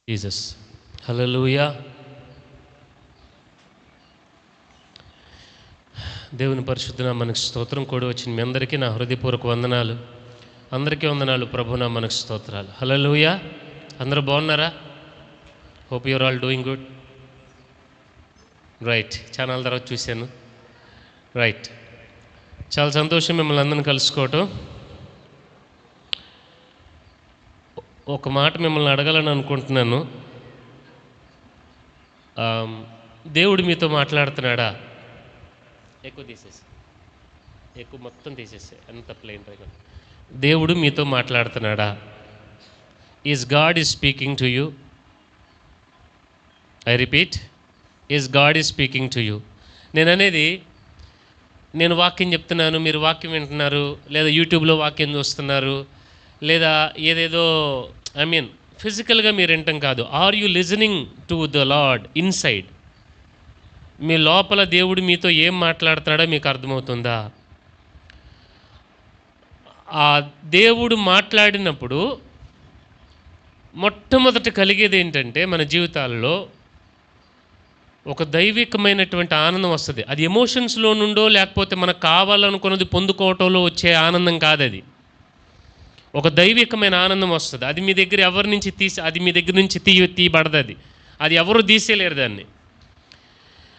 Jesus. హల్లెలూయా. దేవుని పరిశుద్ధ నామమునకు స్తోత్రం. కూడి వచ్చిన మీ అందరికీ నా హృదయపూర్వక వందనాలు. అందరికీ వందనాలు. ప్రభు నామమునకు స్తోత్రాలు. హల్లెలూయా. అందరూ బాగున్నారా? Hope your all doing good. Right, channel తర్వాత చూశాను. రైట్, చాలా సంతోషం మిమ్మల్ని అందరిని కలుసుకోవటం. ఒక మాట మిమ్మల్ని అడగాలని అనుకుంటున్నాను. దేవుడు మీతో మాట్లాడుతున్నాడా? ఎక్కువ తీసేసి, ఎక్కువ మొత్తం తీసేసి, అంత ప్లెయిన్ రైట్. దేవుడు మీతో మాట్లాడుతున్నాడా? Is God is speaking to you? I repeat, is God is speaking to you? నేను వాక్యం చెప్తున్నాను, మీరు వాక్యం వింటున్నారు, లేదా యూట్యూబ్లో వాక్యం చూస్తున్నారు, లేదా ఏదేదో ఫిజికల్గా మీరు వింటాం కాదు. Are you listening to the Lord inside? మీ లోపల దేవుడు మీతో ఏం మాట్లాడుతున్నాడో మీకు అర్థమవుతుందా? ఆ దేవుడు మాట్లాడినప్పుడు మొట్టమొదట కలిగేది ఏంటంటే, మన జీవితాల్లో ఒక దైవికమైనటువంటి ఆనందం వస్తుంది. అది ఎమోషన్స్లో నుండో లేకపోతే మనకు కావాలనుకున్నది పొందుకోవటంలో వచ్చే ఆనందం కాదు. అది ఒక దైవికమైన ఆనందం వస్తుంది. అది మీ దగ్గర ఎవరి నుంచి అది మీ దగ్గర నుంచి తీయబడదు. అది ఎవరు తీసేయలేరు దాన్ని.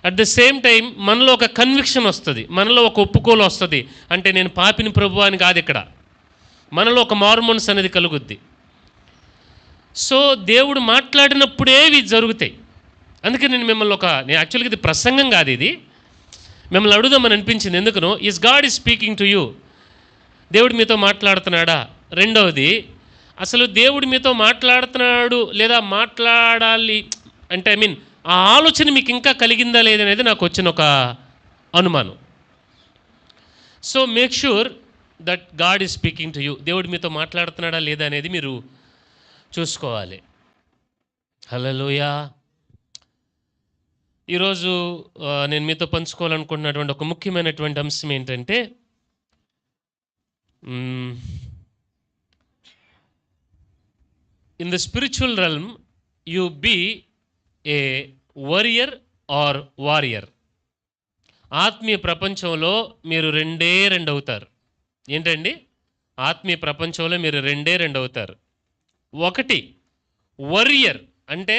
అట్ ద సేమ్ టైం మనలో ఒక కన్విక్షన్ వస్తుంది, మనలో ఒక ఒప్పుకోలు వస్తుంది. అంటే నేను పాపిని ప్రభువా అని కాదు, ఇక్కడ మనలో ఒక మారుమనసు అనేది కలుగుద్ది. సో దేవుడు మాట్లాడినప్పుడే ఇవి జరుగుతాయి. అందుకే నేను యాక్చువల్గా ఇది ప్రసంగం కాదు, ఇది మిమ్మల్ని అడుగుదామని అనిపించింది. ఎందుకనో, is God is speaking to you? దేవుడు మీతో మాట్లాడుతున్నాడా? రెండవది, అసలు దేవుడు మీతో మాట్లాడుతున్నాడు లేదా మాట్లాడాలి అంటే ఆ ఆలోచన మీకు ఇంకా కలిగిందా లేదనేది నాకు వచ్చిన ఒక అనుమానం. So make sure that God is speaking to you. దేవుడు మీతో మాట్లాడుతున్నాడా లేదా అనేది మీరు చూసుకోవాలి. హల్లెలూయా. ఈరోజు నేను మీతో పంచుకోవాలనుకుంటున్నటువంటి ఒక ముఖ్యమైనటువంటి అంశం ఏంటంటే, in the spiritual realm you be a worrier or warrior. ఆత్మీయ ప్రపంచంలో మీరు రెండు అవుతారు. ఏంటండి? ఆత్మీయ ప్రపంచంలో మీరు రెండు అవుతారు. ఒకటి వరియర్, అంటే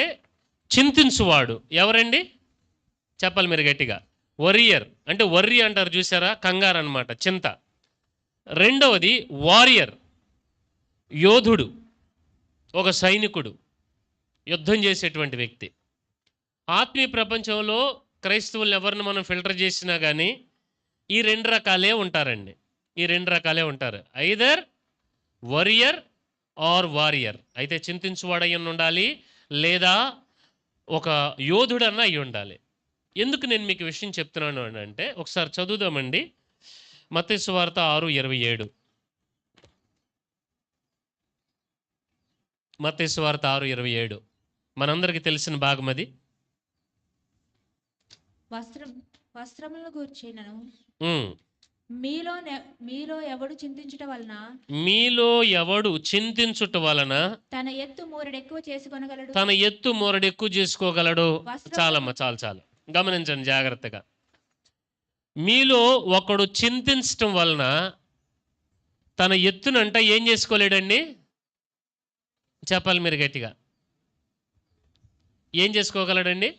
చింతించువాడు. ఎవరండి? చెప్పాలి మీరు గట్టిగా. వరియర్ అంటే వర్రి అంటారు చూసారా, కంగారు అనమాట, చింత. రెండవది వారియర్, యోధుడు, ఒక సైనికుడు, యుద్ధం చేసేటువంటి వ్యక్తి. ఆత్మీయ ప్రపంచంలో క్రైస్తవులను ఎవరిని మనం ఫిల్టర్ చేసినా కానీ ఈ రెండు రకాలే ఉంటారండి. ఈ రెండు రకాలే ఉంటారు. Either worrier or warrior. అయితే చింతించువాడయ్యి ఉండాలి, లేదా ఒక యోధుడన్నా అయి ఉండాలి. ఎందుకు నేను మీకు విషయం చెప్తున్నాను అంటే, ఒకసారి చదువుదామండి. మత్తయి సువార్త 6:27. మత్తయి సువార్త 6:27 మనందరికీ తెలిసిన భాగం అది. వస్త్రములను గూర్చినను మీలో ఎవడు చింతించుట వలన తన ఎత్తు మూరడెక్కువ చేసుకోగలడు. చాలమ్మా, చాలు గమనించండి జాగ్రత్తగా. మీలో ఒకడు చింతించటం వలన తన ఎత్తునంట ఏం చేసుకోలేడండి? చెప్పాలి మీరు గట్టిగా. ఏం చేసుకోగలడండి?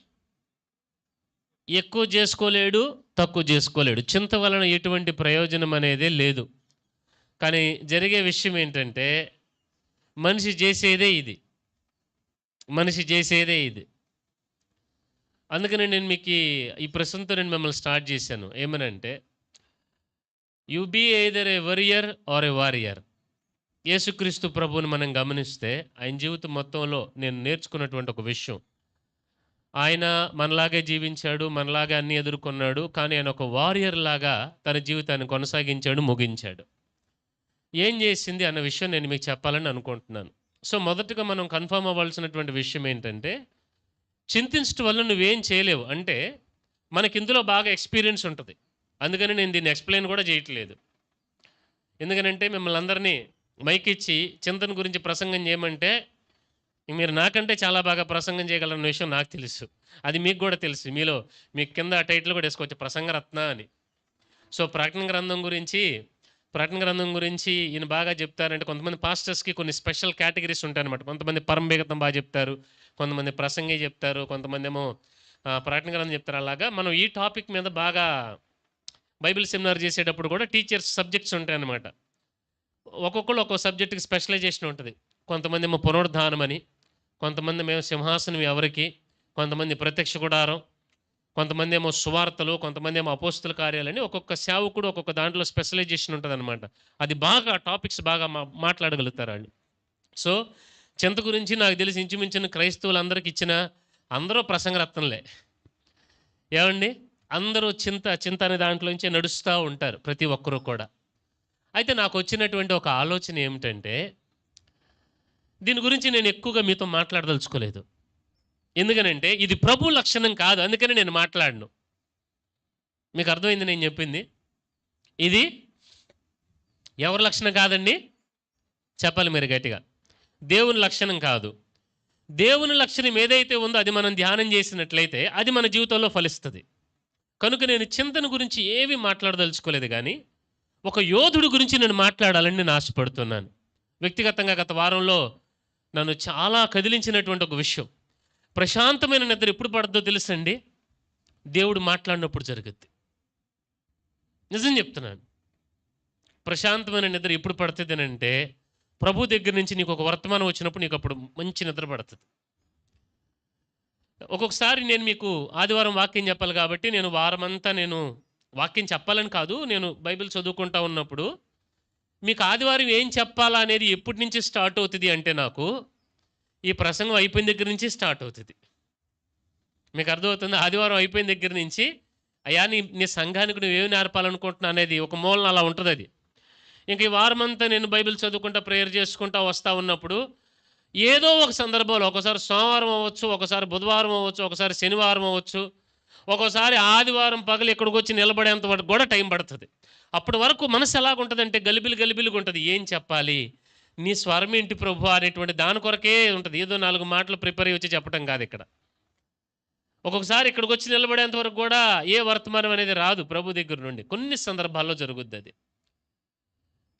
ఎక్కువ చేసుకోలేడు, తక్కువ చేసుకోలేడు. చింత వలన ఎటువంటి ప్రయోజనం అనేది లేదు. కానీ జరిగే విషయం ఏంటంటే, మనిషి చేసేదే ఇది. అందుకని నేను మీకు ఈ ప్రశ్నతో నేను మిమ్మల్ని స్టార్ట్ చేశాను. ఏమనంటే, you be either a worrier or a warrior. యేసుక్రీస్తు ప్రభువుని మనం గమనిస్తే ఆయన జీవితం మొత్తంలో నేను నేర్చుకున్నటువంటి ఒక విషయం, ఆయన మనలాగే జీవించాడు, మనలాగే అన్ని ఎదుర్కొన్నాడు. కానీ ఆయన ఒక వారియర్ లాగా తన జీవితాన్ని కొనసాగించాడు, ముగించాడు. ఏం చేసింది అన్న విషయం నేను మీకు చెప్పాలని అనుకుంటున్నాను. సో మొదటగా మనం కన్ఫర్మ్ అవ్వాల్సినటువంటి విషయం ఏంటంటే, చింతించడం వల్ల నువ్వేం చేయలేవు. అంటే మనకి ఇందులో బాగా ఎక్స్పీరియన్స్ ఉంటుంది. అందుకని నేను దీన్ని ఎక్స్ప్లెయిన్ కూడా చేయట్లేదు. ఎందుకనంటే మిమ్మల్ని అందరినీ మైక్ ఇచ్చి చింతన గురించి ప్రసంగం చేయమంటే మీరు నాకంటే చాలా బాగా ప్రసంగం చేయగలరన్న విషయం నాకు తెలుసు. అది మీకు కూడా తెలుసు. మీకు కింద టైటిల్ కూడా వేసుకోవచ్చు, ప్రసంగరత్న అని. సో ప్రకటన గ్రంథం గురించి ఈయన బాగా చెప్తారంటే, కొంతమంది పాస్టర్స్కి కొన్ని స్పెషల్ కేటగిరీస్ ఉంటాయన్నమాట. కొంతమంది పరమబిగతం బాగా చెప్తారు, కొంతమంది ప్రసంగి చెప్తారు, కొంతమంది ఏమో ప్రకటన గ్రంథం చెప్తారు. అలాగా మనం ఈ టాపిక్ మీద బాగా బైబిల్ సెమినార్ చేసేటప్పుడు కూడా టీచర్స్ సబ్జెక్ట్స్ ఉంటాయన్నమాట. ఒక్కొక్కరు ఒక్కో సబ్జెక్టుకి స్పెషలైజేషన్ ఉంటుంది. కొంతమంది ఏమో పునరుద్ధానం అని, కొంతమంది మేము సింహాసనం ఎవరికి, కొంతమంది ప్రత్యక్ష గుడారం, కొంతమంది ఏమో సువార్తలు, కొంతమంది ఏమో అపోస్తుల కార్యాలని, ఒక్కొక్క సేవకుడు ఒక్కొక్క దాంట్లో స్పెషలైజేషన్ ఉంటుందన్నమాట. అది బాగా టాపిక్స్ బాగా మాట్లాడగలుగుతారు వాళ్ళు. సో చింత గురించి నాకు తెలిసి ఇంచుమించిన క్రైస్తవులందరికీ ఇచ్చిన అందరూ ప్రసంగరత్నంలే. ఏమండి, అందరూ చింత అనే దాంట్లోంచి నడుస్తూ ఉంటారు ప్రతి ఒక్కరూ కూడా. అయితే నాకు వచ్చినటువంటి ఒక ఆలోచన ఏమిటంటే, దీని గురించి నేను ఎక్కువగా మీతో మాట్లాడదలుచుకోలేదు. ఎందుకనంటే ఇది ప్రభు లక్షణం కాదు, అందుకని నేను మాట్లాడను. మీకు అర్థమైంది నేను చెప్పింది? ఇది ఎవరి లక్షణం కాదండి? చెప్పాలి మీరు గట్టిగా. దేవుని లక్షణం కాదు. దేవుని లక్షణం ఏదైతే ఉందో అది మనం ధ్యానం చేసినట్లయితే అది మన జీవితంలో ఫలిస్తుంది. కనుక నేను చింతన గురించి ఏమీ మాట్లాడదలుచుకోలేదు, కానీ ఒక యోధుడి గురించి నేను మాట్లాడాలని నేను ఆశపడుతున్నాను. వ్యక్తిగతంగా గత వారంలో నన్ను చాలా కదిలించినటువంటి ఒక విషయం, ప్రశాంతమైన నిద్ర ఎప్పుడు పడుతుందో తెలుసండి? దేవుడు మాట్లాడినప్పుడు జరుగుద్ది. నిజం చెప్తున్నాను. ప్రశాంతమైన నిద్ర ఎప్పుడు పడుతుంది అంటే, ప్రభు దగ్గర నుంచి నీకు ఒక వర్తమానం వచ్చినప్పుడు నీకు అప్పుడు మంచి నిద్ర పడుతుంది. ఒక్కొక్కసారి నేను మీకు ఆదివారం వాక్యం చెప్పాలి కాబట్టి నేను వారమంతా నేను వాక్యం చెప్పాలని కాదు, నేను బైబిల్ చదువుకుంటా ఉన్నప్పుడు మీకు ఆదివారం ఏం చెప్పాలా అనేది ఎప్పటి నుంచి స్టార్ట్ అవుతుంది అంటే, నాకు ఈ ప్రసంగం అయిపోయిన దగ్గర నుంచి స్టార్ట్ అవుతుంది. మీకు అర్థమవుతుంది? ఆదివారం అయిపోయిన దగ్గర నుంచి అయ్యా నీ సంఘానికి నువ్వేమి నేర్పాలనుకుంటున్నా అనేది ఒక మూలన అలా ఉంటుంది. అది ఇంక ఈ వారమంతా నేను బైబిల్ చదువుకుంటా ప్రేయర్ చేసుకుంటా వస్తూ ఉన్నప్పుడు ఏదో ఒక సందర్భంలో, ఒకసారి సోమవారం అవ్వచ్చు, ఒకసారి బుధవారం అవ్వచ్చు, ఒకసారి శనివారం అవ్వచ్చు, ఒక్కోసారి ఆదివారం పగలు ఇక్కడికి వచ్చి నిలబడేంత వరకు కూడా టైం పడుతుంది. అప్పటి వరకు మనసు ఎలాగుంటుందంటే గలిబిలిగా ఉంటుంది. ఏం చెప్పాలి, నీ స్వరం ఏంటి ప్రభు అనేటువంటి దాని కొరకే ఉంటుంది. ఏదో 4 మాటలు ప్రిపేర్ అయ్యి వచ్చి చెప్పడం కాదు ఇక్కడ. ఒక్కొక్కసారి ఇక్కడికి వచ్చి నిలబడేంత వరకు కూడా ఏ వర్తమానం అనేది రాదు ప్రభు దగ్గర నుండి. కొన్ని సందర్భాల్లో జరుగుద్ది అది.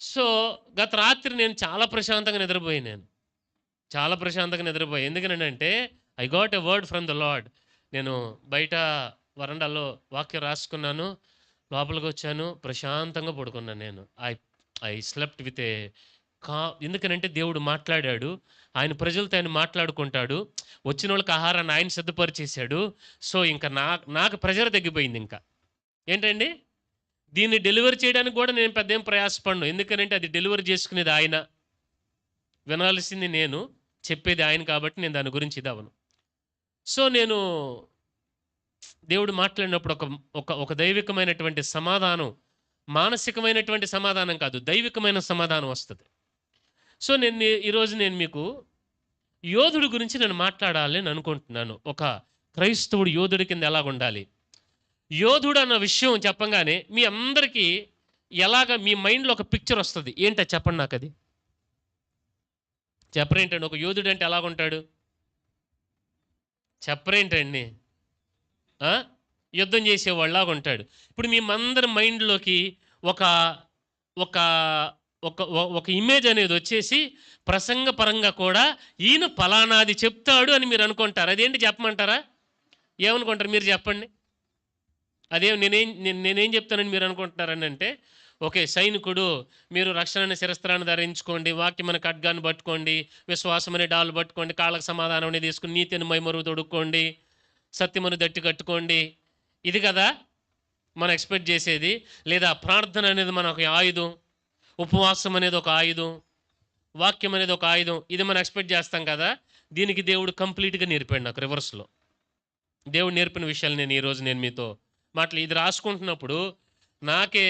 సో గత రాత్రి నేను చాలా ప్రశాంతంగా నిద్రపోయాను. ఎందుకనంటే I got a word from the lord. నేను బయట వరండాలో వాక్యం రాసుకున్నాను, లోపలికి వచ్చాను, ప్రశాంతంగా పడుకున్నాను. నేను ఐ స్లెప్ట్ విత్ ఏ ఎందుకనంటే దేవుడు మాట్లాడాడు, ఆయన ప్రజలతో ఆయన మాట్లాడుకుంటాడు, వచ్చిన వాళ్ళకి ఆహారాన్ని ఆయన సిద్ధపరిచేశాడు. సో ఇంకా నాకు ప్రెజర్ తగ్గిపోయింది. ఇంకా ఏంటండి, దీన్ని డెలివరీ చేయడానికి కూడా నేను పెద్ద ఏం ప్రయాసపడను. ఎందుకనంటే అది డెలివరీ చేసుకునేది ఆయన, వినాల్సింది నేను, చెప్పేది ఆయన. కాబట్టి నేను దాని గురించి ఇది అవను. సో నేను దేవుడు మాట్లాడినప్పుడు ఒక దైవికమైనటువంటి సమాధానం, మానసికమైనటువంటి సమాధానం కాదు, దైవికమైన సమాధానం వస్తుంది. సో ఈరోజు నేను మీకు యోధుడి గురించి నేను మాట్లాడాలని అనుకుంటున్నాను. ఒక క్రైస్తవుడు యోధుడి కింద ఎలాగ ఉండాలి. యోధుడు అన్న విషయం చెప్పంగానే మీ అందరికీ ఎలాగ మీ మైండ్లో ఒక పిక్చర్ వస్తుంది. ఏంటో చెప్పండి నాకు. అది చెప్పరేంటండి, ఒక యోధుడు అంటే ఎలాగుంటాడు చెప్పరేంటండి? యుద్ధం చేసేవాళ్ళలాగా ఉంటాడు. ఇప్పుడు మీ అందరి మైండ్లోకి ఒక ఒక ఒక ఒక ఇమేజ్ అనేది వచ్చేసి ప్రసంగపరంగా కూడా ఈయన ఫలానాది చెప్తాడు అని మీరు అనుకుంటారు. అదేంటి చెప్పమంటారా? ఏమనుకుంటారు మీరు చెప్పండి. నేనేం చెప్తానని మీరు అనుకుంటున్నారని అంటే, ఓకే సైనికుడు, మీరు రక్షణ అనే శిరస్త్రాన్ని ధరించుకోండి, వాక్యం అనే ఖడ్గాన్ని పట్టుకోండి, విశ్వాసం అనే డాలు పట్టుకోండి, కాళ్ళకు సమాధానం అనేది తీసుకుని, నీతి అని మైమరువు తొడుక్కోండి, సత్యమని దట్టి కట్టుకోండి. ఇది కదా మనం ఎక్స్పెక్ట్ చేసేది. లేదా ప్రార్థన అనేది మన ఒక ఆయుధం, ఉపవాసం అనేది ఒక ఆయుధం, వాక్యం అనేది ఒక ఆయుధం. ఇది మనం ఎక్స్పెక్ట్ చేస్తాం కదా. దీనికి దేవుడు కంప్లీట్గా నేర్పాడు నాకు రివర్స్లో. దేవుడు నేర్పిన విషయాలు ఈరోజు మీతో ఇది రాసుకుంటున్నప్పుడు నాకే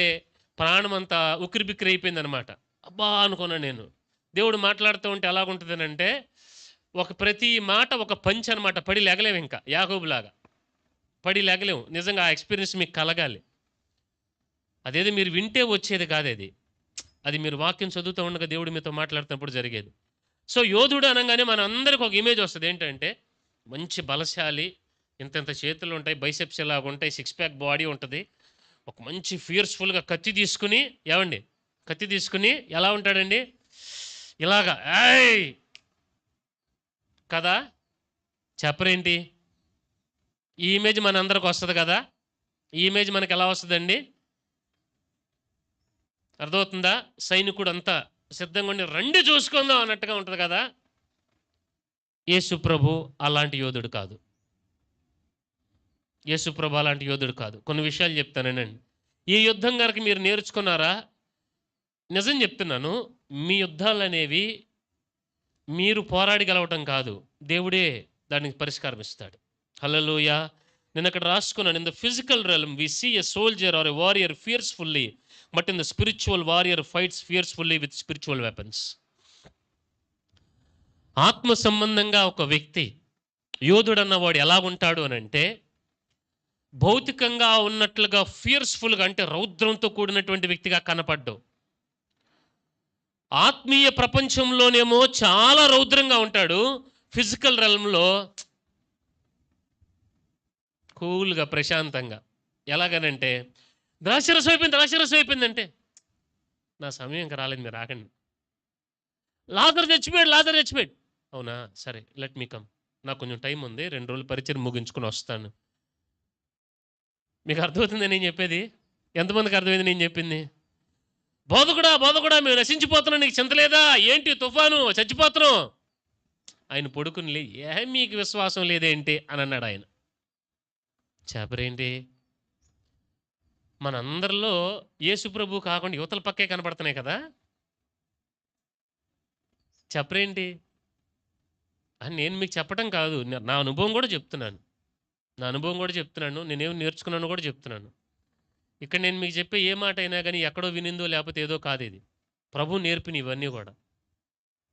ప్రాణం అంతా ఉక్కిరిబిక్కిరి అయిపోయింది అనమాట. అబ్బా అనుకున్నాను నేను. దేవుడు మాట్లాడుతూ ఉంటే ఎలాగుంటుంది అంటే, ప్రతి మాట ఒక పంచ్ అనమాట. పడి లెగలేము, ఇంకా యాకోబులాగా పడి లెగలేము. నిజంగా ఆ ఎక్స్పీరియన్స్ మీకు కలగాలి. అదేదో మీరు వింటే వచ్చేది కాదు, అది మీరు వాక్యం చదువుతూ ఉండగా దేవుడు మీతో మాట్లాడుతున్నప్పుడు జరిగేది. సో యోధుడు అనగానే మన అందరికి ఒక ఇమేజ్ వస్తుంది, ఏంటంటే మంచి బలశాలి, ఇంత చేతులు ఉంటాయి, బైసెప్స్ ఇలాగ ఉంటాయి, సిక్స్ ప్యాక్ బాడీ ఉంటుంది, ఒక మంచి ఫియర్స్ఫుల్గా కత్తి తీసుకుని, ఏమండి కత్తి తీసుకుని ఎలా ఉంటాడండి, ఇలాగా ఏయ్ కదా, చెప్పరేంటి? ఈ ఇమేజ్ మన అందరికి వస్తుంది కదా. ఈ ఇమేజ్ మనకి ఎలా వస్తుందండి? అర్థమవుతుందా? సైనికుడు అంతా సిద్ధంగా ఉండి రండి చూసుకుందాం అన్నట్టుగా ఉంటుంది కదా. యేసు ప్రభు అలాంటి యోధుడు కాదు. యేసు ప్రభు అలాంటి యోధుడు కాదు. కొన్ని విషయాలు చెప్తానేనండి. ఈ యుద్ధం కనుక మీరు నేర్చుకున్నారా, నిజం చెప్తున్నాను, మీ యుద్ధాలు అనేవి మీరు పోరాడి గెలవటం కాదు, దేవుడే దానికి పరిష్కారం ఇస్తాడు. హల్లెలూయా. నేను అక్కడ రాసుకున్నాను, in the physical realm we see a soldier or a warrior fearsfully, but in the spiritual warrior fights fearsfully with spiritual weapons. ఆత్మ సంబంధంగా ఒక వ్యక్తి యోధుడు అన్నవాడు ఎలా ఉంటాడు అని అంటే, భౌతికంగా ఉన్నట్లుగా ఫియర్స్ఫుల్గా అంటే రౌద్రంతో కూడినటువంటి వ్యక్తిగా కనపడ్డావు. ఆత్మీయ ప్రపంచంలోనేమో చాలా రౌద్రంగా ఉంటాడు, ఫిజికల్ రెల్మ్లో కూల్గా ప్రశాంతంగా. ఎలాగనంటే ద్రాక్షరసం అయిపోయిందంటే నా సమయం ఇంకా రాలేదు, మీరు ఆగండి. లాజరు చచ్చిపోయాడు. అవునా, సరే లెట్ మీ కమ్, నాకు కొంచెం టైం ఉంది, 2 రోజులు పరిచయం ముగించుకుని వస్తాను. మీకు అర్థమవుతుంది నేను చెప్పేది? ఎంతమందికి అర్థమైంది నేను చెప్పింది? బోధకుడా మేము నశించిపోతున్నాం, నీకు చింతలేదా ఏంటి, తుఫాను చచ్చిపోతున్నాం. ఆయన పడుకుని మీకు విశ్వాసం లేదేంటి అని అన్నాడు ఆయన. చెప్పరేంటి? మనందరిలో యేసు ప్రభు కాకుండా యువతల పక్కే కనపడుతున్నాయి కదా. చెప్పరేంటి అని నేను మీకు చెప్పడం కాదు, నా అనుభవం కూడా చెప్తున్నాను. నేనేం నేర్చుకున్నాను కూడా చెప్తున్నాను. ఇక్కడ నేను మీకు చెప్పే ఏ మాట అయినా కానీ ఎక్కడో వినిందో లేకపోతే ఏదో కాదు, ఇది ప్రభు నేర్పిన ఇవన్నీ కూడా.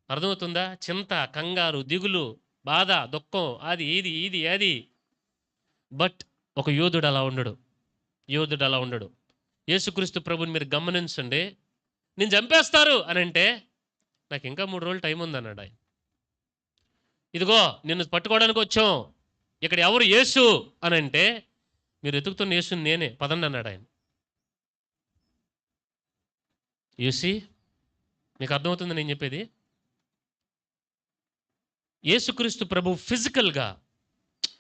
అర్థమవుతుందా? చింత, కంగారు, దిగులు, బాధ, దుఃఖం, అది ఇది. బట్ ఒక యోధుడు అలా ఉండడు. యేసుక్రీస్తు ప్రభుని మీరు గమనించండి. నేను చంపేస్తారు అని అంటే, నాకు ఇంకా 3 రోజులు టైం ఉంది అన్నాడు ఆయన. ఇదిగో నిన్ను పట్టుకోవడానికి వచ్చాం, ఇక్కడ ఎవరు యేసు అని అంటే, మీరు ఎతుకుతున్న యేసుని నేనే, పదండి అన్నాడు ఆయన. యూసి, మీకు అర్థమవుతుంది నేను చెప్పేది? యేసుక్రీస్తు ప్రభు ఫిజికల్గా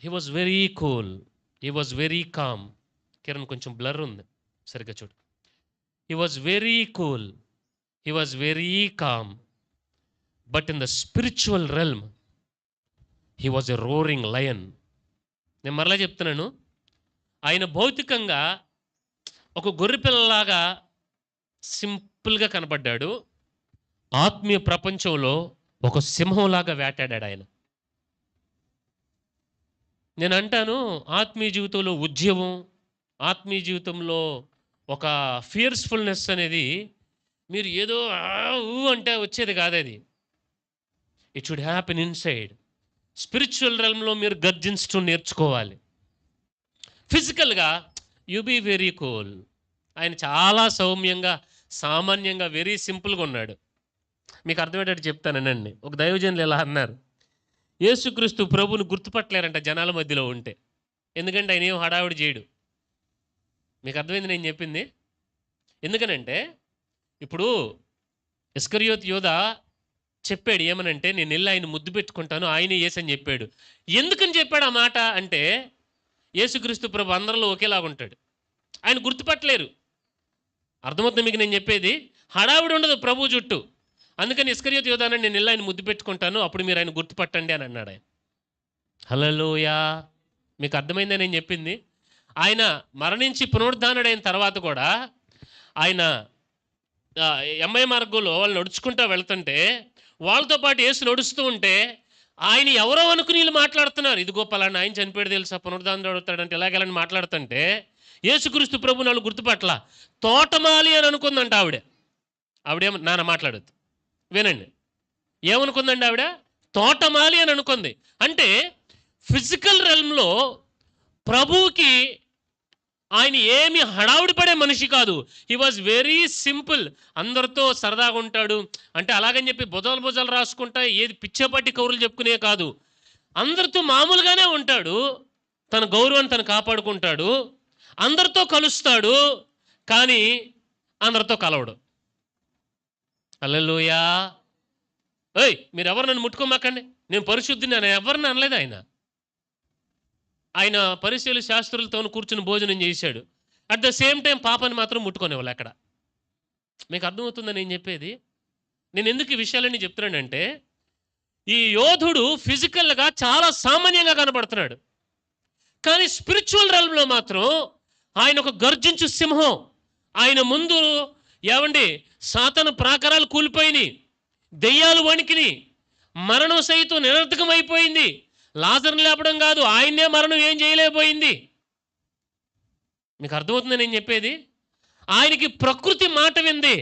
he was very cool, he was very calm. Kiran కొంచెం బ్లర్ ఉంది, సరిగ్గా చూడు. He was very cool, he was very calm, but in the spiritual realm he was a roaring lion. నేను మరలా చెప్తున్నాను, ఆయన భౌతికంగా ఒక గొర్రెపిల్లలాగా సింపుల్గా కనపడ్డాడు, ఆత్మీయ ప్రపంచంలో ఒక సింహంలాగా వేటాడాడు ఆయన. నేను అంటాను, ఆత్మీయ జీవితంలో ఉద్యమం, ఆత్మీయ జీవితంలో ఒక ఫియర్స్ఫుల్నెస్ అనేది మీరు ఏదో అంటే వచ్చేది కాదు. అది it should happen inside. Spiritual రెల్మ్లో మీరు గర్జించడం నేర్చుకోవాలి. ఫిజికల్గా యు బీ వెరీ కూల్. ఆయన చాలా సౌమ్యంగా, సామాన్యంగా, వెరీ సింపుల్గా ఉన్నాడు. మీకు అర్థమయ్యేటట్టు చెప్తానండి. ఒక దైవజనులు ఇలా అన్నారు, యేసుక్రీస్తు ప్రభువుని గుర్తుపట్టలేరంట జనాల మధ్యలో ఉంటే, ఎందుకంటే ఆయన ఏం హడావిడి చేయడు. మీకు అర్థమైంది నేను చెప్పింది? ఎందుకనంటే ఇప్పుడు ఇస్కరియోతు యోధ చెప్పాడు ఏమనంటే, నేను వెళ్ళి ఆయన ముద్దు పెట్టుకుంటాను, ఆయనే యేసు అని చెప్పాడు. ఎందుకని చెప్పాడు ఆ మాట అంటే, యేసుక్రీస్తు ప్రభు అందరిలో ఒకేలాగా ఉంటాడు, ఆయన గుర్తుపట్టలేరు. అర్థమవుతుంది మీకు నేను చెప్పేది? హడావిడి ఉండదు ప్రభు చుట్టూ. అందుకని ఇస్కరియోతు యోధ అన్నాడు, నేను వెళ్ళి ఆయన ముద్దు పెట్టుకుంటాను, అప్పుడు మీరు ఆయన గుర్తుపట్టండి అని అన్నాడు ఆయన. హల్లెలూయా. మీకు అర్థమైందా నేను చెప్పింది? ఆయన మరణించి పునరుద్ధానుడైన తర్వాత కూడా ఆయన ఎమ్మై మార్గంలో వాళ్ళు నడుచుకుంటూ వెళ్తుంటే, వాళ్ళతో పాటు యేసు నడుస్తూ ఉంటే, ఆయన ఎవరో అనుకుని వీళ్ళు మాట్లాడుతున్నారు, ఇదిగో పలానా ఆయన చనిపోయాడు తెలుసా, పునరుద్ధానుడు అవుతాడంటే ఇలాగెళ్ళని మాట్లాడుతుంటే, యేసుక్రీస్తు ప్రభు వాళ్ళు గుర్తుపట్ల. తోటమాలి అని అనుకుందంట ఆవిడేమో నాన్న మాట్లాడద్దు వినండి, ఏమనుకుందండి ఆవిడ? తోటమాలి అని అనుకుంది. అంటే ఫిజికల్ రెల్మ్లో ప్రభువుకి ఆయన ఏమి హడావుడి పడే మనిషి కాదు. He was very simple. అందరితో సరదాగా ఉంటాడు. అంటే అలాగని చెప్పి భుజాలు రాసుకుంటా ఏది పిచ్చపట్టి కౌరులు చెప్పుకునే కాదు. అందరితో మామూలుగానే ఉంటాడు. తన గౌరవాన్ని తను కాపాడుకుంటాడు. అందరితో కలుస్తాడు, కానీ అందరితో కలవడు. హల్లెలూయా. ఏయ్, మీరు ఎవరు నన్ను ముట్టుకోమాకండి, నేను పరిశుద్ధిని అని ఎవరిని అనలేదు ఆయన. ఆయన పరిశీలు శాస్త్రులతో కూర్చుని భోజనం చేశాడు. అట్ ద సేమ్ టైం పాపని మాత్రం ముట్టుకునేవాళ్ళు అక్కడ. మీకు అర్థమవుతుందని నేను చెప్పేది? నేను ఎందుకు ఈ విషయాలన్నీ చెప్తున్నానంటే, ఈ యోధుడు ఫిజికల్గా చాలా సామాన్యంగా కనబడుతున్నాడు, కానీ స్పిరిచువల్ రెల్మ్లో మాత్రం ఆయన ఒక గర్జించు సింహం. ఆయన ముందు ఏమండి సాతాను ప్రాకారాలు కూలిపోయినాయి, దెయ్యాలు వణికిని, మరణం సైతం నిరర్థకమైపోయింది. లాజర్ని లేపడం కాదు, ఆయన్నే మరణం ఏం చేయలేకపోయింది. మీకు అర్థమవుతుందని నేను చెప్పేది? ఆయనకి ప్రకృతి మాట వింది.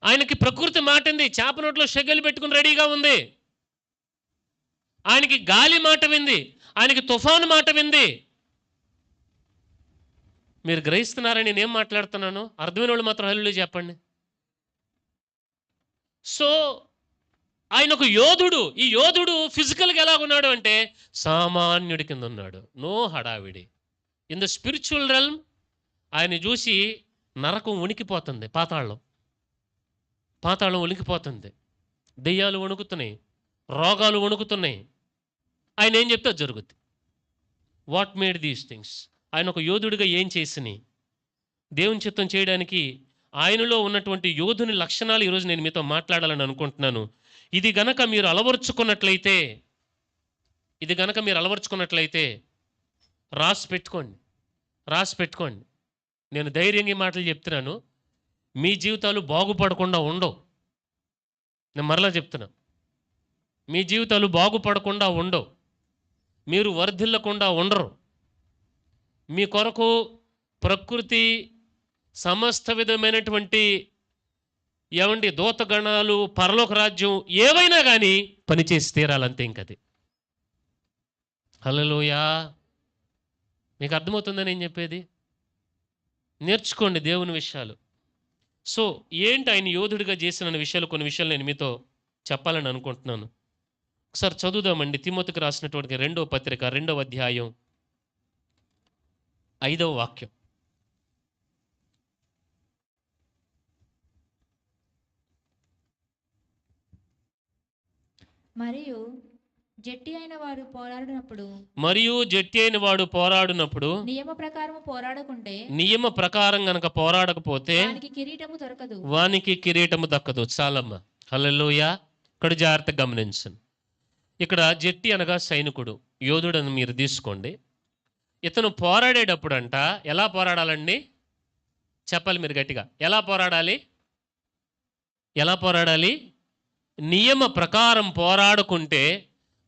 ఆయనకి ప్రకృతి మాట వింది. చేప నోట్లో షెగ్గలు పెట్టుకుని రెడీగా ఉంది. ఆయనకి గాలి మాట వింది. ఆయనకి తుఫాను మాట వింది. మీరు గ్రహిస్తున్నారని నేనేం మాట్లాడుతున్నాను? అర్థమైన వాళ్ళు మాత్రం హల్లెలూయా చెప్పండి. సో ఆయన ఒక యోధుడు. ఈ యోధుడు ఫిజికల్గా ఎలాగున్నాడు అంటే సామాన్యుడి కింద ఉన్నాడు. నో హడావిడి. ఇన్ ద స్పిరిచువల్ రెల్మ్ ఆయన చూసి నరకం వణికిపోతుంది. పాతాళం వణికిపోతుంది. దెయ్యాలు వణుకుతున్నాయి, రోగాలు వణుకుతున్నాయి. ఆయన ఏం చెప్తే జరుగుద్ది. What made these things? ఆయన ఒక యోధుడిగా ఏం చేసినాయి? దేవుని చిత్తం చేయడానికి ఆయనలో ఉన్నటువంటి యోధుని లక్షణాలు ఈరోజు నేను మీతో మాట్లాడాలని అనుకుంటున్నాను. ఇది గనక మీరు అలవర్చుకున్నట్లయితే రాసి పెట్టుకోండి. నేను ధైర్యంగా మాటలు చెప్తున్నాను. మీ జీవితాలు బాగుపడకుండా ఉండవు. నేను మరలా చెప్తున్నా, మీ జీవితాలు బాగుపడకుండా ఉండవు. మీరు వర్ధిల్లకుండా ఉండరు. మీ కొరకు ప్రకృతి సమస్త విధమైనటువంటి దూతగణాలు, పరలోక రాజ్యం ఏవైనా కానీ పనిచేసి తీరాలంతే. ఇంకది. హల్లెలూయా. మీకు అర్థమవుతుందని నేను చెప్పేది? నేర్చుకోండి దేవుని విషయాలు. సో ఏంటి ఆయన యోధుడిగా చేసిన విషయాలు, కొన్ని విషయాలు నేను మీతో చెప్పాలని అనుకుంటున్నాను. ఒకసారి చదువుదామండి. తిమోతికి రాసినటువంటి 2వ పత్రిక 2వ అధ్యాయం 5వ వాక్యం. మరియు జట్టి అయిన వాడు పోరాడినప్పుడు నియమ ప్రకారం గనక పోరాడకపోతే వానికి కిరీటము దక్కదు. చాలమ్మ. హల్లెలూయా. ఇక్కడ జాగ్రత్తగా గమనించండి. ఇక్కడ జట్టి అనగా సైనికుడు, యోధుడు అని మీరు తీసుకోండి. ఇతను పోరాడేటప్పుడు అంట ఎలా పోరాడాలండి? చెప్పాలి మీరు గట్టిగా. ఎలా పోరాడాలి? నియమ ప్రకారం పోరాడుకుంటే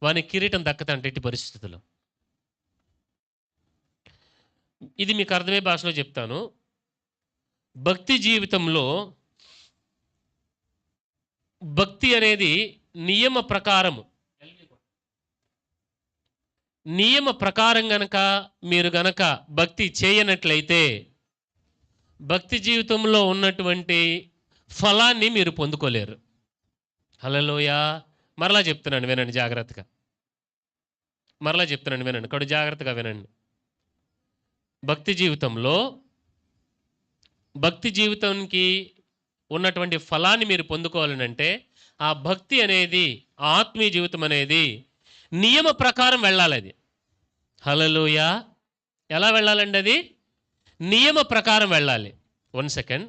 వాని కిరీటం దక్కదంట ఎట్టి పరిస్థితుల్లో. ఇది మీకు అర్థమయ్యే భాషలో చెప్తాను. భక్తి జీవితంలో భక్తి అనేది నియమ ప్రకారం గనక మీరు గనక భక్తి చేయనట్లయితే భక్తి జీవితంలో ఉన్నటువంటి ఫలాన్ని మీరు పొందుకోలేరు. హల్లెలూయా. మరలా చెప్తున్నాను, వినండి జాగ్రత్తగా. ఇక్కడ జాగ్రత్తగా వినండి. భక్తి జీవితానికి ఉన్నటువంటి ఫలాన్ని మీరు పొందుకోవాలనంటే ఆ భక్తి అనేది, ఆత్మీయ జీవితం అనేది నియమ ప్రకారం వెళ్ళాలి. అది హల్లెలూయా. ఎలా వెళ్ళాలండి? అది నియమ ప్రకారం వెళ్ళాలి. 1 సెకండ్.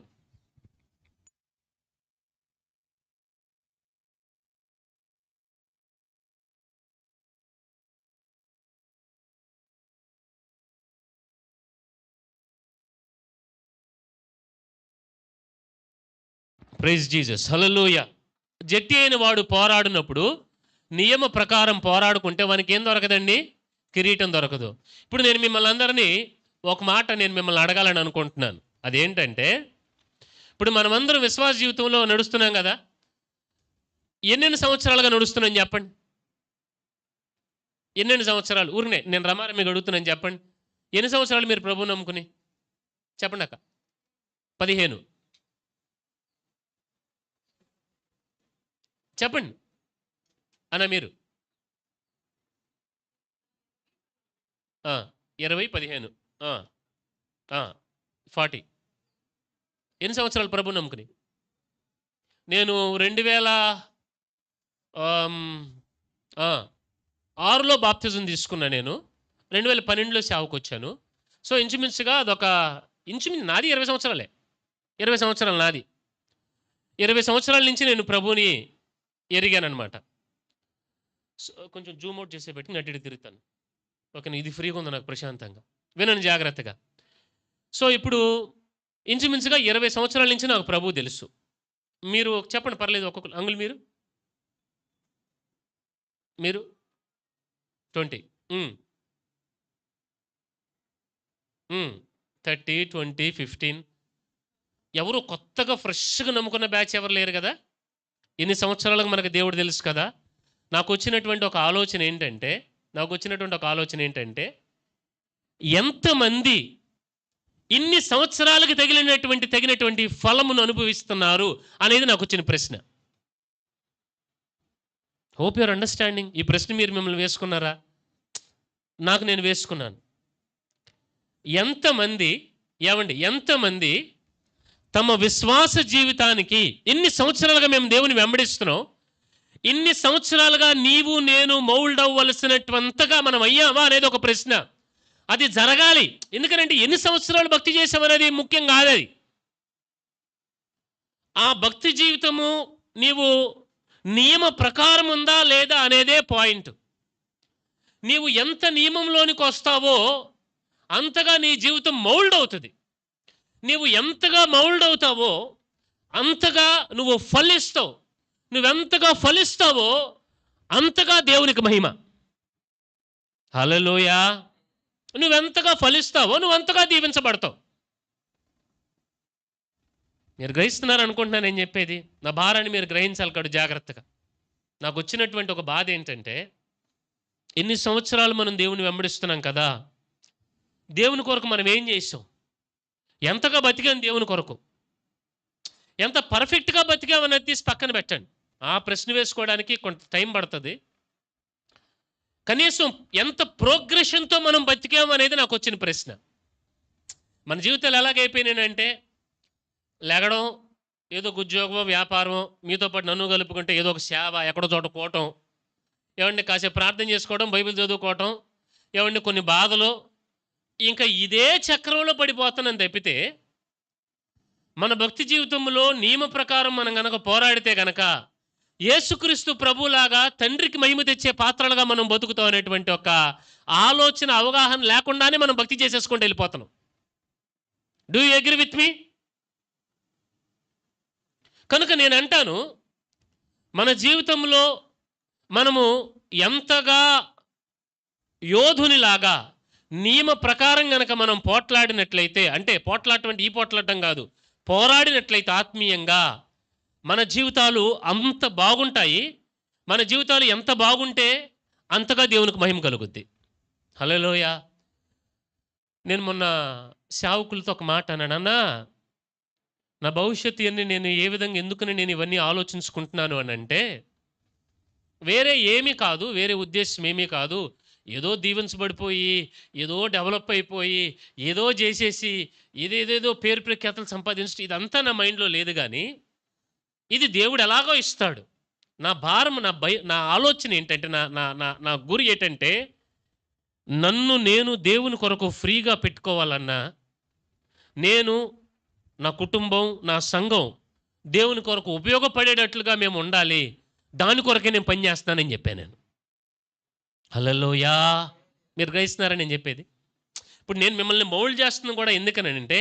Praise Jesus. హల్లెలూయా. జట్టి అయిన వాడు పోరాడినప్పుడు నియమ ప్రకారం పోరాడుకుంటే వానికి ఏం దొరకదండి? కిరీటం దొరకదు. ఇప్పుడు నేను మిమ్మల్ని అందరినీ ఒక మాట నేను మిమ్మల్ని అడగాలని అనుకుంటున్నాను. అదేంటంటే, ఇప్పుడు మనమందరం విశ్వాస జీవితంలో నడుస్తున్నాం కదా. ఎన్నెన్ని సంవత్సరాలుగా నడుస్తున్నాం చెప్పండి? ఎన్నెన్ని సంవత్సరాలు? ఊరినే నేను రమారమి అడుగుతున్నాను చెప్పండి. ఎన్ని సంవత్సరాలు మీరు ప్రభువు నమ్ముకుని? చెప్పండి అక్క. 15. చెప్పండి అన్న మీరు. 20, 15, 40. ఎన్ని సంవత్సరాలు ప్రభువు నమ్ముకుని? నేను 2006లో బాప్తిజం తీసుకున్నా. నేను 2012లో సేవకు వచ్చాను. సో ఇంచుమించుగా నాది 20 సంవత్సరాలే. 20 సంవత్సరాలు నాది. 20 సంవత్సరాల నుంచి నేను ప్రభువుని ఎరిగానమాట. సో కొంచెం జూమ్ అవుట్ చేసే పెట్టి నటిడి తిరుగుతాను. ఓకేనా, ఇది ఫ్రీగా ఉంది నాకు ప్రశాంతంగా. వినండి జాగ్రత్తగా. సో ఇప్పుడు ఇంచుమించుగా 20 సంవత్సరాల నుంచి నాకు ప్రభువు తెలుసు. మీరు చెప్పండి, పర్లేదు. ఒక్కొక్కరు అంగులు మీరు 20, 30, 20, 15. ఎవరు కొత్తగా ఫ్రెష్గా నమ్ముకున్న బ్యాచ్ ఎవరు లేరు కదా. ఎన్ని సంవత్సరాలకు మనకు దేవుడు తెలుసు కదా. నాకు వచ్చినటువంటి ఒక ఆలోచన ఏంటంటే ఎంతమంది ఇన్ని సంవత్సరాలకు తగినటువంటి ఫలమును అనుభవిస్తున్నారు అనేది నాకు వచ్చిన ప్రశ్న. Hope your understanding. ఈ ప్రశ్న మీరు మిమ్మల్ని వేసుకున్నారా? నాకు నేను వేసుకున్నాను. ఎంతమంది తమ విశ్వాస జీవితానికి ఇన్ని సంవత్సరాలుగా మేము దేవుని వెంబడిస్తున్నాం, ఇన్ని సంవత్సరాలుగా నీవు నేను మౌల్డ్ అవ్వవలసినటువంతగా మనం అయ్యామా అనేది ఒక ప్రశ్న. అది జరగాలి. ఎందుకంటే ఎన్ని సంవత్సరాలు భక్తి చేసామనేది ముఖ్యం కాదు. అది ఆ భక్తి జీవితము నీవు నియమ ప్రకారం ఉందా లేదా అనేదే పాయింట్. నీవు ఎంత నియమంలోనికి వస్తావో అంతగా నీ జీవితం మౌల్డ్ అవుతుంది. నీవు ఎంతగా మౌల్డ్ అవుతావో అంతగా నువ్వు ఫలిస్తావు. నువ్వెంతగా ఫలిస్తావో అంతగా దేవునికి మహిమ. హల్లెలూయా. నువ్వెంతగా ఫలిస్తావో నువ్వంతగా దీవించబడతావు. మీరు గ్రహిస్తున్నారు అనుకుంటున్నాను నేను చెప్పేది. నా భారాన్ని మీరు గ్రహించాలి కాదు జాగ్రత్తగా. నాకు వచ్చినటువంటి ఒక బాధ ఏంటంటే ఎన్ని సంవత్సరాలు మనం దేవుని వెంబడిస్తున్నాం కదా, దేవుని కొరకు మనం ఏం చేసాం? ఎంతగా బతికాం దేవుని కొరకు? ఎంత పర్ఫెక్ట్గా బతికామనేది తీసి పక్కన పెట్టండి. ఆ ప్రశ్న వేసుకోవడానికి కొంత టైం పడుతుంది. కనీసం ఎంత ప్రోగ్రెషన్తో మనం బతికామనేది నాకు వచ్చిన ప్రశ్న. మన జీవితాలు ఎలాగైపోయినాయంటే లెగడం, ఏదో ఉద్యోగమో వ్యాపారమో, మీతో పాటు నన్ను కలుపుకుంటే ఏదో ఒక సేవ, ఎక్కడో చోట కోవటం, ఏమండి కాసేపు ప్రార్థన చేసుకోవడం, బైబిల్ చదువుకోవటం, ఏమండి కొన్ని బాధలు, ఇంకా ఇదే చక్రంలో పడిపోతున్నాం తప్పితే మన భక్తి జీవితంలో నియమ ప్రకారం మనం గనక పోరాడితే గనక యేసుక్రీస్తు ప్రభులాగా తండ్రికి మహిమ తెచ్చే పాత్రలుగా మనం బతుకుతాం అనేటువంటి ఒక ఆలోచన, అవగాహన లేకుండానే మనం భక్తి చేసేసుకుంటూ వెళ్ళిపోతున్నాం. Do you agree with me? కనుక నేను అంటాను, మన జీవితంలో మనము ఎంతగా యోధునిలాగా నియమ ప్రకారం గనక మనం పోట్లాడినట్లయితే, అంటే పోట్లాడటం అంటే ఈ పోట్లాడటం కాదు, పోరాడినట్లయితే ఆత్మీయంగా మన జీవితాలు అంత బాగుంటాయి. మన జీవితాలు ఎంత బాగుంటే అంతగా దేవునికి మహిమ కలుగుద్ది. హల్లెలూయా. నేను మొన్న సేవకులతో ఒక మాట అన్నాను, అన్నా నా భవిష్యత్తు అన్ని నేను ఏ విధంగా ఎందుకని నేను ఇవన్నీ ఆలోచించుకుంటున్నాను అని అంటే వేరే ఏమీ కాదు, వేరే ఉద్దేశం ఏమీ కాదు. ఏదో దీవించబడిపోయి, ఏదో డెవలప్ అయిపోయి, ఏదో చేసేసి ఏదేదేదో పేరు ప్రఖ్యాతలు సంపాదించడం ఇదంతా నా మైండ్లో లేదు. కానీ ఇది దేవుడు ఎలాగో ఇస్తాడు. నా భారం, నా ఆలోచన ఏంటంటే, నా నా నా నా గురి ఏంటంటే, నన్ను నేను దేవుని కొరకు ఫ్రీగా పెట్టుకోవాలన్నా, నేను, నా కుటుంబం, నా సంఘం దేవుని కొరకు ఉపయోగపడేటట్లుగా మేము ఉండాలి. దాని కొరకే నేను పనిచేస్తానని చెప్పాను నేను. హల్లెలూయా. మీరు గ్రహిస్తున్నారని నేను చెప్పేది. ఇప్పుడు నేను మిమ్మల్ని మౌల్డ్ చేస్తున్నాను కూడా ఎందుకనంటే,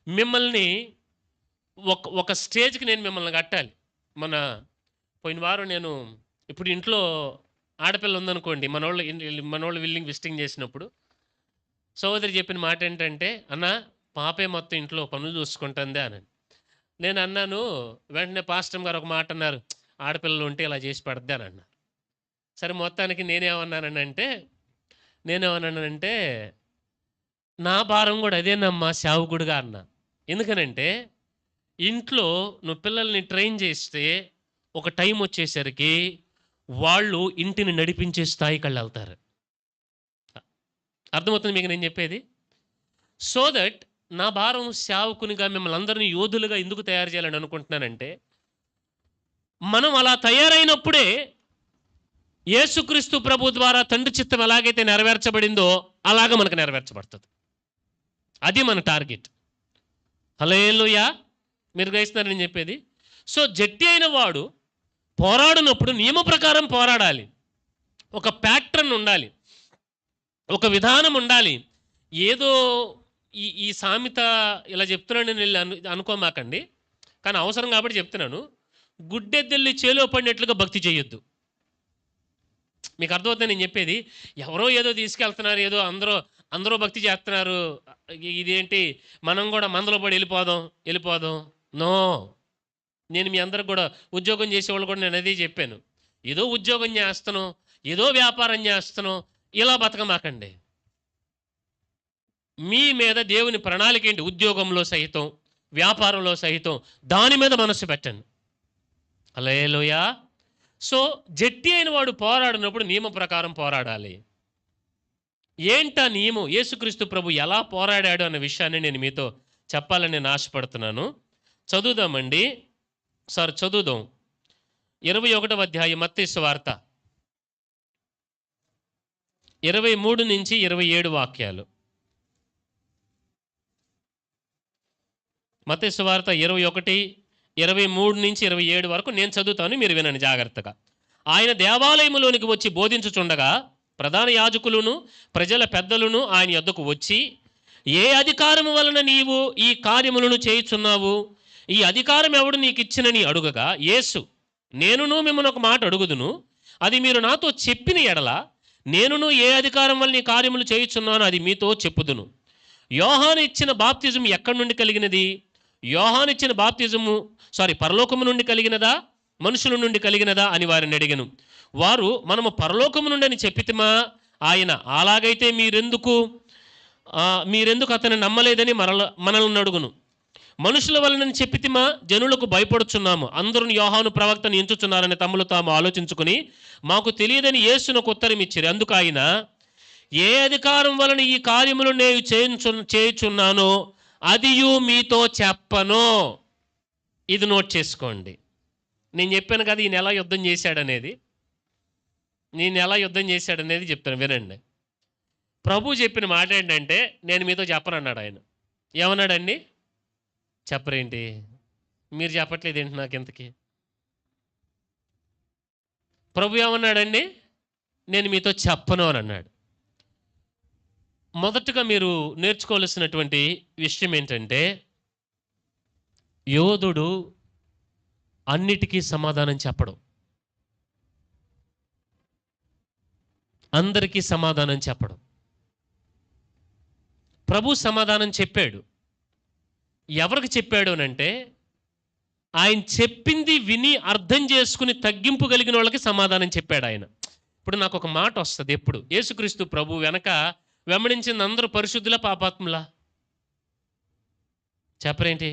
మిమ్మల్ని ఒక స్టేజ్కి నేను మిమ్మల్ని కట్టాలి. పోయిన వారం నేను ఇప్పుడు ఇంట్లో ఆడపిల్ల ఉందనుకోండి, మనోళ్ళు విజిటింగ్ చేసినప్పుడు సోదరి చెప్పిన మాట ఏంటంటే, అన్న పాపే మొత్తం ఇంట్లో పనులు చూసుకుంటుంది అని. నేను అన్నాను, వెంటనే పాస్టర్ గారు ఒక మాట అన్నారు, ఆడపిల్లలు ఉంటే ఇలా చేసి పెడద్ది అని అన్నారు. సరే మొత్తానికి నేనేమన్నానంటే నా భారం కూడా అదేనమ్మా సేవకుడిగా అన్న. ఎందుకనంటే ఇంట్లో నువ్వు పిల్లల్ని ట్రైన్ చేస్తే ఒక టైం వచ్చేసరికి వాళ్ళు ఇంటిని నడిపించే స్థాయికి వాళ్ళు వెళ్తారు. అర్థమవుతుంది మీకు నేను చెప్పేది? సో దట్ నా భారం సేవకునిగా మిమ్మల్ని అందరినీ యోధులుగా ఎందుకు తయారు చేయాలని అనుకుంటున్నానంటే, మనం అలా తయారైనప్పుడే యేసుక్రీస్తు ప్రభు ద్వారా తండ్రి చిత్తం ఎలాగైతే నెరవేర్చబడిందో అలాగ మనకు నెరవేర్చబడుతుంది. అది మన టార్గెట్. హల్లెలూయా! మీరు గ్రహిస్తున్నారు నేను చెప్పేది? సో జట్టి అయిన వాడు పోరాడినప్పుడు నియమ ప్రకారం పోరాడాలి. ఒక ప్యాట్రన్ ఉండాలి, ఒక విధానం ఉండాలి. ఏదో ఈ సామెత ఇలా చెప్తున్నాను నేను అనుకోమాకండి, కానీ అవసరం కాబట్టి చెప్తున్నాను. గుడ్డెద్దెల్లి చేలో పడినట్లుగా భక్తి చేయొద్దు. మీకు అర్థమవుతుంది నేను చెప్పేది? ఎవరో ఏదో తీసుకెళ్తున్నారు, ఏదో అందరూ భక్తి చేస్తున్నారు, ఇదేంటి మనం కూడా మందలో పడి వెళ్ళిపోదాం. నో, నేను మీ అందరికి కూడా ఉద్యోగం చేసేవాళ్ళు కూడా నేను అదే చెప్పాను. ఏదో ఉద్యోగం చేస్తాను, ఏదో వ్యాపారం చేస్తాను, ఇలా బతకమాకండి. మీ మీద దేవుని ప్రణాళిక ఏంటి? ఉద్యోగంలో సహితం, వ్యాపారంలో సహితం దాని మీద మనసు పెట్టండి. హల్లెలూయా! సో జట్టి అయిన వాడు పోరాడినప్పుడు నియమ ప్రకారం పోరాడాలి. ఏంటా నియమం? యేసుక్రీస్తు ప్రభు ఎలా పోరాడాడు అన్న విషయాన్ని నేను మీతో చెప్పాలని నేను ఆశపడుతున్నాను. చదువుదామండి, చదువుదాం. 21వ అధ్యాయం మత్తయి సువార్త 23 నుంచి 27 వాక్యాలు. మత్తయి సువార్త 21, 23 నుంచి 27 వరకు నేను చదువుతాను, మీరు వినండి జాగ్రత్తగా. ఆయన దేవాలయములోనికి వచ్చి బోధించుచుండగా ప్రధాన యాజకులను ప్రజల పెద్దలను ఆయన యొద్దకు వచ్చి, ఏ అధికారము వలన నీవు ఈ కార్యములను చేయుచున్నావు? ఈ అధికారం ఎవడు నీకు ఇచ్చినని అడుగగా యేసు, నేనును మిమ్మల్ని ఒక మాట అడుగుదును, అది మీరు నాతో చెప్పిన ఎడల నేనును ఏ అధికారం వల్ల ఈ కార్యములు చేయుచున్నానో అది మీతో చెప్పుదును. యోహాను ఇచ్చిన బాప్తిజం ఎక్కడి నుండి కలిగినది? యోహాను ఇచ్చిన బాప్తిజము పరలోకము నుండి కలిగినదా మనుషుల నుండి కలిగినదా అని వారిని అడిగెను. వారు, మనము పరలోకము నుండి అని చెప్పితిమా? ఆయన, అలాగైతే మీరెందుకు అతన్ని నమ్మలేదని మనల్ని అడుగును. మనుషుల వలనని చెప్పితిమా? జనులకు భయపడుచున్నాము, అందరూ యోహాను ప్రవక్తను ఎంచుచున్నారని తమలో తాము ఆలోచించుకుని మాకు తెలియదని యేసునకు ఉత్తరం ఇచ్చిరి. అందుకు ఆయన, ఏ అధికారం వలన ఈ కార్యములు నేను చేయుచున్నానో అదియు మీతో చెప్పను. ఇది నోట్ చేసుకోండి. నేను చెప్పాను కదా ఈయన ఎలా యుద్ధం చేశాడనేది. చెప్తాను వినండి. ప్రభు చెప్పిన మాట ఏంటంటే, నేను మీతో చెప్పనన్నాడు ఆయన. ఏమన్నాడండి? చెప్పరేంటి? మీరు చెప్పట్లేదు ఏంటి నాకు ఇంతకీ? ప్రభు ఏమన్నాడండి? నేను మీతో చెప్పను అని అన్నాడు. మొదటగా మీరు నేర్చుకోవాల్సినటువంటి విషయం ఏంటంటే, యోధుడు అన్నిటికీ సమాధానం చెప్పడం, అందరికీ సమాధానం చెప్పడం. ప్రభు సమాధానం చెప్పాడు. ఎవరికి చెప్పాడు అనంటే, ఆయన చెప్పింది విని అర్థం చేసుకుని తగ్గింపు కలిగిన వాళ్ళకి సమాధానం చెప్పాడు ఆయన. ఇప్పుడు నాకు ఒక మాట వస్తుంది ఎప్పుడు, యేసుక్రీస్తు ప్రభు వెనక వెంబడించింది అందరూ పరిశుద్ధుల పాపాత్ములా? చెప్పరేంటి?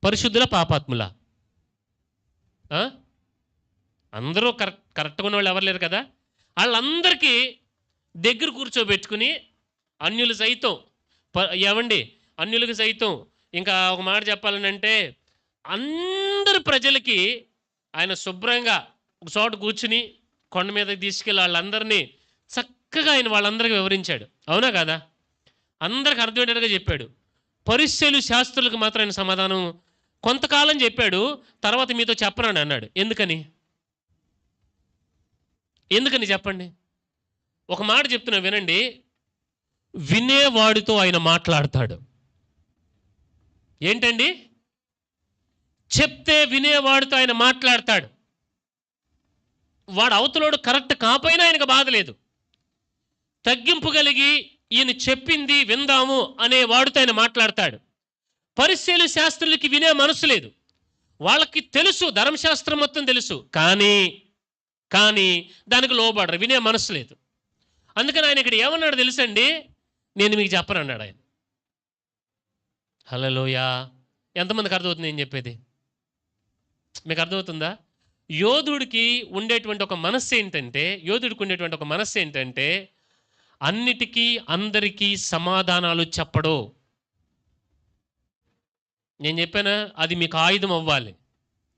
పరిశుద్ధుల పాపాత్ములా? అందరూ కరెక్ట్గా ఉన్న వాళ్ళు ఎవరు లేరు కదా. వాళ్ళందరికీ దగ్గర కూర్చోబెట్టుకుని అన్యులు సైతం అన్యులకు సైతం, ఇంకా ఒక మాట చెప్పాలనంటే అందరు ప్రజలకి ఆయన శుభ్రంగా ఒక చోట కూర్చుని కొండ మీదకి తీసుకెళ్ళి వాళ్ళందరినీ చక్కగా ఆయన వాళ్ళందరికీ వివరించాడు. అవునా కదా? అందరికి అర్థమయ్యేటట్టుగా చెప్పాడు. పరిసయ్యులు శాస్త్రులకు మాత్రం ఆయన సమాధానం కొంతకాలం చెప్పాడు, తర్వాత మీతో చెప్పనని అన్నాడు. ఎందుకని చెప్పండి. ఒక మాట చెప్తున్నా వినండి. వినేవాడితో ఆయన మాట్లాడతాడు. ఏంటండి? చెప్తే వినేవాడితో ఆయన మాట్లాడతాడు. వాడు అవతలోడు కరెక్ట్ కాపోయినా ఆయనకు బాధ లేదు. తగ్గింపు కలిగి ఈయన చెప్పింది విందాము అనే వాడితో ఆయన మాట్లాడతాడు. పరిసయ్యులు శాస్త్రులకి వినే మనసు లేదు. వాళ్ళకి తెలుసు, ధర్మశాస్త్రం మొత్తం తెలుసు, కానీ దానికి లోబడరు, వినే మనసు లేదు. అందుకని ఆయన ఇక్కడ ఏమన్నాడు తెలుసండి? నేను మీకు చెప్పను అన్నాడు ఆయన. హల్లెలూయా. ఎంతమందికి అర్థమవుతుంది నేను చెప్పేది? మీకు అర్థమవుతుందా? యోధుడికి ఉండేటువంటి ఒక మనస్సు ఏంటంటే, అన్నిటికీ అందరికీ సమాధానాలు చెప్పడు. నేను చెప్పానా, అది మీకు ఆయుధం అవ్వాలి.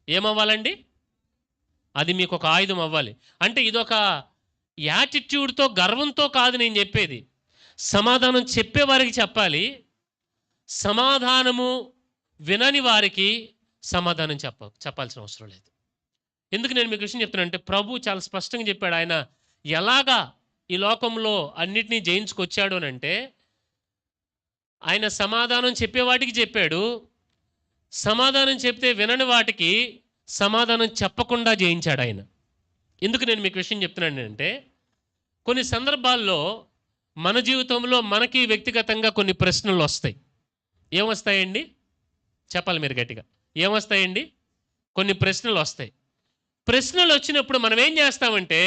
ఏమవ్వాలండి? అది మీకు ఒక ఆయుధం అవ్వాలి. అంటే ఇదొక యాటిట్యూడ్తో, గర్వంతో కాదు నేను చెప్పేది. సమాధానం చెప్పేవారికి చెప్పాలి, సమాధానము వినని వారికి సమాధానం చెప్పాల్సిన అవసరం లేదు. ఎందుకు నేను మీకు విషయం చెప్తున్నానంటే, ప్రభు చాలా స్పష్టంగా చెప్పాడు. ఆయన ఎలాగా ఈ లోకంలో అన్నిటినీ జయించుకొచ్చాడు అని అంటే, ఆయన సమాధానం చెప్పేవాటికి చెప్పాడు, సమాధానం చెప్తే వినని వాటికి సమాధానం చెప్పకుండా జయించాడు ఆయన. ఎందుకు నేను మీకు విషయం చెప్తున్నాను అంటే, కొన్ని సందర్భాల్లో మన జీవితంలో మనకి వ్యక్తిగతంగా కొన్ని ప్రశ్నలు వస్తాయి. ఏమొస్తాయండి? చెప్పాలి మీరు గట్టిగా. ఏమొస్తాయండి? కొన్ని ప్రశ్నలు వస్తాయి. ప్రశ్నలు వచ్చినప్పుడు మనం ఏం చేస్తామంటే,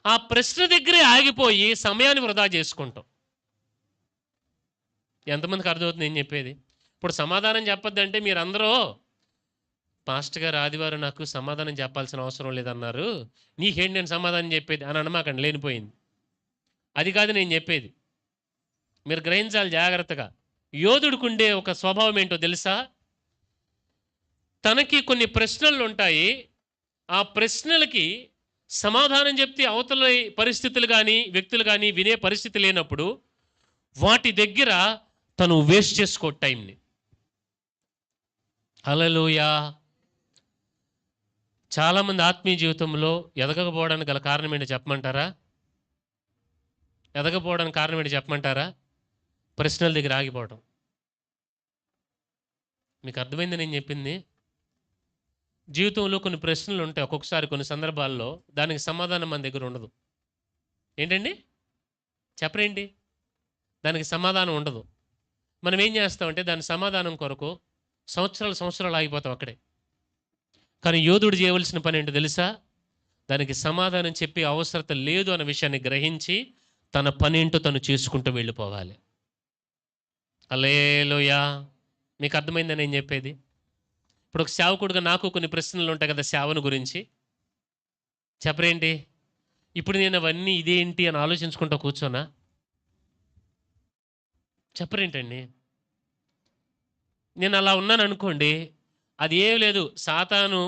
ఆ ప్రశ్న దగ్గరే ఆగిపోయి సమయాన్ని వృధా చేసుకుంటాం. ఎంతమందికి అర్థమవుతుంది నేను చెప్పేది? ఇప్పుడు సమాధానం చెప్పొద్దంటే మీరందరూ, పాస్టర్ గారు ఆదివారం నాకు సమాధానం చెప్పాల్సిన అవసరం లేదన్నారు, నీకేంటి నేను సమాధానం చెప్పేది అని అనమాకండి, లేనిపోయింది. అది కాదు నేను చెప్పేది. మీరు గ్రహించాలి జాగ్రత్తగా. యోధుడికి ఉండే ఒక స్వభావం ఏంటో తెలుసా? తనకి కొన్ని ప్రశ్నలు ఉంటాయి. ఆ ప్రశ్నలకి సమాధానం చెప్తే అవతల పరిస్థితులు కానీ వ్యక్తులు కానీ వినే పరిస్థితి లేనప్పుడు వాటి దగ్గర తను వేస్ట్ చేసుకో టైంని. హల్లెలూయా. చాలామంది ఆత్మీయ జీవితంలో ఎదగకపోవడానికి గల కారణం ఏంటో చెప్పమంటారా? ఎదగకపోవడానికి కారణం ఏంటో చెప్పమంటారా? ప్రశ్నల దగ్గర ఆగిపోవడం. మీకు అర్థమైంది నేను చెప్పింది? జీవితంలో కొన్ని ప్రశ్నలు ఉంటాయి, ఒక్కొక్కసారి కొన్ని సందర్భాల్లో దానికి సమాధానం మన దగ్గర ఉండదు. ఏంటండి? చెప్పరేంటి? దానికి సమాధానం ఉండదు. మనం ఏం చేస్తామంటే దాని సమాధానం కొరకు సంవత్సరాలు ఆగిపోతాం అక్కడే. కానీ యోధుడు చేయవలసిన పని ఏంటో తెలుసా? దానికి సమాధానం చెప్పే అవసరత లేదు అన్న విషయాన్ని గ్రహించి తన పని ఏంటో తను చేసుకుంటూ వెళ్ళిపోవాలి. హల్లెలూయా. మీకు అర్థమైందని నేను చెప్పేది? ఇప్పుడు ఒక సేవకుడుగా నాకు కొన్ని ప్రశ్నలు ఉంటాయి కదా సేవను గురించి. చెప్పరేంటి? ఇప్పుడు నేను అవన్నీ ఇదేంటి అని ఆలోచించుకుంటూ కూర్చోనా? చెప్పరేంటండి? నేను అలా ఉన్నాను అనుకోండి, అది ఏం లేదు, సాతాను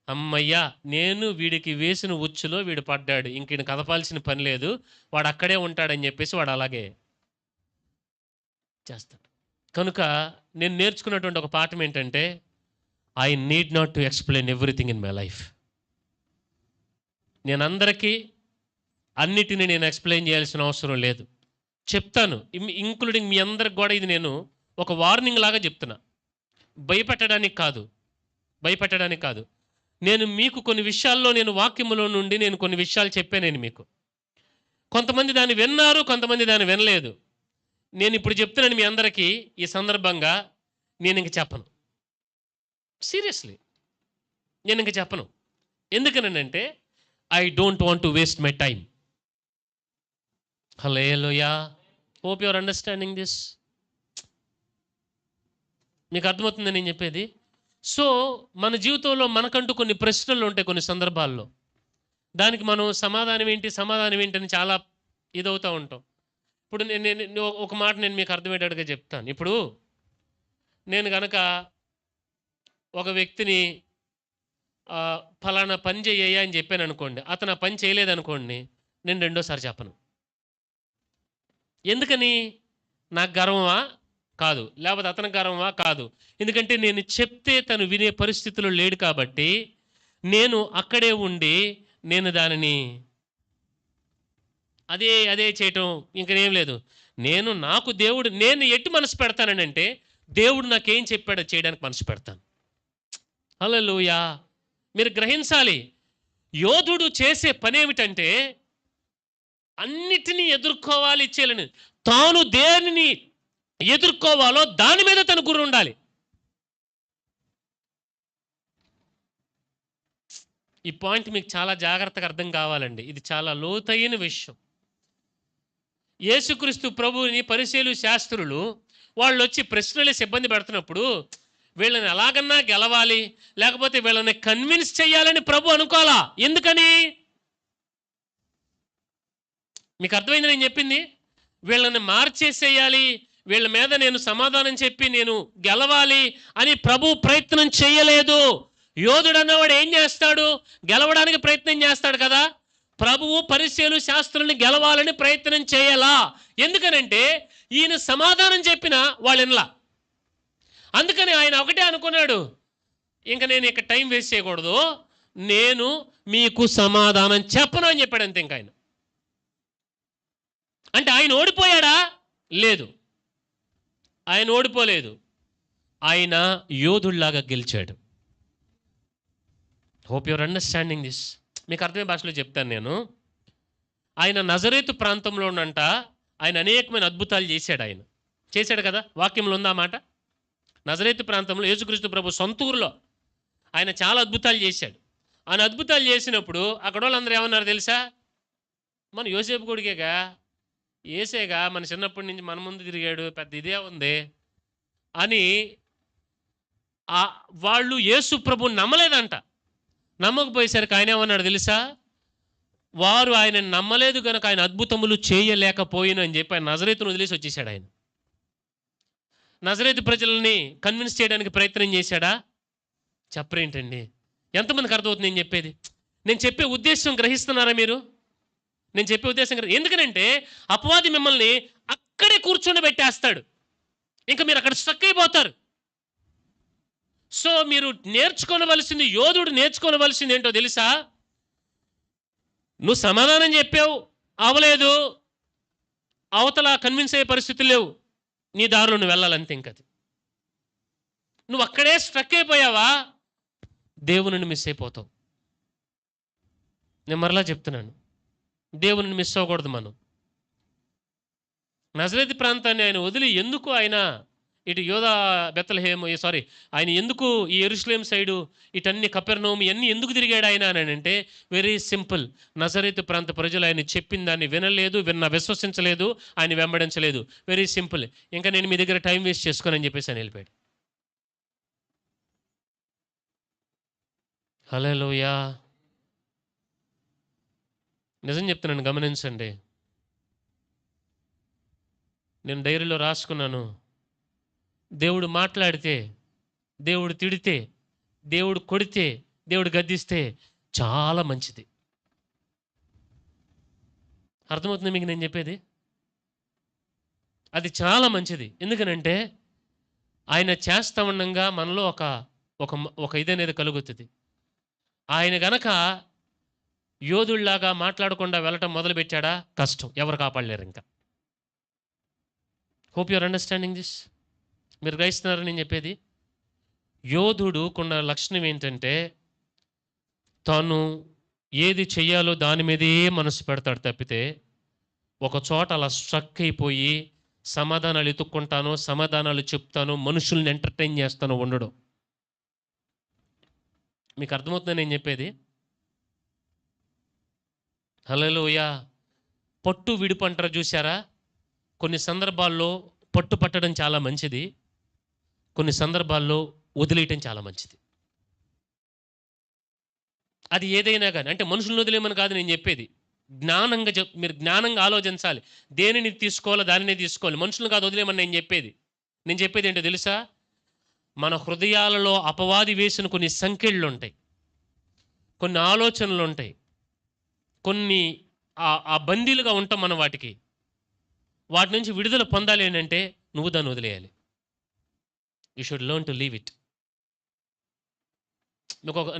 అమ్మయ్యా నేను వీడికి వేసిన ఉచ్చులో వీడు పడ్డాడు, ఇంక ఈయన కదపాల్సిన పని లేదు, వాడు అక్కడే ఉంటాడని చెప్పేసి వాడు అలాగే చేస్తాడు. కనుక నేను నేర్చుకున్నటువంటి ఒక పాఠం ఏంటంటే, I need not to explain everything in my life. నేను అందరికీ అన్నిటిని నేను ఎక్స్ప్లెయిన్ చేయాల్సిన అవసరం లేదు. చెప్తాను, ఇంక్లూడింగ్ మీ అందరికి కూడా. ఇది నేను ఒక వార్నింగ్ లాగా చెప్తున్నా, భయపెట్టడానికి కాదు. నేను మీకు కొన్ని విషయాల్లో, నేను వాక్యములో నుండి నేను కొన్ని విషయాలు చెప్పాను. నేను మీకు కొంతమంది దాన్ని విన్నారు, కొంతమంది దాన్ని వినలేదు. నేను ఇప్పుడు చెప్తున్నాను మీ అందరికీ, ఈ సందర్భంగా నేను ఇంక చెప్పను. సీరియస్లీ నేను ఇంక చెప్పను. ఎందుకనంటే I don't want to waste my time. Hallelujah. Hope you are understanding this. మీకు అర్థమవుతుందని నేను చెప్పేది? సో మన జీవితంలో మనకంటూ కొన్ని ప్రశ్నలు ఉంటాయి కొన్ని సందర్భాల్లో. దానికి మనం సమాధానం ఏంటి అని చాలా ఇదవుతూ ఉంటాం. ఇప్పుడు నేను ఒక మాట నేను మీకు అర్థమయ్యేటట్టుగా చెప్తాను. ఇప్పుడు నేను కనుక ఒక వ్యక్తిని ఫలానా పని చెయ్యా అని చెప్పాను అనుకోండి, అతను ఆ పని చేయలేదనుకోండి, నేను రెండోసారి చెప్పను. ఎందుకని? నాకు గర్వమా? కాదు. లేకపోతే అతనికి గర్వమా? కాదు. ఎందుకంటే నేను చెప్తే తను వినే పరిస్థితిలో లేడు కాబట్టి నేను అక్కడే ఉండి నేను దానిని అదే చేయటం ఇంకనేం లేదు. నేను ఎటు మనసు పెడతానంటే, దేవుడు నాకేం చెప్పాడో చేయడానికి మనసు పెడతాను. హల్లెలూయా. మీరు గ్రహించాలి, యోధుడు చేసే పని ఏమిటంటే అన్నిటినీ ఎదుర్కోవాలి, చేయాలని. తాను దేనిని ఎదుర్కోవాలో దాని మీద తన గురి ఉండాలి. ఈ పాయింట్ మీకు చాలా జాగ్రత్తగా అర్థం కావాలండి. ఇది చాలా లోతైన విషయం. యేసుక్రీస్తు ప్రభువుని పరిసయ్యులు శాస్త్రులు వాళ్ళు వచ్చి ప్రశ్నలేసి ఇబ్బంది పెడుతున్నప్పుడు వీళ్ళని ఎలాగన్నా గెలవాలి, లేకపోతే వీళ్ళని కన్విన్స్ చేయాలని ప్రభు అనుకోవాలా. ఎందుకని? మీకు అర్థమైంది నేను చెప్పింది? వీళ్ళని మార్చేసేయాలి, వీళ్ళ మీద నేను సమాధానం చెప్పి నేను గెలవాలి అని ప్రభు ప్రయత్నం చేయలేదు. యోధుడు అన్నవాడు ఏం చేస్తాడు? గెలవడానికి ప్రయత్నం చేస్తాడు కదా. ప్రభువు పరిసయ్యులు శాస్త్రుల్ని గెలవాలని ప్రయత్నం చేయాలా. ఎందుకనంటే ఈయన సమాధానం చెప్పిన వాళ్ళెనలా. అందుకని ఆయన ఒకటే అనుకున్నాడు, ఇంకా నేను ఇక టైం వేస్ట్ చేయకూడదు, నేను మీకు సమాధానం చెప్పను అని చెప్పాడు అంతే. ఇంకా ఆయన అంటే ఆయన ఓడిపోయాడా? లేదు, ఆయన ఓడిపోలేదు. ఆయన యోధుల్లాగా గెలిచాడు. Hope your understanding this. మీకు అర్థమయ్యే భాషలో చెప్తాను నేను. ఆయన నజరేతు ప్రాంతంలో ఉన్నంట ఆయన అనేకమైన అద్భుతాలు చేశాడు. ఆయన చేశాడు కదా, వాక్యంలో ఉందా మాట. నజరేతు ప్రాంతంలో యేసుక్రీస్తు ప్రభు సొంత ఊరిలో ఆయన చాలా అద్భుతాలు చేశాడు. ఆయన అద్భుతాలు చేసినప్పుడు అక్కడ వాళ్ళందరూ ఏమన్నారు తెలుసా? మన యోసేపు కొడుకేగా, ఏసేగా, మన చిన్నప్పటి నుంచి మన ముందు తిరిగాడు, పెద్ద ఇదే ఉంది అని వాళ్ళు యేసు ప్రభుని నమ్మలేదంట. నమ్మకపోయేసరికి ఆయన ఏమన్నాడు తెలుసా? వారు ఆయన నమ్మలేదు కనుక ఆయన అద్భుతములు చేయలేకపోయిన అని చెప్పి ఆయన నజరేతును వదిలేసి వచ్చేసాడు. ఆయన నజరేతు ప్రజల్ని కన్విన్స్ చేయడానికి ప్రయత్నం చేశాడా? చెప్పరేంటండి? ఎంతమందికి అర్థమవుతుంది నేను చెప్పేది? నేను చెప్పే ఉద్దేశం గ్రహిస్తున్నారా మీరు? నేను చెప్పే ఉద్దేశం ఎందుకనంటే అపవాది మిమ్మల్ని అక్కడే కూర్చొని పెట్టేస్తాడు, ఇంకా మీరు అక్కడ స్ట్రక్ అయిపోతారు. సో మీరు నేర్చుకోవలసింది, యోధుడు నేర్చుకోవలసింది ఏంటో తెలుసా? నువ్వు సమాధానం చెప్పావు, అవలేదు, అవతల కన్విన్స్ అయ్యే పరిస్థితులు లేవు, నీ దారిలో నువ్వు వెళ్ళాలంతే. ఇంకది నువ్వు అక్కడే స్ట్రక్ అయిపోయావా, దేవుని మిస్ అయిపోతావు. నేను మరలా చెప్తున్నాను, దేవుని మిస్ అవ్వకూడదు మనం. నజరేతు ప్రాంతాన్ని ఆయన వదిలి ఎందుకు ఆయన ఇటు యోధా బెత్లెహేము ఆయన ఎందుకు ఈ యెరూషలేం సైడు ఇటన్ని కపెర్నౌమ్ ఇవన్నీ ఎందుకు తిరిగాడు ఆయన అని అంటే వెరీ సింపుల్. నజరేతు ప్రాంత ప్రజలు ఆయన చెప్పిన దాన్ని వినలేదు, విశ్వసించలేదు, ఆయన వెంబడించలేదు. Very simple. ఇంకా నేను మీ దగ్గర టైం వేస్ట్ చేసుకోనని చెప్పేసి ఆయన వెళ్ళిపోయాడు. హల్లెలూయా. నిజం చెప్తున్నాను, గమనించండి. నేను డైరీలో రాసుకున్నాను, దేవుడు మాట్లాడితే, దేవుడు తిడితే, దేవుడు కొడితే, దేవుడు గద్దిస్తే చాలా మంచిది. అర్థమవుతుంది మీకు నేను చెప్పేది? అది చాలా మంచిది. ఎందుకనంటే ఆయన చేస్తా ఉండగా మనలో ఒక ఇదనేది కలుగుతుంది. ఆయన గనక యోధుల్లాగా మాట్లాడకుండా వెళ్ళటం మొదలుపెట్టాడా కష్టం, ఎవరు కాపాడలేరు ఇంకా. Hope your understanding this. మీరు గ్రహిస్తున్నారని నేను చెప్పేది? యోధుడు కొన్న లక్షణం ఏంటంటే తాను ఏది చెయ్యాలో దాని మీదే మనసు పెడతాడు తప్పితే ఒక చోట అలా స్ట్రక్ అయిపోయి సమాధానాలు ఎత్తుక్కుంటాను, సమాధానాలు చెప్తాను, మనుషుల్ని ఎంటర్టైన్ చేస్తాను ఉండడు. మీకు అర్థమవుతుందని నేను చెప్పేది? హల్లెలూయా. పట్టు విడుపు అంటారు చూసారా? కొన్ని సందర్భాల్లో పట్టు పట్టడం చాలా మంచిది, కొన్ని సందర్భాల్లో వదిలేయటం చాలా మంచిది. అది ఏదైనా కానీ, అంటే మనుషులను వదిలేమని కాదు నేను చెప్పేది. మీరు జ్ఞానంగా ఆలోచించాలి. దేనిని తీసుకోవాలో దానినే తీసుకోవాలి, మనుషులను కాదు వదిలేమని నేను చెప్పేది. ఏంటో తెలుసా? మన హృదయాలలో అపవాది వేసిన కొన్ని సంకెళ్ళు ఉంటాయి, కొన్ని ఆలోచనలు ఉంటాయి, కొన్ని ఆ బందీలుగా ఉంటాం మనం. వాటి నుంచి విడుదల పొందాలి ఏంటంటే నువ్వు దాన్ని వదిలేయాలి. You should learn to leave it.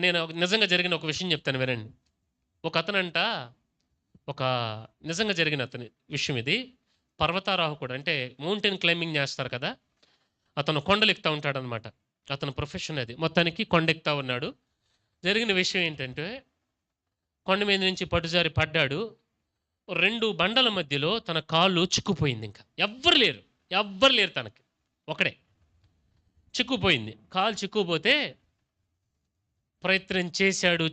నేను నిజంగా జరిగిన ఒక విషయం చెప్తాను, వినండి. ఒక అతనంట, నిజంగా జరిగిన అతని విషయం ఇది. పర్వతారోహకుడు, అంటే మౌంటైన్ క్లైంబింగ్ చేస్తారు కదా, అతను కొండలు ఎక్కుతూ ఉంటాడనమాట. అతని ప్రొఫెషన్ అది. మొత్తానికి కొండెక్కుతూ ఉన్నాడు. జరిగిన విషయం ఏంటంటే కొండ మీద నుంచి పట్టుజారి పడ్డాడు. 2 బండల మధ్యలో తన కాళ్ళు చిక్కుపోయింది. ఇంకా ఎవ్వరు లేరు తనకి, ఒకడే చిక్కుపోయింది. కాలు చిక్కుపోతే ప్రయత్నం చేశాడు.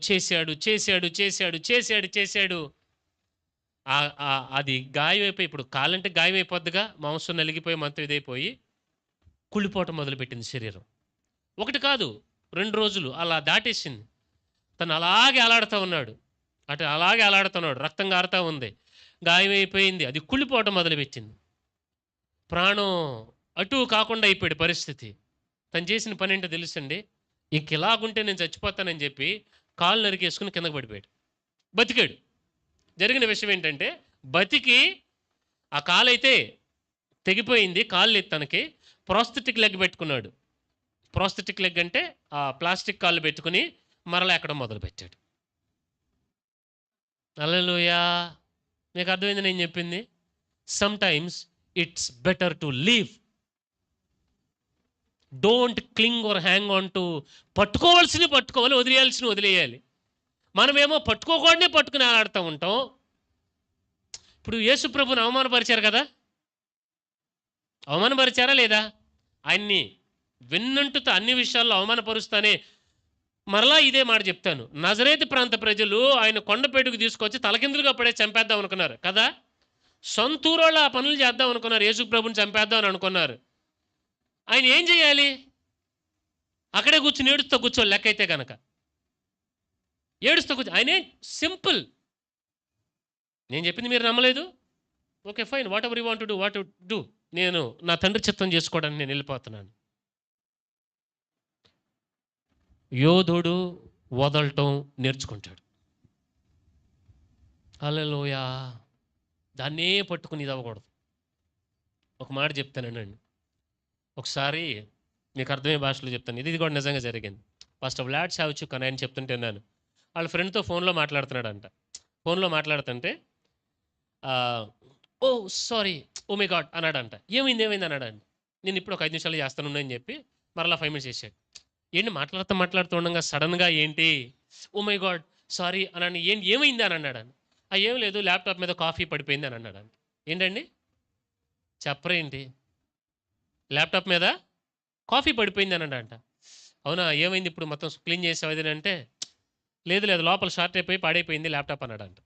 అది గాయం అయిపోయి, ఇప్పుడు కాలంటే గాయం అయిపోద్దిగా, మాంసం నలిగిపోయి మొత్తం ఇదైపోయి కుళ్ళిపోవటం మొదలుపెట్టింది శరీరం. ఒకటి కాదు, 2 రోజులు అలా దాటేసింది. తను అలాగే అలాడుతూ ఉన్నాడు, అటు అలాగే అలాడుతున్నాడు, రక్తం కారుతూ ఉంది, గాయం అయిపోయింది, అది కుళ్ళిపోవటం మొదలుపెట్టింది. ప్రాణం అటు కాకుండా అయిపోయాడు పరిస్థితి. తను చేసిన పని ఏంటో తెలుసండి, ఇంక ఇలాగుంటే నేను చచ్చిపోతానని చెప్పి కాళ్ళు నరికేసుకుని కిందకు పడిపోయాడు. బతికాడు. జరిగిన విషయం ఏంటంటే, బతికి ఆ కాలైతే తెగిపోయింది, కాళ్ళు లేదు తనకి, ప్రోస్థెటిక్ లెగ్ పెట్టుకున్నాడు. ప్రోస్థెటిక్ లెగ్ అంటే ఆ ప్లాస్టిక్ కాళ్ళు పెట్టుకుని మరలా ఎక్కడం మొదలుపెట్టాడు. హల్లెలూయా! మీకు అర్థమైంది నేను చెప్పింది? Some times it's better to leave. Don't cling or hang on to. పట్టుకోవాల్సినవి పట్టుకోవాలి, వదిలేయాల్సినవి వదిలేయాలి. మనమేమో పట్టుకోకూడనే పట్టుకుని ఆడుతూ ఉంటాం. ఇప్పుడు యేసు ప్రభుని అవమానపరిచారు కదా, అవమానపరిచారా లేదా? ఆయన్ని విన్నంటుతో అన్ని విషయాల్లో అవమానపరుస్తానే మరలా ఇదే మాట చెప్తాను. నజరేతు ప్రాంత ప్రజలు ఆయన కొండపేటుకు తీసుకొచ్చి తలకిందులుగా పడే చంపేద్దాం అనుకున్నారు కదా. సొంతూరోళ్ళు ఆ పనులు చేద్దాం అనుకున్నారు, యేసు ప్రభుని చంపేద్దాం అని అనుకున్నారు. ఆయన ఏం చేయాలి? అక్కడే కూర్చుని ఏడుస్తూ కూర్చోవాలి లెక్క అయితే కనుక. ఏడుస్తూ కూర్చో, ఆయనే సింపుల్. నేను చెప్పింది మీరు నమ్మలేదు? Okay fine, what ever you want to do, what do. నేను నా తండ్రి చిత్తం చేసుకోవడానికి నేను వెళ్ళిపోతున్నాను. యోధుడు వదలటం నేర్చుకుంటాడు. హల్లెలూయా! దాన్నే పట్టుకుని ఇది అవ్వకూడదు. ఒక మాట చెప్తానండి. ఒకసారి మీకు అర్థమయ్యే భాషలో చెప్తాను, ఇది కూడా నిజంగా జరిగింది. ఫస్ట్ వ్లాడ్ సావ్చుక్ అని ఆయన చెప్తుంటే నేను వాళ్ళ ఫ్రెండ్తో ఫోన్లో మాట్లాడుతున్నాడంట. ఫోన్లో మాట్లాడుతుంటే ఓ సారీ, ఓ మై గాడ్ అన్నాడంట. ఏమైంది అన్నాడంట. నేను ఇప్పుడు ఒక 5 నిమిషాలు చేస్తాను అని చెప్పి మరలా 5 మినిట్స్ చేశాడు. ఏంటి మాట్లాడుతూ ఉండగా సడన్గా ఏంటి ఓ మై గాడ్ సారీ అని ఏమైంది అని అన్నాడు. ఏం లేదు, ల్యాప్టాప్ మీద కాఫీ పడిపోయింది అని అన్నాడు. ఏంటండి చెప్పరేంటి? ల్యాప్టాప్ మీద కాఫీ పడిపోయింది అని అన్నాడంట. అవునా, ఏమైంది ఇప్పుడు మొత్తం క్లీన్ చేసావు అది అంటే, లేదు లోపల షార్ట్ అయిపోయి పాడైపోయింది ల్యాప్టాప్ అన్నాడంట.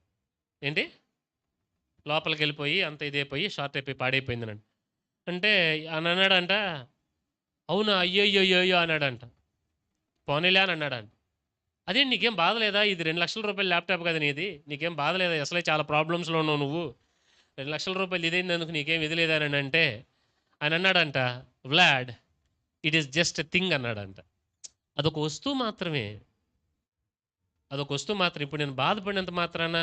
ఏంటి? లోపలికి వెళ్ళిపోయి అంత ఇదైపోయి షార్ట్ అయిపోయి పాడైపోయింది అని అంటే అని అన్నాడంట. అవునా, అయ్యో అన్నాడంట. పోనీలే అని అన్నాడంట. అదే నీకేం బాధ లేదా? ఇది 2 లక్షల రూపాయల ల్యాప్టాప్ కదా నీది, నీకేం బాధ లేదా? అసలే చాలా ప్రాబ్లమ్స్లో ఉన్నావు నువ్వు, 2 లక్షల రూపాయలు ఇదైందుకు నీకేం ఇది లేదా అని అంటే ఆయన అన్నాడంట, Vlad it is just a thing అన్నాడంట. అదొక వస్తువు మాత్రమే, అదొక వస్తువు మాత్రం. ఇప్పుడు నేను బాధపడినంత మాత్రాన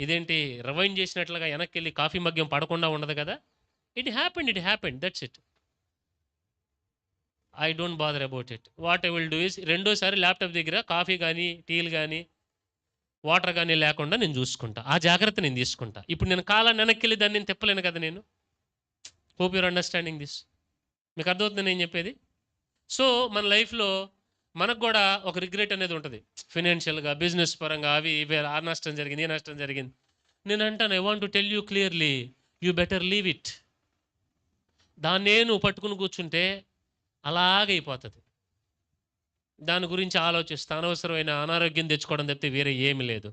ఇదేంటి రివైండ్ చేసినట్లుగా వెనక్కి వెళ్ళి కాఫీ మగ్యం పడకుండా ఉండదు కదా. It happened that's it. I don't bother about it. What I will do is, రెండోసారి ల్యాప్టాప్ దగ్గర కాఫీ కానీ టీలు కానీ వాటర్ కానీ లేకుండా నేను చూసుకుంటా, ఆ జాగ్రత్త నేను తీసుకుంటా. ఇప్పుడు నేను కాలాన్ని వెనక్కి వెళ్ళి దాన్ని నేను తిప్పలేను కదా నేను. Hope your understanding this. మీకు అర్థమవుతుంది నేను చెప్పేది? సో మన లైఫ్లో మనకు కూడా ఒక రిగ్రెట్ అనేది ఉంటుంది, ఫినాన్షియల్గా, బిజినెస్ పరంగా, అవి ఇవి, ఆ నష్టం జరిగింది, ఈ నష్టం జరిగింది. నేను అంటాను, I want to tell you clearly, you better leave it. దాన్నే నువ్వు పట్టుకుని కూర్చుంటే అలాగైపోతుంది. దాని గురించి ఆలోచిస్తే అనవసరమైన అనారోగ్యం తెచ్చుకోవడం తప్పితే వేరే ఏమి లేదు.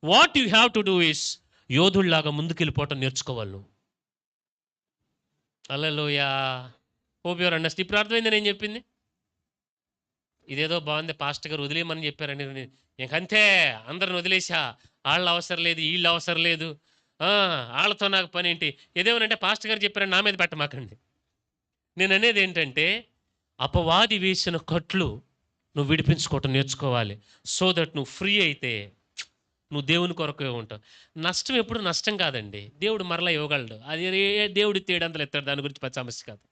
What you have to do is, యోధుల్లాగా ముందుకెళ్ళిపోవటం నేర్చుకోవాలి నువ్వు. హల్లెలూయా! Hope your understand. ఇప్పుడు అర్థమైంది నేను చెప్పింది? ఇదేదో బాగుంది, పాస్టర్ గారు వదిలేయమని చెప్పారని ఇంకంతే అందరిని వదిలేసా, వాళ్ళ అవసరం లేదు, వీళ్ళు అవసరం లేదు, వాళ్ళతో నాకు పని ఏంటి, ఏదేమనంటే పాస్టర్ గారు చెప్పారని నా మీద పెట్టమాకండి. నేను అనేది ఏంటంటే, అపవాది వేసిన కట్లు నువ్వు విడిపించుకోవటం నేర్చుకోవాలి. సో దట్ నువ్వు ఫ్రీ అయితే నువ్వు దేవుని కొరకే ఉంటావు. నష్టం ఎప్పుడు నష్టం కాదండి, దేవుడు మరలా ఇవ్వగలడు. అది దేవుడు తేడంతలు ఎత్తాడు, దాని గురించి పెద్ద సమస్య కాదు.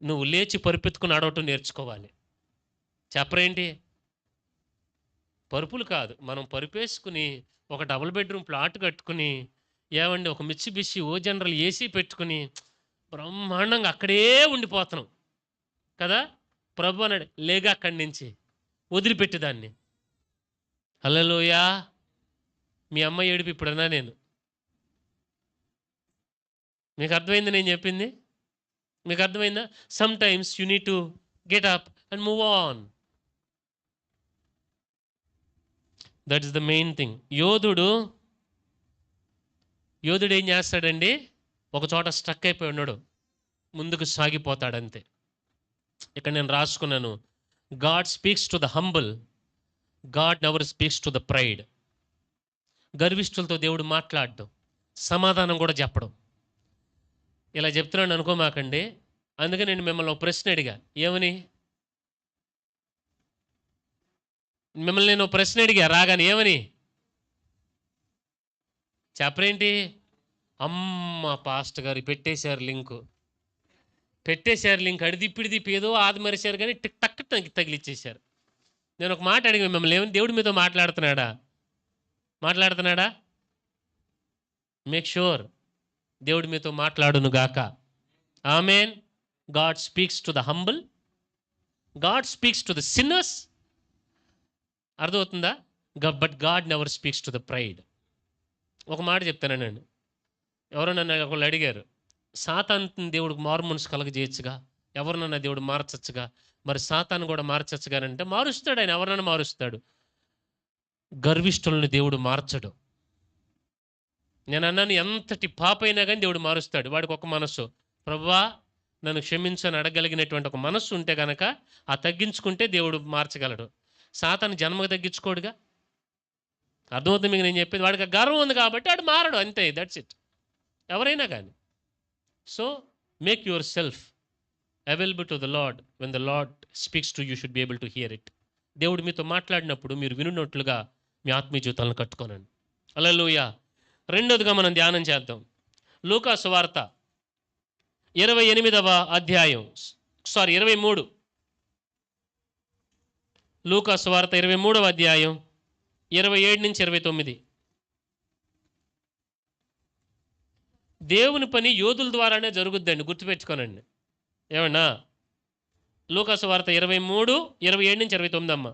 నువ్వు లేచి పరుపెత్తుకుని ఆడవటం నేర్చుకోవాలి. చెప్పరేంటి? పరుపులు కాదు, మనం పరుపేసుకుని ఒక డబుల్ బెడ్రూమ్ ప్లాట్ కట్టుకుని, ఏమండి ఒక మిత్సుబిషి ఓ జనరల్ ఏసీ పెట్టుకుని బ్రహ్మాండంగా అక్కడే ఉండిపోతున్నాం కదా. ప్రభు అన్నాడు, లేగా అక్కడి నుంచి వదిలిపెట్టి దాన్ని. హల్లెలూయా! మీ అమ్మ ఏడుపు ఇప్పుడన్నా నేను, మీకు అర్థమైంది నేను చెప్పింది? మీకు అర్థమైందా? Some times you need to get up and move on. That is the main thing. యోధుడు యోధుడు ఏం చేస్తాడండి? ఒక చోట స్ట్రక్ అయిపోయి ఉన్నాడు, ముందుకు సాగిపోతాడంతే. ఇక్కడ నేను రాసుకున్నాను, God speaks to the humble, God never speaks to the pride. గర్విష్ఠులతో దేవుడు మాట్లాడడం, సమాధానం కూడా చెప్పడం. ఇలా చెప్తున్నాను అనుకోమాకండి. అందుకే నేను మిమ్మల్ని ఒక ప్రశ్న అడిగా. ఏమని? మిమ్మల్ని నేను ప్రశ్న అడిగా రాగానే. ఏమని చెప్పరేంటి? అమ్మ పాస్టర్ గారు పెట్టేశారు లింకు, అడిదిప్పిడి దిప్పి ఏదో ఆది మరిశారు కానీ టిక్ టక్ తగిలిచ్చేశారు. నేను ఒక మాట అడిగా మిమ్మల్ని, ఏమని? దేవుడి మీతో మాట్లాడుతున్నాడా? మేక్ షూర్ దేవుడి మీతో మాట్లాడును గాక. Amen. God speaks to the humble, God speaks to the sinners. అర్థమవుతుందా? But God never speaks to the pride. ఒక మాట చెప్తానండి. ఎవరో నన్ను ఒకళ్ళు అడిగారు, సాతాను దేవుడికి మార్మోన్స్ కలగజేయచ్చుగా, ఎవరినన్నా దేవుడు మార్చచ్చుగా, మరి సాతాను కూడా మార్చచ్చుగానంటే మారుస్తాడు ఆయన, ఎవరినన్నా మారుస్తాడు. గర్విష్ఠులను దేవుడు మార్చడు. నేను అన్నాను, ఎంతటి పాప అయినా కానీ దేవుడు మారుస్తాడు. వాడికి ఒక మనస్సు, ప్రభువా నన్ను క్షమించని అడగలిగినటువంటి ఒక మనస్సు ఉంటే కనుక ఆ తగ్గించుకుంటే దేవుడు మార్చగలడు. సాతాను జన్మకు తగ్గించుకోడుగా. అర్థమవుతుంది మీకు నేను చెప్పేది? వాడికి గర్వం ఉంది కాబట్టి వాడు మారడు, అంతే. That's it. ఎవరైనా కానీ. So make your self available to the lord. When the lord speaks to you should be able to hear it. దేవుడు మీతో మాట్లాడినప్పుడు మీరు వినున్నట్లుగా మీ ఆత్మీయ జీవితాలను కట్టుకోనండి. హల్లెలూయా. రెండోదిగా మనం ధ్యానం చేద్దాం. లూకా సువార్త 28వ అధ్యాయం, 23. లూకా సువార్త 23వ అధ్యాయం 27 నుంచి 29. దేవుని పని యోధుల ద్వారానే జరుగుద్దండి, గుర్తుపెట్టుకోనండి. ఏమన్నా? లూకా సువార్త 23, 27 నుంచి 29 అమ్మ.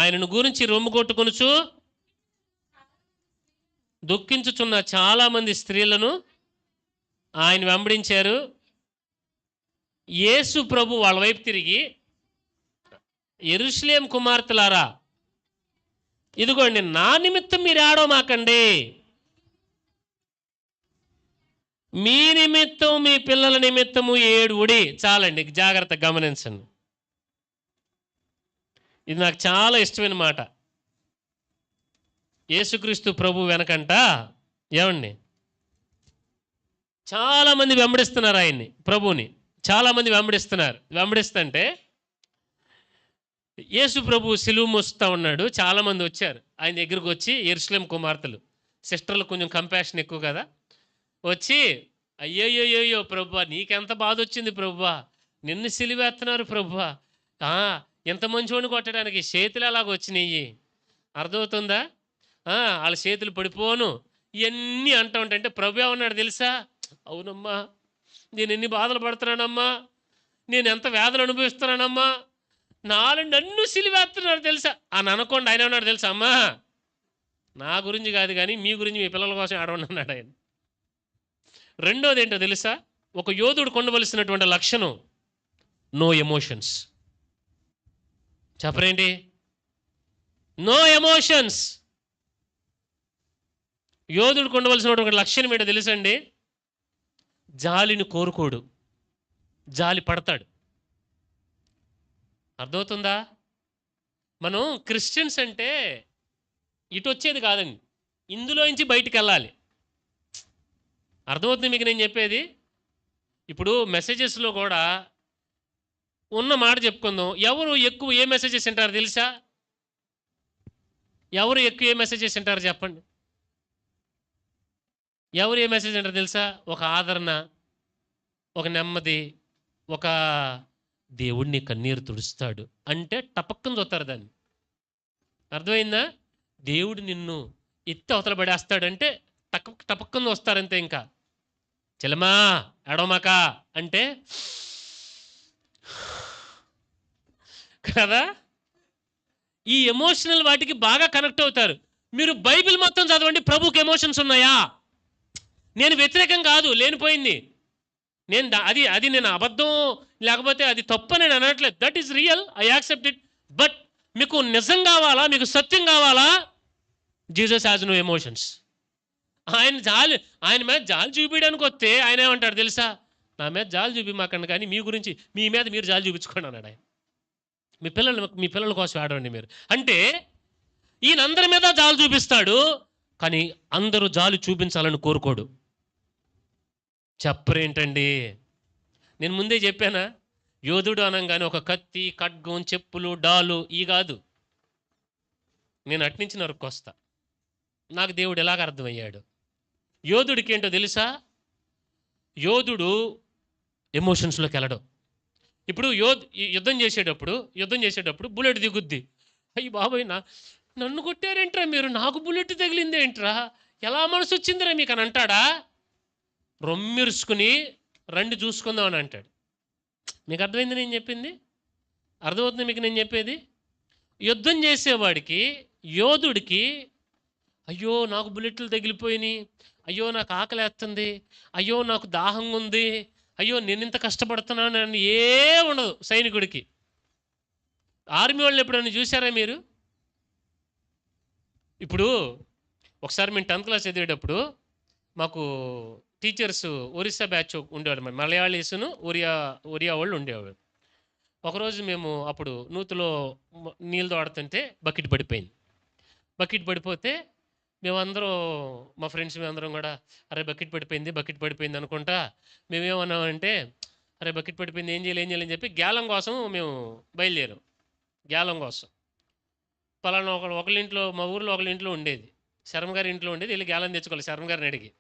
ఆయనను గురించి రొమ్ము కొట్టుకొనుచు దుఃఖించుచున్న చాలామంది స్త్రీలను ఆయన వెంబడించారు. యేసు ప్రభు వాళ్ళ వైపు తిరిగి, యెరూషలేము కుమార్తెలారా, ఇదిగోండి నా నిమిత్తం మీరు ఏడవమాకండి, మీ నిమిత్తం మీ పిల్లల నిమిత్తము ఏడువుడి. చాలండి, జాగ్రత్తగా గమనించండి. ఇది నాకు చాలా ఇష్టమైన మాట. యేసుక్రీస్తు ప్రభు వెనకంట ఏమండి చాలామంది వెంబడిస్తున్నారు ఆయన్ని, ప్రభుని చాలామంది వెంబడిస్తుంటే యేసు ప్రభు సిలువ మోస్తూ ఉన్నాడు. చాలామంది వచ్చారు ఆయన దగ్గరకు వచ్చి, యెరూషలేము కుమార్తెలు, సిస్టర్లు కొంచెం కంపాషన్ ఎక్కువ కదా, వచ్చి అయ్యోయ్యోయ్యో ప్రభువా నీకెంత బాధ వచ్చింది ప్రభువా, నిన్ను సిలువేస్తున్నారు ప్రభువా, ఎంత మంచోడిని కొట్టడానికి చేతులు ఎలాగ వచ్చినాయి, అర్థమవుతుందా, వాళ్ళ చేతులు పడిపోను, ఇవన్నీ అంటూ ఉంటే ప్రభు ఏమన్నాడు తెలుసా? అవునమ్మా, నేను ఎన్ని బాధలు పడుతున్నానమ్మా, నేను ఎంత వేదన అనుభవిస్తున్నానమ్మా, నన్ను సిలివేస్తున్నారు తెలుసా అని అనకుండా ఆయన ఉన్నాడు తెలుసా, అమ్మా నా గురించి కాదు కానీ మీ గురించి, మీ పిల్లల కోసం ఆడమన్నాడు ఆయన. రెండోది ఏంటో తెలుసా? ఒక యోధుడు కొండవలసినటువంటి లక్షణం నో ఎమోషన్స్. చెప్పరేంటి? No emotions. యోధుడు కొండవలసినటువంటి లక్షణం ఏంటో తెలుసండి? జాలిని కోరుకోడు, జాలి పడతాడు. అర్థమవుతుందా? మనం క్రిస్టియన్స్ అంటే ఇటు వచ్చేది కాదండి, ఇందులోంచి బయటికి వెళ్ళాలి. అర్థమవుతుంది మీకు నేను చెప్పేది? ఇప్పుడు మెసేజెస్లో కూడా ఉన్న మాట చెప్పుకుందాం. ఎవరు ఎక్కువ ఏ మెసేజెస్ వింటారు తెలుసా? ఎవరు ఎక్కువ ఏ మెసేజెస్ వింటారు చెప్పండి? ఎవరు ఏ మెసేజ్ వింటారు తెలుసా? ఒక ఆదరణ, ఒక నెమ్మది, ఒక దేవుడిని కన్నీరు తుడుస్తాడు అంటే టపక్కన చూస్తారు దాన్ని. అర్థమైందా? దేవుడు నిన్ను ఎత్తి అవతల పడేస్తాడంటే టపక్కన వస్తారంతే. ఇంకా చెలమా ఎడమాక అంటే కదా, ఈ ఎమోషనల్ వాటికి బాగా కనెక్ట్ అవుతారు. మీరు బైబిల్ మొత్తం చదవండి, ప్రభుకి ఎమోషన్స్ ఉన్నాయా? నేను వ్యతిరేకం కాదు, లేనిపోయింది. అది నేను అబద్ధం లేకపోతే అది తప్పు నేను అనట్లేదు. That is real, I accept it. But మీకు నిజం కావాలా, మీకు సత్యం కావాలా? Jesus has no emotions. ఆయన మీద జాలి చూపించడానికి వస్తే ఆయన ఏమంటాడు తెలుసా? నా మీద జాలి చూపిమాకండి, కానీ మీ గురించి మీ మీద మీరు జాలి చూపించుకోండి అన్నాడు ఆయన. మీ పిల్లల కోసం ఆడండి మీరు అంటే. ఈయన అందరి మీద జాలి చూపిస్తాడు, కానీ అందరూ జాలి చూపించాలని కోరుకోడు. చెప్పరేంటండి? నేను ముందే చెప్పానా, యోధుడు అనగానే ఒక కత్తి, ఖడ్గం, చెప్పులు, డాలు ఈ కాదు. నేను అట్నుంచి నరుక్కొస్తా. నాకు దేవుడు ఎలాగ అర్థమయ్యాడు? యోధుడికి ఏంటో తెలుసా? యోధుడు ఎమోషన్స్లోకి వెళ్ళడం. ఇప్పుడు యుద్ధం చేసేటప్పుడు బుల్లెట్ దిగుద్ది. అయ్యి బాబాయ్, నన్ను కొట్టారేంట్రా మీరు, నాకు బుల్లెట్ తగిలిందేంట్రా, ఎలా మనసు వచ్చిందిరా మీకు అని అంటాడా? రొమ్మిరుసుకుని రండి చూసుకుందాం అని అంటాడు. మీకు అర్థమైంది నేను చెప్పింది? అర్థమవుతుంది మీకు నేను చెప్పేది? యుద్ధం చేసేవాడికి, యోధుడికి, అయ్యో నాకు బుల్లెట్లు తగిలిపోయినాయి, అయ్యో నాకు ఆకలేస్తుంది, అయ్యో నాకు దాహంగా ఉంది, అయ్యో నేను ఇంత కష్టపడుతున్నాను అని ఉండదు సైనికుడికి. ఆర్మీ వాళ్ళు ఎప్పుడైనా చూసారా మీరు? ఇప్పుడు ఒకసారి మేము 10th క్లాస్ చదివేటప్పుడు మాకు టీచర్స్ ఒరిస్సా బ్యాచ్ ఉండేవాడు, మలయాళీసును ఒరియా వాళ్ళు ఉండేవాడు. ఒకరోజు మేము అప్పుడు నూతిలో నీళ్ళు తోడుతుంటే బకెట్ పడిపోతే మేమందరం, మా ఫ్రెండ్స్ మేమందరం కూడా అరే బకెట్ పడిపోయింది అనుకుంటా మేమేమన్నామంటే, అరే బకెట్ పడిపోయింది ఏం చేయాలని చెప్పి గ్యాలం కోసం మేము బయలుదేరాం. గ్యాలం కోసం పలానా ఒకళ్ళ ఇంట్లో, మా ఊర్లో ఒకళ్ళ ఇంట్లో ఉండేది, శర్మ గారి ఇంట్లో ఉండేది. వెళ్ళి గ్యాలం తెచ్చుకోవాలి శర్మ గారిని అడిగి.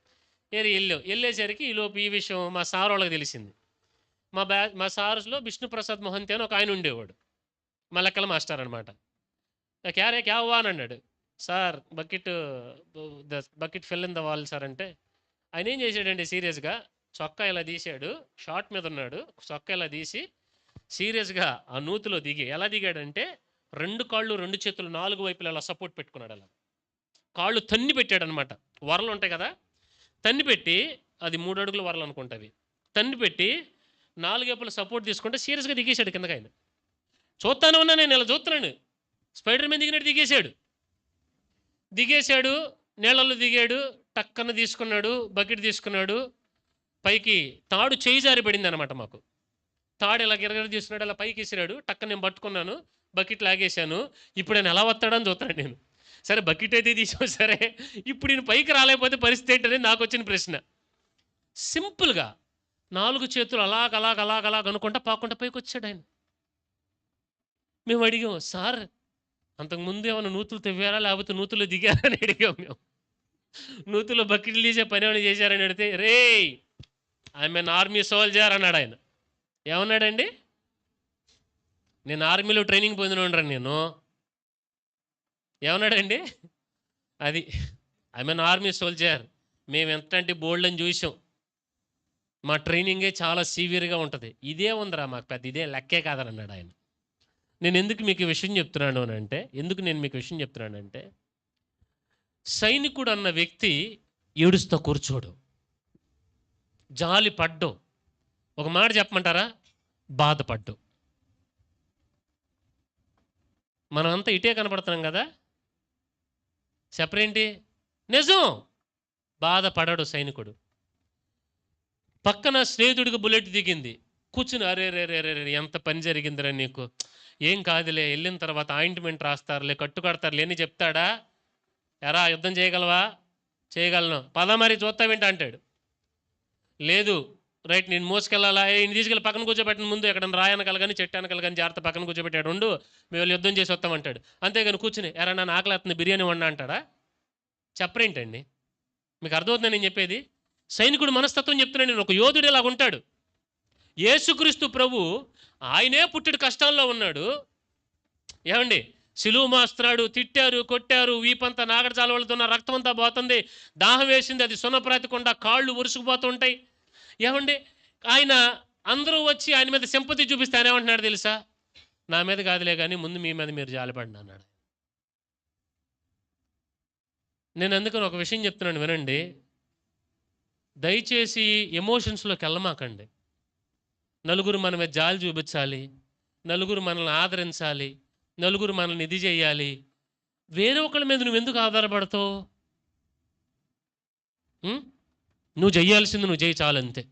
వెళ్ళేసరికి ఈలోపు ఈ విషయం మా సార్ వాళ్ళకి తెలిసింది. మా సార్స్లో విష్ణుప్రసాద్ మొహంతి అని ఒక ఆయన ఉండేవాడు, మా లెక్కల మాస్టర్ అనమాట. క్యా హువా అని అన్నాడు. Sir bucket fill in the wall sir అంటే, ఆయన ఏం చేశాడంటే సీరియస్గా చొక్కా ఇలా తీశాడు, షార్ట్ మీద ఉన్నాడు, చొక్కా ఇలా తీసి సీరియస్గా ఆ నూతిలో ఎలా దిగాడంటే 2 కాళ్ళు 2 చేతులు 4 వైపులు అలా సపోర్ట్ పెట్టుకున్నాడు. అలా కాళ్ళు తన్ని పెట్టాడు అనమాట. వరలు ఉంటాయి కదా, తన్ని పెట్టి, అది 3 అడుగుల వరలు అనుకుంటుంది, తన్ని పెట్టి 4 వైపుల సపోర్ట్ తీసుకుంటే సీరియస్గా దిగేశాడు కిందకి. ఆయన చూస్తానే ఉన్నా, నేను ఇలా చూస్తున్నాను, స్పైడర్ మ్యాన్ దిగినట్టు దిగేశాడు, నీళ్ళల్లో దిగాడు, టక్కన తీసుకున్నాడు, బకెట్ తీసుకున్నాడు, పైకి తాడు చేయి జారి పడింది అనమాట. మాకు తాడు ఇలా గిరగిర తీసుకున్నాడు, అలా పైకి విసిరాడు, టక్కన నేను పట్టుకున్నాను, బకెట్ లాగేశాను. ఇప్పుడు ఆయన ఎలా వస్తాడని చూస్తాను నేను. సరే బకెట్ అయితే తీసావు, సరే ఇప్పుడు నేను పైకి రాలేకపోతే పరిస్థితి ఏంటనేది నాకు వచ్చిన ప్రశ్న. సింపుల్గా 4 చేతులు అలాగ అనుకుంటా పాకుంటా పైకి వచ్చాడు ఆయన. మేము అడిగాం, సార్ అంతకుముందు ఏమైనా నూతులు తెవ్వారా లేకపోతే నూతులు దిగారా అని అడిగాం మేము. నూతులో బకెట్లు తీసే పని ఏమైనా చేశారని అడిగితే, రే ఐఎమ్ ఎన్ ఆర్మీ సోల్జర్ అన్నాడు ఆయన. ఏమన్నాడండి? నేను ఆర్మీలో ట్రైనింగ్ పొందిన నేను. ఏమన్నాడండి? అది ఐఎమ్ ఎన్ ఆర్మీ సోల్జర్. మేము ఎంత అంటే బోల్డ్ అని చూసాం, మా ట్రైనింగే చాలా సివియర్గా ఉంటుంది. ఇదే ఉందిరా మాకు పెద్ద, ఇదే లెక్కే కాదని అన్నాడు ఆయన. నేను ఎందుకు మీకు విషయం చెప్తున్నాను అంటే, సైనికుడు అన్న వ్యక్తి ఏడుస్తా కూర్చోడు, జాలి పడ్డం, ఒక మాట చెప్పమంటారా, బాధపడ్డం. మనం అంతా ఇటే కనపడుతున్నాం కదా, చెప్పరేంటి? నిజం, బాధపడడు సైనికుడు. పక్కన స్నేహితుడికి బుల్లెట్ దిగింది, కూర్చుని అరే రే రే రే ఎంత పని జరిగిందిరా నీకు, ఏం కాదులే, వెళ్ళిన తర్వాత ఆయింట్మెంట్ రాస్తారులే, కట్టు కడతారులే అని చెప్తాడా? ఎరా యుద్ధం చేయగలవా? చేయగలను, పద మరి చూస్తావేంటి అంటాడు. లేదు, రైట్ నేను మోసుకెళ్ళాలా, ఈయన తీసుకెళ్ళి పక్కన కూర్చోబెట్టిన ముందు ఎక్కడ రాయనకలు కానీ చెట్టు అనకలు కానీ జాగ్రత్త పక్కన కూర్చోబెట్టాడు, ఉండు మేము వెళ్ళి యుద్ధం చేసి వస్తామంటాడు. అంతేగాని కూర్చుని ఎరా నా ఆకలేస్తుంది బిర్యానీ వండా అంటాడా? చెప్పరేంటండి? మీకు అర్థమవుతుంది నేను చెప్పేది? సైనికుడు మనస్తత్వం చెప్తున్నాను నేను. ఒక యోధుడు ఇలాగ ఉంటాడు. యేసుక్రీస్తు ప్రభు ఆయనే పుట్టిడు కష్టాల్లో ఉన్నాడు. ఏమండి, సిలువ మాస్తున్నాడు, తిట్టారు, కొట్టారు, వీపంతా నాగడ చాలవలుతున్న, రక్తం అంతా పోతుంది, దాహం వేసింది, అది సున్నప్రాతికుండా కాళ్ళు ఉరుసుకుపోతుంటాయి. ఏమండి, ఆయన అందరూ వచ్చి ఆయన మీద సింపతి చూపిస్తే ఆయన ఏమంటున్నాడు తెలుసా? నా మీద కాదులే కానీ ముందు మీ మీద మీరు జాలిపడండి అన్నాడు. నేను అందుకని ఒక విషయం చెప్తున్నాను వినండి, దయచేసి ఎమోషన్స్లోకి వెళ్ళమాకండి. నలుగురు మన మీద జాలి చూపించాలి, నలుగురు మనల్ని ఆదరించాలి, నలుగురు మనల్ని ఇది చేయాలి. వేరే ఒకళ్ళ మీద నువ్వు ఎందుకు ఆధారపడతావు? నువ్వు చెయ్యాల్సింది నువ్వు చేయి చాలంతే.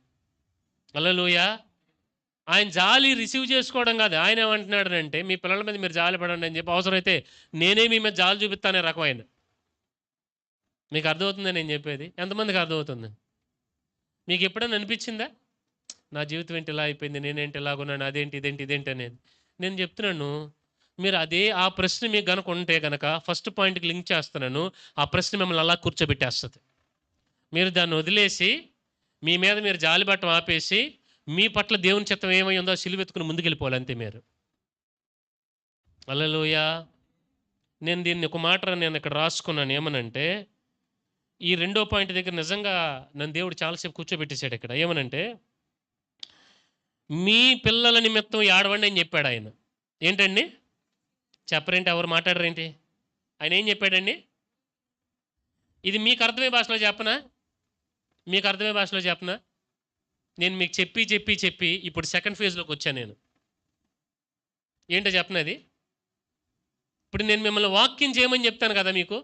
హల్లెలూయా. ఆయన జాలి రిసీవ్ చేసుకోవడం కాదు. ఆయన ఏమంటున్నాడనంటే మీ పిల్లల మీద మీరు జాలి పడండి అని చెప్పి, అవసరమైతే నేనే మీ మీద జాలి చూపిస్తానే రకం ఆయన. మీకు అర్థమవుతుందా నేను చెప్పేది? ఎంతమందికి అర్థమవుతుంది? మీకు ఎప్పుడైనా అనిపించిందా నా జీవితం ఏంటి ఇలా అయిపోయింది, నేనేంటి ఇలాగున్నాను, ఇదేంటి అనేది? నేను చెప్తున్నాను, మీరు ఆ ప్రశ్న మీకు కనుక ఉంటే కనుక ఫస్ట్ పాయింట్కి లింక్ చేస్తున్నాను. ఆ ప్రశ్న మిమ్మల్ని అలా కూర్చోబెట్టేస్తుంది. మీరు దాన్ని వదిలేసి మీ మీద మీరు జాలిపట్టం ఆపేసి మీ పట్ల దేవుని చిత్తం ఏమై ఉందో సిలువెత్తుకుని ముందుకెళ్ళిపోవాలి అంతే మీరు. హల్లెలూయా. నేను దీన్ని ఒక మాట నేను ఇక్కడ రాసుకున్నాను. ఏమనంటే ఈ రెండో పాయింట్ దగ్గర నిజంగా నన్ను దేవుడు చాలాసేపు కూర్చోబెట్టేశాడు ఇక్కడ. ఏమనంటే మీ పిల్లల నిమిత్తం ఏడవండి అని చెప్పాడు ఆయన. ఏంటండి చెప్పరేంటి? ఎవరు మాట్లాడరేంటి? ఆయన ఏం చెప్పాడండి? ఇది మీకు అర్థమయ్యే భాషలో చెప్పనా? మీకు అర్థమయ్యే భాషలో చెప్పనా? నేను మీకు చెప్పి ఇప్పుడు సెకండ్ ఫేజ్లోకి వచ్చాను నేను. ఏంటో చెప్పనది? ఇప్పుడు నేను మిమ్మల్ని వాక్యం చేయమని చెప్తాను కదా, మీకు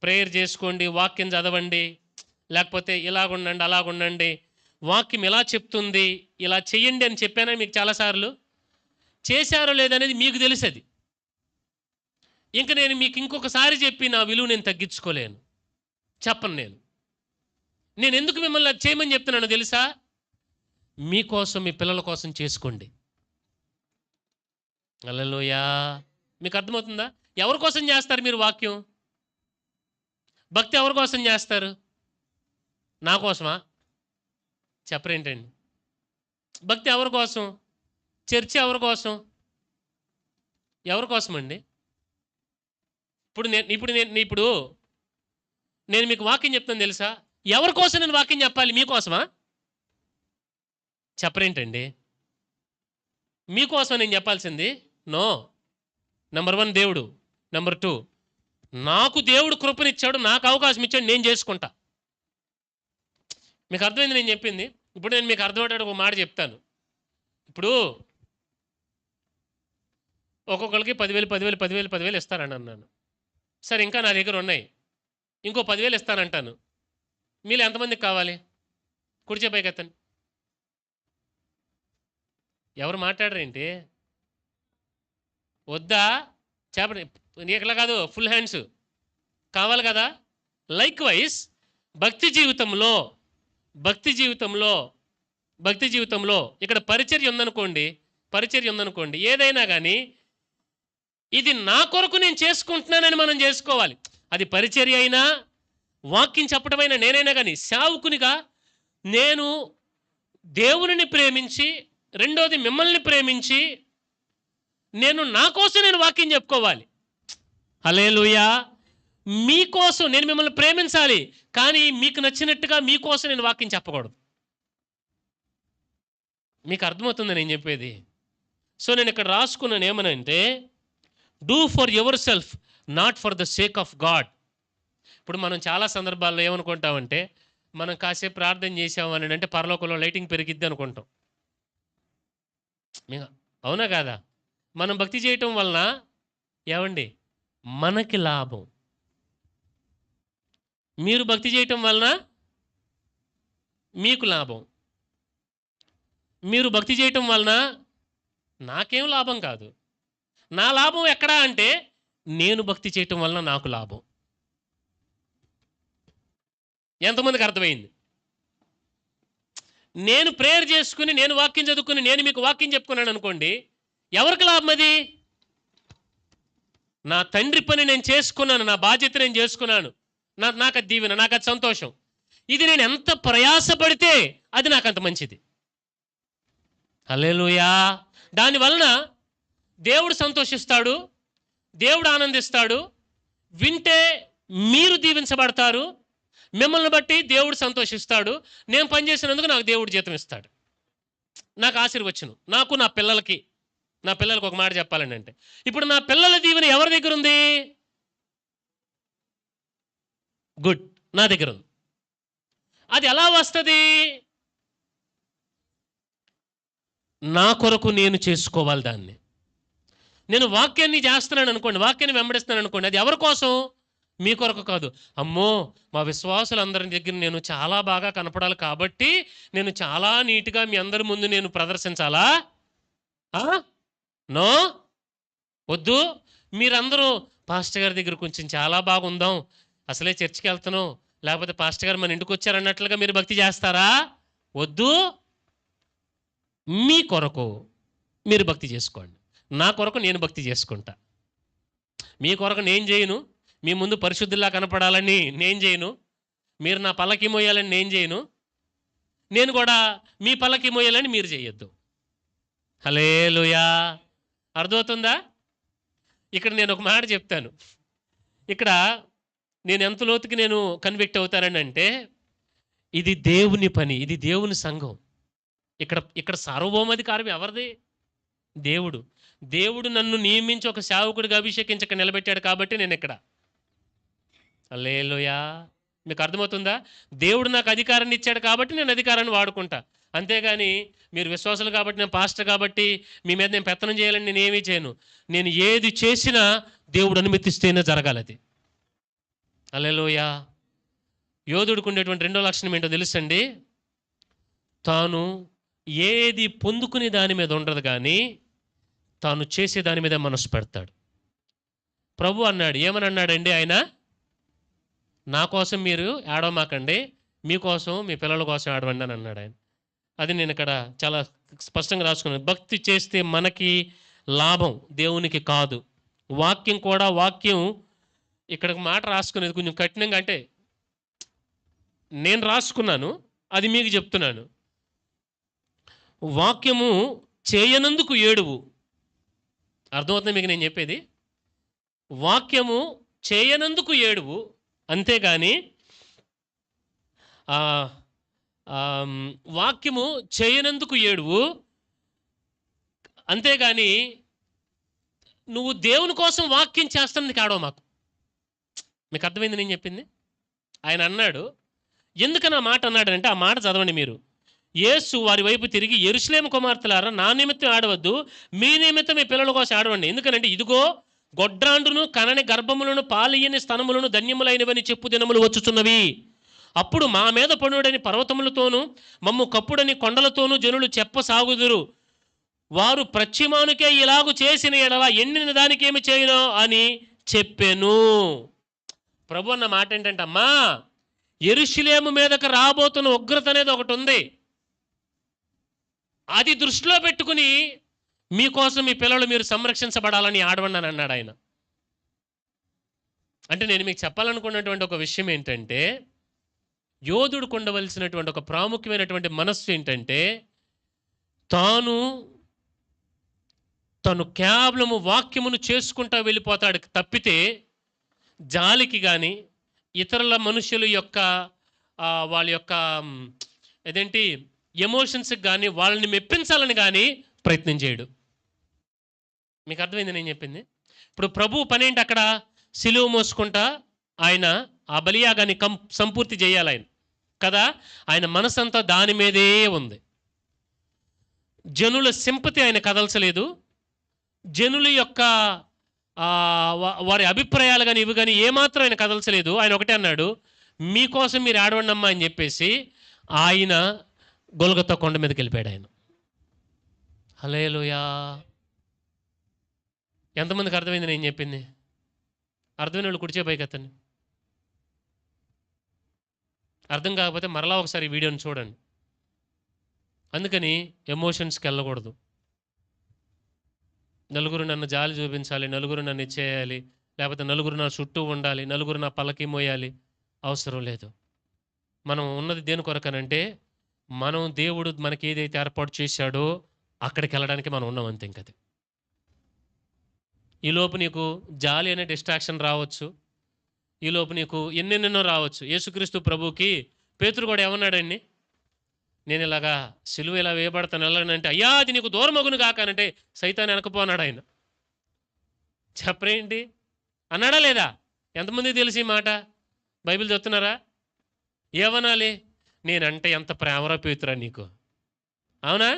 ప్రేయర్ చేసుకోండి, వాక్యం చదవండి, లేకపోతే ఇలాగుండండి అలాగుండండి, వాక్యం ఎలా చెప్తుంది ఇలా చెయ్యండి అని చెప్పానా మీకు చాలాసార్లు? చేశారో లేదనేది మీకు తెలుసది. ఇంకా నేను మీకు ఇంకొకసారి చెప్పి నా విలువ నేను తగ్గించుకోలేను, చెప్పను. నేను ఎందుకు మిమ్మల్ని అది చేయమని చెప్తున్నానో తెలుసా? మీకోసం, మీ పిల్లల కోసం చేసుకోండి. హల్లెలూయా. మీకు అర్థమవుతుందా? ఎవరి కోసం చేస్తారు మీరు వాక్యం? భక్తి ఎవరి కోసం చేస్తారు? నా కోసమా? చెప్పరేంటండి? భక్తి ఎవరి కోసం? చర్చ ఎవరి కోసం? ఎవరి కోసం అండి? ఇప్పుడు నేను మీకు వాక్యం చెప్తాను తెలుసా? ఎవరి కోసం నేను వాక్యం చెప్పాలి? మీకోసమా? చెప్పరేంటండి? మీకోసం నేను చెప్పాల్సింది? నో. నెంబర్ 1 దేవుడు, నెంబర్ 2 నాకు దేవుడు కృపనిచ్చాడు, నాకు అవకాశం ఇచ్చాడు, నేను చేసుకుంటా. మీకు అర్థమైంది నేను చెప్పింది? ఇప్పుడు నేను మీకు అర్థమయ్యేటట్టు ఒక మాట చెప్తాను. ఇప్పుడు ఒక్కొక్కరికి 10,000 ఇస్తారని అన్నాను. సరే, ఇంకా నా దగ్గర ఉన్నాయి, ఇంకో 10,000 ఇస్తానంటాను. మీరు ఎంతమందికి కావాలి? కుడిచే పైకి ఎత్తండి. ఎవరు మాట్లాడరేంటి? వద్దా? చెప్పండి. ఇట్లా కాదు, ఫుల్ హ్యాండ్స్ కావాలి కదా. లైక్ వైజ్ భక్తి జీవితంలో ఇక్కడ పరిచర్య ఉందనుకోండి, ఏదైనా కానీ ఇది నా కొరకు నేను చేసుకుంటున్నానని మనం చేసుకోవాలి. అది పరిచర్య అయినా, వాక్యం చెప్పడమైనా, నేనైనా కానీ సేవకునిగా నేను దేవునిని ప్రేమించి, రెండోది మిమ్మల్ని ప్రేమించి, నేను నా కోసం నేను వాక్యం చెప్పుకోవాలి. హల్లెలూయా. మీకోసం నేను మిమ్మల్ని ప్రేమించాలి, కానీ మీకు నచ్చినట్టుగా మీకోసం నేను వాక్యం చెప్పకూడదు. మీకు అర్థమవుతుంది నేను చెప్పేది? సో నేను ఇక్కడ రాసుకున్నాను ఏమనంటే, do for your self, not for the sake of God. ఇప్పుడు మనం చాలా సందర్భాల్లో ఏమనుకుంటామంటే, మనం కాసేపు ప్రార్థన చేసామని అంటే పరలోకంలో లైటింగ్ పెరిగిద్ది అనుకుంటాం. అవునా కాదా? మనం భక్తి చేయటం వలన ఏమండి మనకి లాభం. మీరు భక్తి చేయటం వలన మీకు లాభం. మీరు భక్తి చేయటం వలన నాకేం లాభం కాదు. నా లాభం ఎక్కడా అంటే, నేను భక్తి చేయటం వలన నాకు లాభం. ఎంతమందికి అర్థమైంది? నేను ప్రేయర్ చేసుకుని, నేను వాక్యం చదువుకుని, నేను మీకు వాక్యం చెప్పుకున్నాను అనుకోండి, ఎవరికి లాభం అది? నా తండ్రి పని నేను చేసుకున్నాను, నా బాధ్యత నేను చేసుకున్నాను, నాకు అది దీవెన, నాకు అది సంతోషం. ఇది నేను ఎంత ప్రయాసపడితే అది నాకు అంత మంచిది. హల్లెలూయా. దానివలన దేవుడు సంతోషిస్తాడు, దేవుడు ఆనందిస్తాడు, వింటే మీరు దీవించబడతారు, మిమ్మల్ని బట్టి దేవుడు సంతోషిస్తాడు. నేను పనిచేసినందుకు నాకు దేవుడు జీతం ఇస్తాడు, నాకు ఆశీర్వచనం. నాకు నా పిల్లలకి ఒక మాట చెప్పాలండి అంటే, ఇప్పుడు నా పిల్లల దీవెన ఎవరి దగ్గర ఉంది? గుడ్, నా దగ్గర ఉంది. అది ఎలా వస్తుంది? నా కొరకు నేను చేసుకోవాలి దాన్ని. నేను వాక్యాన్ని చేస్తున్నాను అనుకోండి, వాక్యాన్ని వెంబడిస్తున్నాను అనుకోండి, అది ఎవరి కోసం? మీ కొరకు కాదు. అమ్మో, మా విశ్వాసులందరి దగ్గర నేను చాలా బాగా కనపడాలి కాబట్టి నేను చాలా నీట్గా మీ అందరి ముందు నేను ప్రదర్శించాలా? నో, వద్దు. మీరందరూ పాస్టర్ గారి దగ్గర కొంచెం చాలా బాగుందాం, అసలే చర్చికి వెళ్తున్నాం, లేకపోతే పాస్టర్ గారు మన ఇంటికి వచ్చారన్నట్లుగా మీరు భక్తి చేస్తారా? వద్దు. మీ కొరకు మీరు భక్తి చేసుకోండి, నా కొరకు నేను భక్తి చేసుకుంటా. మీ కొరకు నేను చేయను, మీ ముందు పరిశుద్ధుల్లా కనపడాలని నేను చేయను, మీరు నా పల్లకి మోయాలని నేను చేయను, నేను కూడా మీ పల్లకి మోయాలని మీరు చేయొద్దు. హల్లెలూయా. అర్థమవుతుందా? ఇక్కడ నేను ఒక మాట చెప్తాను. ఇక్కడ నేను ఎంత లోతుకి నేను కన్విక్ట్ అవుతానని అంటే, ఇది దేవుని పని, ఇది దేవుని సంఘం. ఇక్కడ సార్వభౌమాధికారం ఎవరిది? దేవుడు. దేవుడు నన్ను నియమించి ఒక సేవకుడిగా అభిషేకించక నిలబెట్టాడు కాబట్టి నేను ఇక్కడ. హల్లెలూయా. మీకు అర్థమవుతుందా? దేవుడు నాకు అధికారాన్ని ఇచ్చాడు కాబట్టి నేను అధికారాన్ని వాడుకుంటా. అంతేగాని మీరు విశ్వాసులు కాబట్టి, నేను పాస్టర్ కాబట్టి మీ మీద నేను పెత్తనం చేయాలని నేను ఏమీ చేయను. నేను ఏది చేసినా దేవుడు అనుమతిస్తేనే జరగాలి అది. హల్లెలూయా. యోధుడికి ఉండేటువంటి రెండో లక్షణం ఏంటో తెలుసండి? తాను ఏది పొందుకునే దాని మీద ఉండదు కానీ తాను చేసే దాని మీద మనసు పెడతాడు. ప్రభు అన్నాడు, ఏమని అన్నాడండి ఆయన? నా కోసం మీరు ఏడవమాకండి, మీకోసం మీ పిల్లల కోసం ఏడవండి అని అన్నాడు ఆయన. అది నేను ఇక్కడ చాలా స్పష్టంగా రాసుకున్నాను. భక్తి చేస్తే మనకి లాభం, దేవునికి కాదు. వాక్యం కూడా, వాక్యం ఇక్కడ మాట రాసుకునేది కొంచెం కఠినంగా, అంటే నేను రాసుకున్నాను, అది మీకు చెప్తున్నాను. వాక్యము చేయనందుకు ఏడువు. అర్థమవుతుంది మీకు నేను చెప్పేది? వాక్యము చేయనందుకు ఏడువు, అంతేగాని వాక్యము చేయనందుకు ఏడువు, అంతేగాని నువ్వు దేవుని కోసం వాక్యం చేస్తున్నందుకు ఏడవ మాకు. మీకు అర్థమైంది నేను చెప్పింది? ఆయన అన్నాడు, ఎందుకని ఆ మాట అన్నాడంటే, ఆ మాట చదవండి మీరు. యేసు వారి వైపు తిరిగి, యెరూషలేము కుమార్తెలారా, నా నిమిత్తం ఆడవద్దు, మీ నిమిత్తం మీ పిల్లల కోసం ఆడవండి. ఎందుకనంటే ఇదిగో గొడ్రాండును కనని గర్భములను పాలియని స్తనములను ధన్యములైనవని చెప్పు దినములు వచ్చుచున్నవి. అప్పుడు మా మీద పనుడని పర్వతములతోనూ మమ్ము కప్పుడని కొండలతోనూ జనులు చెప్పసాగుదురు. వారు ప్రత్యమానుకే ఇలాగు చేసిన ఎడల ఎండిన దానికేమి చేయను అని చెప్పెను. ప్రభు అన్న మాట ఏంటంటే, అమ్మా, యెరూషలేము మీదకి రాబోతున్న ఉగ్రత అనేది ఒకటి ఉంది. అది దృష్టిలో పెట్టుకుని మీకోసం మీ పిల్లలు మీరు సంరక్షించబడాలని ఆడవన్నాను అన్నాడు ఆయన. అంటే నేను మీకు చెప్పాలనుకున్నటువంటి ఒక విషయం ఏంటంటే, యోధుడు ఉండవలసినటువంటి ఒక ప్రాముఖ్యమైనటువంటి మనస్సు ఏంటంటే, తను కేవలము వాక్యమును చేసుకుంటా వెళ్ళిపోతాడు తప్పితే జాలికి కానీ ఇతరుల మనుషుల యొక్క వాళ్ళ యొక్క ఏదేంటి ఎమోషన్స్కి కానీ వాళ్ళని మెప్పించాలని కానీ ప్రయత్నం చేయడు. మీకు అర్థమైంది నేను చెప్పింది? ఇప్పుడు ప్రభు పని ఏంటి? అక్కడ సిలువ మోసుకుంటా ఆయన ఆ బలియాగాన్ని సంపూర్తి చేయాలి ఆయన కదా. ఆయన మనసంతా దాని మీదే ఉంది. జనుల సింపతి ఆయన కదల్చలేదు. జనుల యొక్క వారి అభిప్రాయాలు కానీ ఇవి కానీ ఏమాత్రం ఆయన కదల్చలేదు. ఆయన ఒకటే అన్నాడు, మీకోసం మీరు ఆడవండమ్మా అని చెప్పేసి ఆయన గొల్గొతా కొండ మీదకి వెళ్ళిపోయాడు ఆయన. హల్లెలూయా. ఎంతమందికి అర్థమైంది నేను చెప్పింది? అర్థమైన వాళ్ళు కుడిచే పైకి ఎత్తండి. అర్థం కాకపోతే మరలా ఒకసారి వీడియోని చూడండి. అందుకని ఎమోషన్స్కి వెళ్ళకూడదు. నలుగురు నన్ను జాలి చూపించాలి, నలుగురు నన్ను ఇచ్చేయాలి, లేకపోతే నలుగురు నా చుట్టూ ఉండాలి, నలుగురు నా పల్లకి మోయాలి, అవసరం లేదు. మనం ఉన్నది దేని కొరకనంటే, మనం దేవుడు మనకి ఏదైతే ఏర్పాటు చేశాడో అక్కడికి వెళ్ళడానికి మనం ఉన్నాం అంతే. ఇంకది ఈలోపు నీకు జాలి అనే డిస్ట్రాక్షన్ రావచ్చు, ఈలోపు నీకు ఎన్నెన్నెన్నో రావచ్చు. యేసుక్రీస్తు ప్రభుకి పేతురు కూడా ఏమన్నాడండి? నేను ఇలాగా సిలువ ఇలా వేయబడతాను వెళ్ళానంటే, అయ్యా అది నీకు దూరమగును కాకనంటే సైతాన్ని వెనకపోనాడు ఆయన. చెప్పరేంటి అన్నాడా లేదా? ఎంతమందికి తెలిసి ఈ మాట? బైబిల్ చెప్తున్నారా? ఏమనాలి? నేనంటే ఎంత ప్రేమరా పేతురా నీకు, అవునా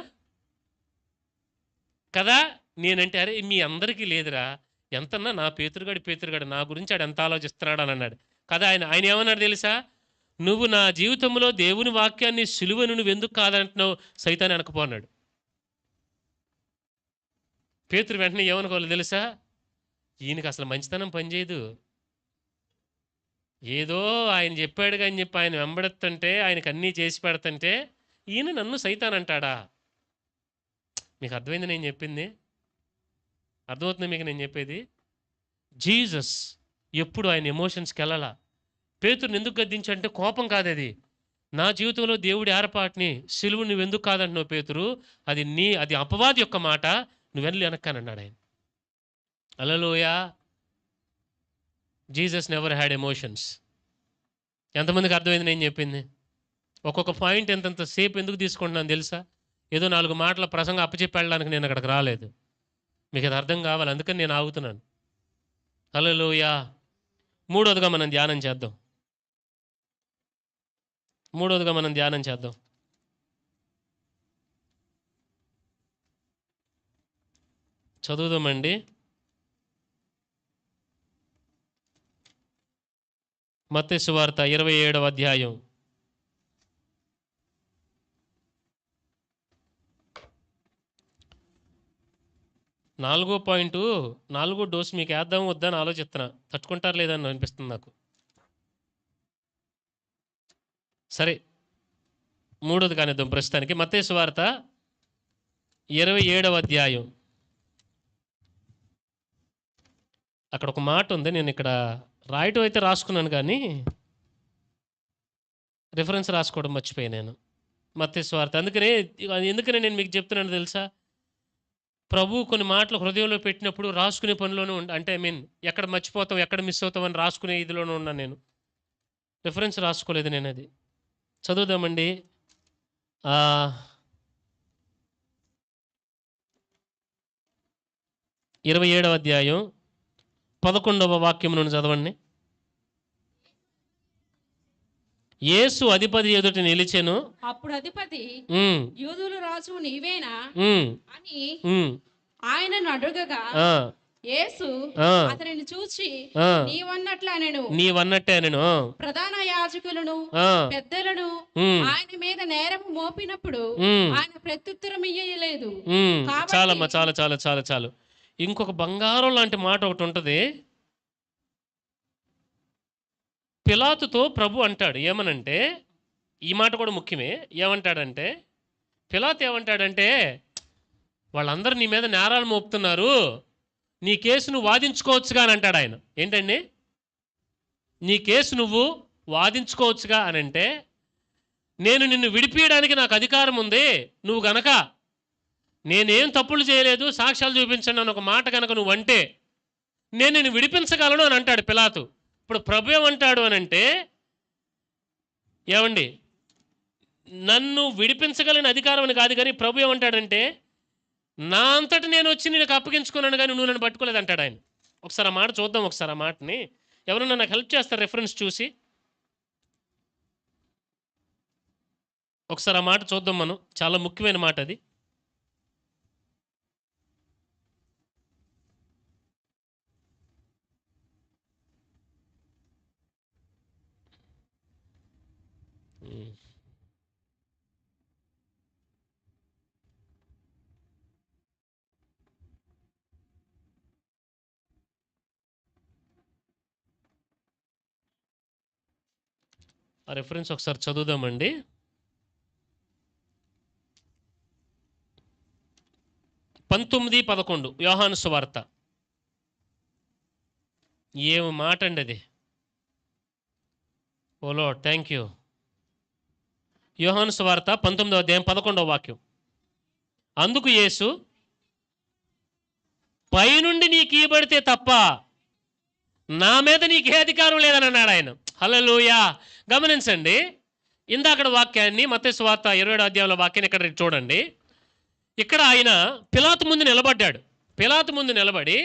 కదా? నేనంటే అరే మీ అందరికీ లేదురా, ఎంతన్నా నా పేతురుగాడు నా గురించి ఆడు ఎంత ఆలోచిస్తున్నాడు అని అన్నాడు కదా. ఆయన ఏమన్నాడు తెలుసా? నువ్వు నా జీవితంలో దేవుని వాక్యాన్ని సిలువను నువ్వు ఎందుకు కాదంటున్నావు, సైతాన్ని అనకపోన్నాడు. పేతురు వెంటనే ఏమనుకోవాలి తెలుసా? ఈయనకి అసలు మంచితనం పనిచేయదు, ఏదో ఆయన చెప్పాడుగా అని చెప్పి ఆయన వెంబడుతుంటే, ఆయనకు అన్నీ చేసి పెడుతుంటే ఈయన నన్ను సైతాన్ అంటాడా? మీకు అర్థమైంది నేను చెప్పింది? అర్థమవుతుంది మీకు నేను చెప్పేది? జీసస్ ఎప్పుడు ఆయన ఎమోషన్స్కి వెళ్ళాలా. పేతురుని ఎందుకు గద్దించంటే కోపం కాదు, అది నా జీవితంలో దేవుడి ఏర్పాటుని సిలువు నువ్వు ఎందుకు కాదంటున్నావు పేతురు, అది అపవాది యొక్క మాట, నువ్వు వెళ్ళి వెనక్కానన్నాడు ఆయన. Hallelujah. Jesus never had emotions. ఎంతమందికి అర్థమైంది నేను చెప్పింది? ఒక్కొక్క పాయింట్ ఎంతంత సేపు ఎందుకు తీసుకుంటున్నాను తెలుసా? ఏదో 4 మాటల ప్రసంగం అప్పచెప్పి వెళ్ళడానికి నేను అక్కడికి రాలేదు. మీకు అది అర్థం కావాలి, అందుకని నేను ఆగుతున్నాను. హల్లెలూయా. మూడోదిగా మనం ధ్యానం చేద్దాం. చదువుదామండి. మత్తయి సువార్త 27వ అధ్యాయం. నాలుగో డోసు మీకు వేద్దాం వద్దని ఆలోచిస్తున్నా. తట్టుకుంటారు లేదని అనిపిస్తుంది నాకు. సరే, మూడోది కానిద్దాం ప్రస్తుతానికి. మత్తయి సువార్త 27వ అధ్యాయం. అక్కడ ఒక మాట ఉంది, నేను ఇక్కడ రాయటం అయితే రాసుకున్నాను కానీ రిఫరెన్స్ రాసుకోవడం మర్చిపోయాను నేను. మత్తయి సువార్త ఎందుకనే నేను మీకు చెప్తున్నాను తెలుసా? ప్రభు కొన్ని మాటలు హృదయంలో పెట్టినప్పుడు రాసుకునే పనిలోనే అంటే ఎక్కడ మర్చిపోతాం, ఎక్కడ మిస్ అవుతాం అని రాసుకునే ఇదిలోనే ఉన్నాను నేను. రిఫరెన్స్ రాసుకోలేదు నేను. అది చదువుదామండి. 27వ అధ్యాయం 11వ వాక్యం నుండి చదవండి. యేసు అధిపతి ఎదుట నిలిచెను. అప్పుడు అధిపతి యూదుల రాజు నీవేనా అని ఆయనను అడుగగా యేసు అతనిని చూచి నీవన్నట్టే అనెను. ప్రధాన యాజకులను పెద్దలను ఆయన మీద నేరము మోపినప్పుడు ఆయన ప్రత్యుత్తరం ఇయ్యలేదు. చాలమ్మా, చాలు. ఇంకొక బంగారం లాంటి మాట ఒకటి ఉంటుంది. పిలాతుతో ప్రభు అంటాడు ఏమనంటే, ఈ మాట కూడా ముఖ్యమే. ఏమంటాడంటే, పిలాతు ఏమంటాడంటే, వాళ్ళందరూ నీ మీద నేరాలు మోపుతున్నారు, నీ కేసు నువ్వు వాదించుకోవచ్చుగా అని అంటాడు ఆయన. ఏంటండి? నీ కేసు నువ్వు వాదించుకోవచ్చుగా అని అంటే, నేను నిన్ను విడిపించడానికి నాకు అధికారం ఉంది, నువ్వు గనక నేనేం తప్పులు చేయలేదు సాక్ష్యాలు చూపించండి అని ఒక మాట కనుక నువ్వు అంటే నేను నిన్ను విడిపించగలను అని అంటాడు పిలాతు. ఇప్పుడు ప్రభు ఏమంటాడు అని అంటే, ఏమండి, నన్ను విడిపించగలని అధికారం అని కాదు కానీ ప్రభు ఏమంటాడంటే, నా అంతటి నేను వచ్చి నేను అప్పగించుకున్నాను కానీ నువ్వు నన్ను పట్టుకోలేదు అంటాడు ఆయన. ఒకసారి ఆ మాట చూద్దాం. ఒకసారి ఆ మాటని ఎవరన్నా నాకు హెల్ప్ చేస్తారు రెఫరెన్స్ చూసి? ఒకసారి ఆ మాట చూద్దాం మనం. చాలా ముఖ్యమైన మాట అది. ఆ రెఫరెన్స్ ఒకసారి చదువుదామండి. పంతొమ్మిది 11 యోహాను సువార్త. ఏమి మాట అండి అది! ఓ లార్డ్, థ్యాంక్ యూ. యోహాను సువార్త 19వ అధ్యాయం 11వ వాక్యం. అందుకు యేసు, పైనుండి నీకు ఇవ్వబడితే తప్ప నా మీద నీకే అధికారం లేదని అన్నాడు ఆయన. హల్లెలూయా. గమనించండి ఇందాకడ వాక్యాన్ని, మత్తయి సువార్త 27వ అధ్యాయంలో వాక్యాన్ని ఇక్కడ చూడండి. ఇక్కడ ఆయన పిలాతు ముందు నిలబడ్డాడు. పిలాతు ముందు నిలబడి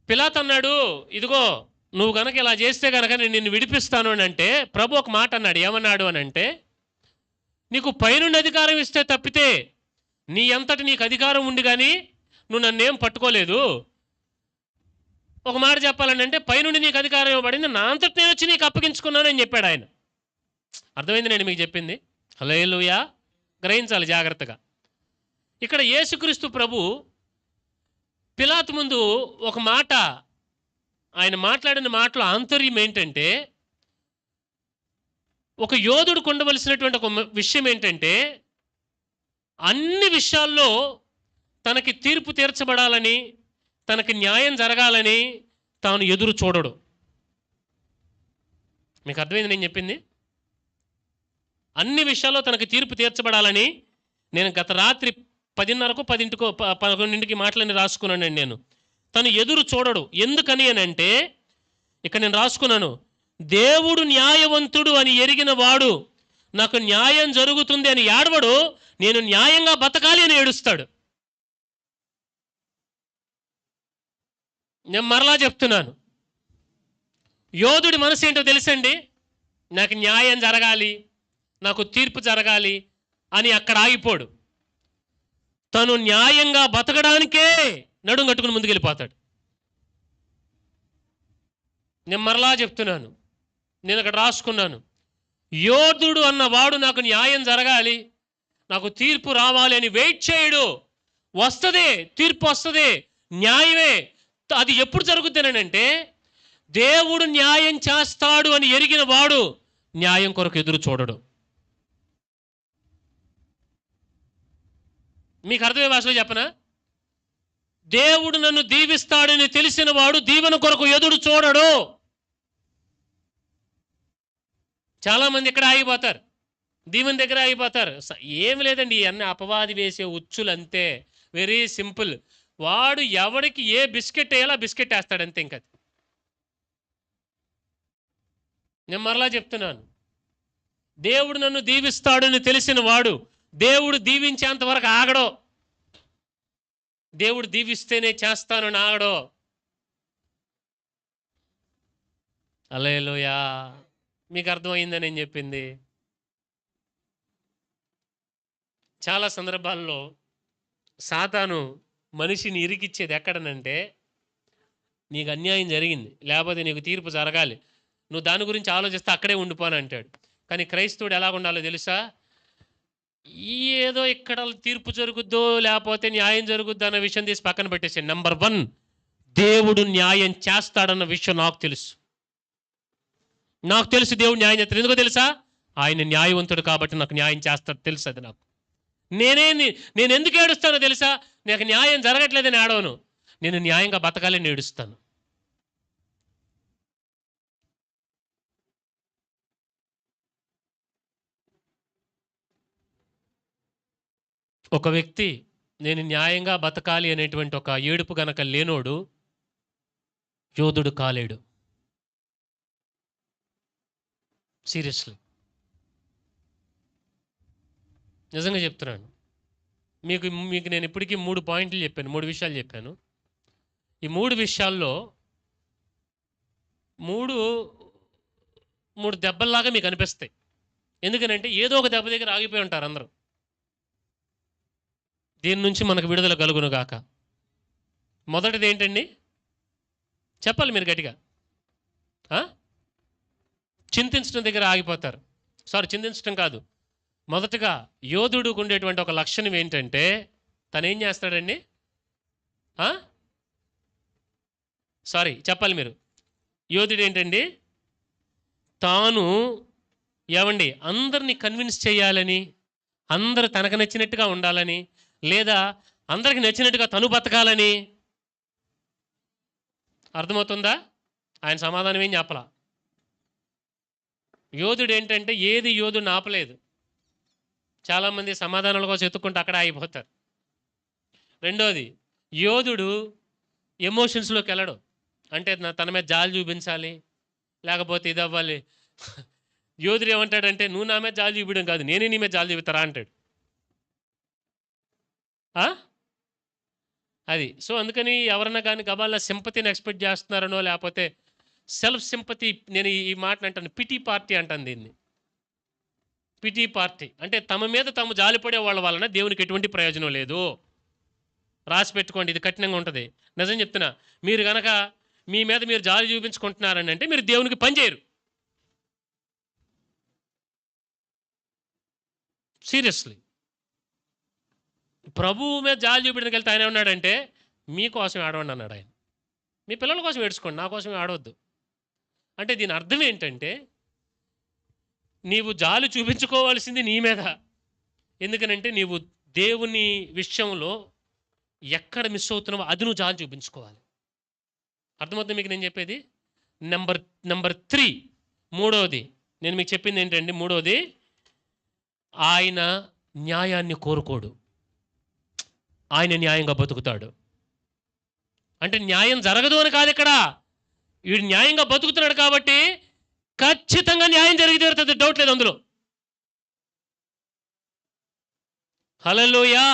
పిలాతు అన్నాడు, ఇదిగో నువ్వు కనుక ఇలా చేస్తే కనుక నేను నిన్ను విడిపిస్తాను అని అంటే ప్రభు ఒక మాట అన్నాడు. ఏమన్నాడు అని అంటే, నీకు పైనుండి అధికారం ఇస్తే తప్పితే నీ అంతటి నీకు అధికారం ఉండి కానీ నువ్వు నన్నేం పట్టుకోలేదు. ఒక మాట చెప్పాలని అంటే పైనుండి నీకు అధికారం ఇవ్వబడింది, నా అంతటి నేను వచ్చి నీకు అప్పగించుకున్నానని చెప్పాడు ఆయన. అర్థమైంది నేను మీకు చెప్పింది? హల్లెలూయా. గ్రహించాలి జాగ్రత్తగా. ఇక్కడ యేసుక్రీస్తు ప్రభు పిలాతు ముందు ఒక మాట, ఆయన మాట్లాడిన మాటలో ఆంతర్యం ఏంటంటే, ఒక యోధుడికి ఉండవలసినటువంటి ఒక విషయం ఏంటంటే, అన్ని విషయాల్లో తనకి తీర్పు తీర్చబడాలని, తనకి న్యాయం జరగాలని తాను ఎదురు చూడడు. మీకు అర్థమైంది నేను చెప్పింది? అన్ని విషయాల్లో తనకి తీర్పు తీర్చబడాలని, నేను గత రాత్రి 10:30కో 10కో 11కి మాటలని రాసుకున్నానండి నేను. తను ఎదురు చూడడు. ఎందుకని అని అంటే, ఇక్కడ నేను రాసుకున్నాను, దేవుడు న్యాయవంతుడు అని ఎరిగిన వాడు నాకు న్యాయం జరుగుతుంది అని ఏడవడు, నేను న్యాయంగా బతకాలి అని ఏడుస్తాడు. నేను మరలా చెప్తున్నాను, యోధుడి మనసు ఏంటో తెలుసండి? నాకు న్యాయం జరగాలి, నాకు తీర్పు జరగాలి అని అక్కడ ఆగిపోడు. తను న్యాయంగా బతకడానికే నడుం కట్టుకుని ముందుకెళ్ళిపోతాడు. నేను మరలా చెప్తున్నాను, నేను అక్కడ రాసుకున్నాను, యోధుడు అన్నవాడు నాకు న్యాయం జరగాలి, నాకు తీర్పు రావాలి అని వెయిట్ చేయడు. వస్తుంది, తీర్పు వస్తుంది, న్యాయమే. అది ఎప్పుడు జరుగుతుందనంటే, దేవుడు న్యాయం చేస్తాడు అని ఎరిగిన వాడు న్యాయం కొరకు ఎదురు చూడడు. మీకు అర్థమయ్యే భాషలో చెప్పనా? దేవుడు నన్ను దీవిస్తాడని తెలిసిన వాడు దీవెన కొరకు ఎదురు చూడడు. చాలామంది ఇక్కడ ఆగిపోతారు, దీవెన దగ్గర ఆగిపోతారు. ఏమి లేదండి, అన్ని అపవాది వేసే ఉచ్చులు అంతే. Very simple. వాడు ఎవడికి ఏ బిస్కెట్ వేయాలో ఆ బిస్కెట్ వేస్తాడు అంతే. ఇంకా నేను మరలా చెప్తున్నాను, దేవుడు నన్ను దీవిస్తాడని తెలిసిన వాడు దేవుడు దీవించేంత వరకు ఆగడో, దేవుడు దీవిస్తేనే చేస్తానని ఆగడో. హల్లెలూయా. మీకు అర్థమైందని నేను చెప్పింది? చాలా సందర్భాల్లో సాతాను మనిషిని ఇరికిచ్చేది ఎక్కడనంటే, నీకు అన్యాయం జరిగింది, లేకపోతే నీకు తీర్పు జరగాలి, నువ్వు దాని గురించి ఆలోచిస్తే అక్కడే ఉండిపోను అంటాడు. కానీ క్రైస్తవుడు ఎలా ఉండాలో తెలుసా? ఏదో ఇక్కడ తీర్పు జరుగుద్దో లేకపోతే న్యాయం జరుగుద్దో అన్న విషయం తీసి పక్కన పెట్టేసాడు. నెంబర్ 1, దేవుడు న్యాయం చేస్తాడన్న విషయం నాకు తెలుసు. దేవుడు న్యాయం చేస్తాడు. ఎందుకో తెలుసా? ఆయన న్యాయవంతుడు కాబట్టి నాకు న్యాయం చేస్తాడు తెలుసు. అది నాకు. నేను ఎందుకు ఏడుస్తానో తెలుసా? నాకు న్యాయం జరగట్లేదని ఏడవను, నేను న్యాయంగా బతకాలని ఏడుస్తాను. ఒక వ్యక్తి నేను న్యాయంగా బతకాలి అనేటువంటి ఒక ఏడుపు గనక లేనోడు యోధుడు కాలేడు. సీరియస్లీ, నిజంగా చెప్తున్నాను. మీకు నేను ఇప్పటికీ 3 పాయింట్లు చెప్పాను, 3 విషయాలు చెప్పాను. ఈ 3 విషయాల్లో 3 దెబ్బల్లాగా మీకు అనిపిస్తాయి. ఎందుకనంటే ఏదో ఒక దెబ్బ దగ్గర ఆగిపోయి ఉంటారు అందరూ. దీని నుంచి మనకు విడుదల కలుగును గాక. మొదటిది ఏంటండి? చెప్పాలి మీరు గట్టిగా. చింతించడం దగ్గర ఆగిపోతారు. చింతించడం కాదు, మొదటగా యోధుడికి ఉండేటువంటి ఒక లక్షణం ఏంటంటే, తను ఏం చేస్తాడండి? చెప్పాలి మీరు. యోధుడు ఏంటండి? తాను ఏమండి అందరినీ కన్విన్స్ చేయాలని, అందరు తనకు నచ్చినట్టుగా ఉండాలని, లేదా అందరికి నచ్చినట్టుగా తను బతకాలని. అర్థమవుతుందా? ఆయన సమాధానం ఏం చెప్పలా. యోధుడు ఏంటంటే ఏది యోధుడిని ఆపలేదు. చాలామంది సమాధానాల కోసం ఎత్తుక్కుంటూ అక్కడ ఆగిపోతారు. రెండోది, యోధుడు ఎమోషన్స్లోకి వెళ్ళడు. అంటే తన మీద జాలి చూపించాలి, లేకపోతే ఇది అవ్వాలి. యోధుడు ఏమంటాడంటే, నువ్వు నా మీద జాలి చూపించడం కాదు, నేనే నీ మీద జాలి చూపిస్తారా అంటాడు. అది. అందుకని ఎవరన్నా కానీ గబాల్లా సింపతిని ఎక్స్పెక్ట్ చేస్తున్నారనో, లేకపోతే సెల్ఫ్ సింపతి, నేను ఈ మాటను అంటాను పిటీ పార్టీ అంటాను దీన్ని. పిటీ పార్టీ అంటే తమ మీద తాము జాలిపడే వాళ్ళ వలన దేవునికి ఎటువంటి ప్రయోజనం లేదు. రాసి పెట్టుకోండి, ఇది కఠినంగా ఉంటుంది. నిజం చెప్తున్నా, మీరు కనుక మీ మీద మీరు జాలి చూపించుకుంటున్నారని అంటే మీరు దేవునికి పని చేయరు. సీరియస్లీ. ప్రభువు మీద జాలి చూపించడానికి వెళ్తే ఆయన ఏమన్నాడంటే మీకోసం ఏడవండి అన్నాడు ఆయన. మీ పిల్లల కోసం ఏడ్చుకోండి, నా కోసం ఏడవద్దు. అంటే దీని అర్థం ఏంటంటే నీవు జాలి చూపించుకోవాల్సింది నీ మీద. ఎందుకనంటే నీవు దేవుని విషయంలో ఎక్కడ మిస్ అవుతున్నావో అది నువ్వు జాలి చూపించుకోవాలి. అర్థమవుతుంది మీకు నేను చెప్పేది? నెంబర్ 3, మూడవది నేను మీకు చెప్పింది ఏంటంటే, మూడవది ఆయన న్యాయాన్ని కోరుకోడు, ఆయన న్యాయంగా బతుకుతాడు. అంటే న్యాయం జరగదు అని కాదు ఇక్కడ, వీడు న్యాయంగా బతుకుతున్నాడు కాబట్టి ఖచ్చితంగా న్యాయం జరిగి తీరుతుంది, డౌట్ లేదు అందులో. హల్లెలూయా.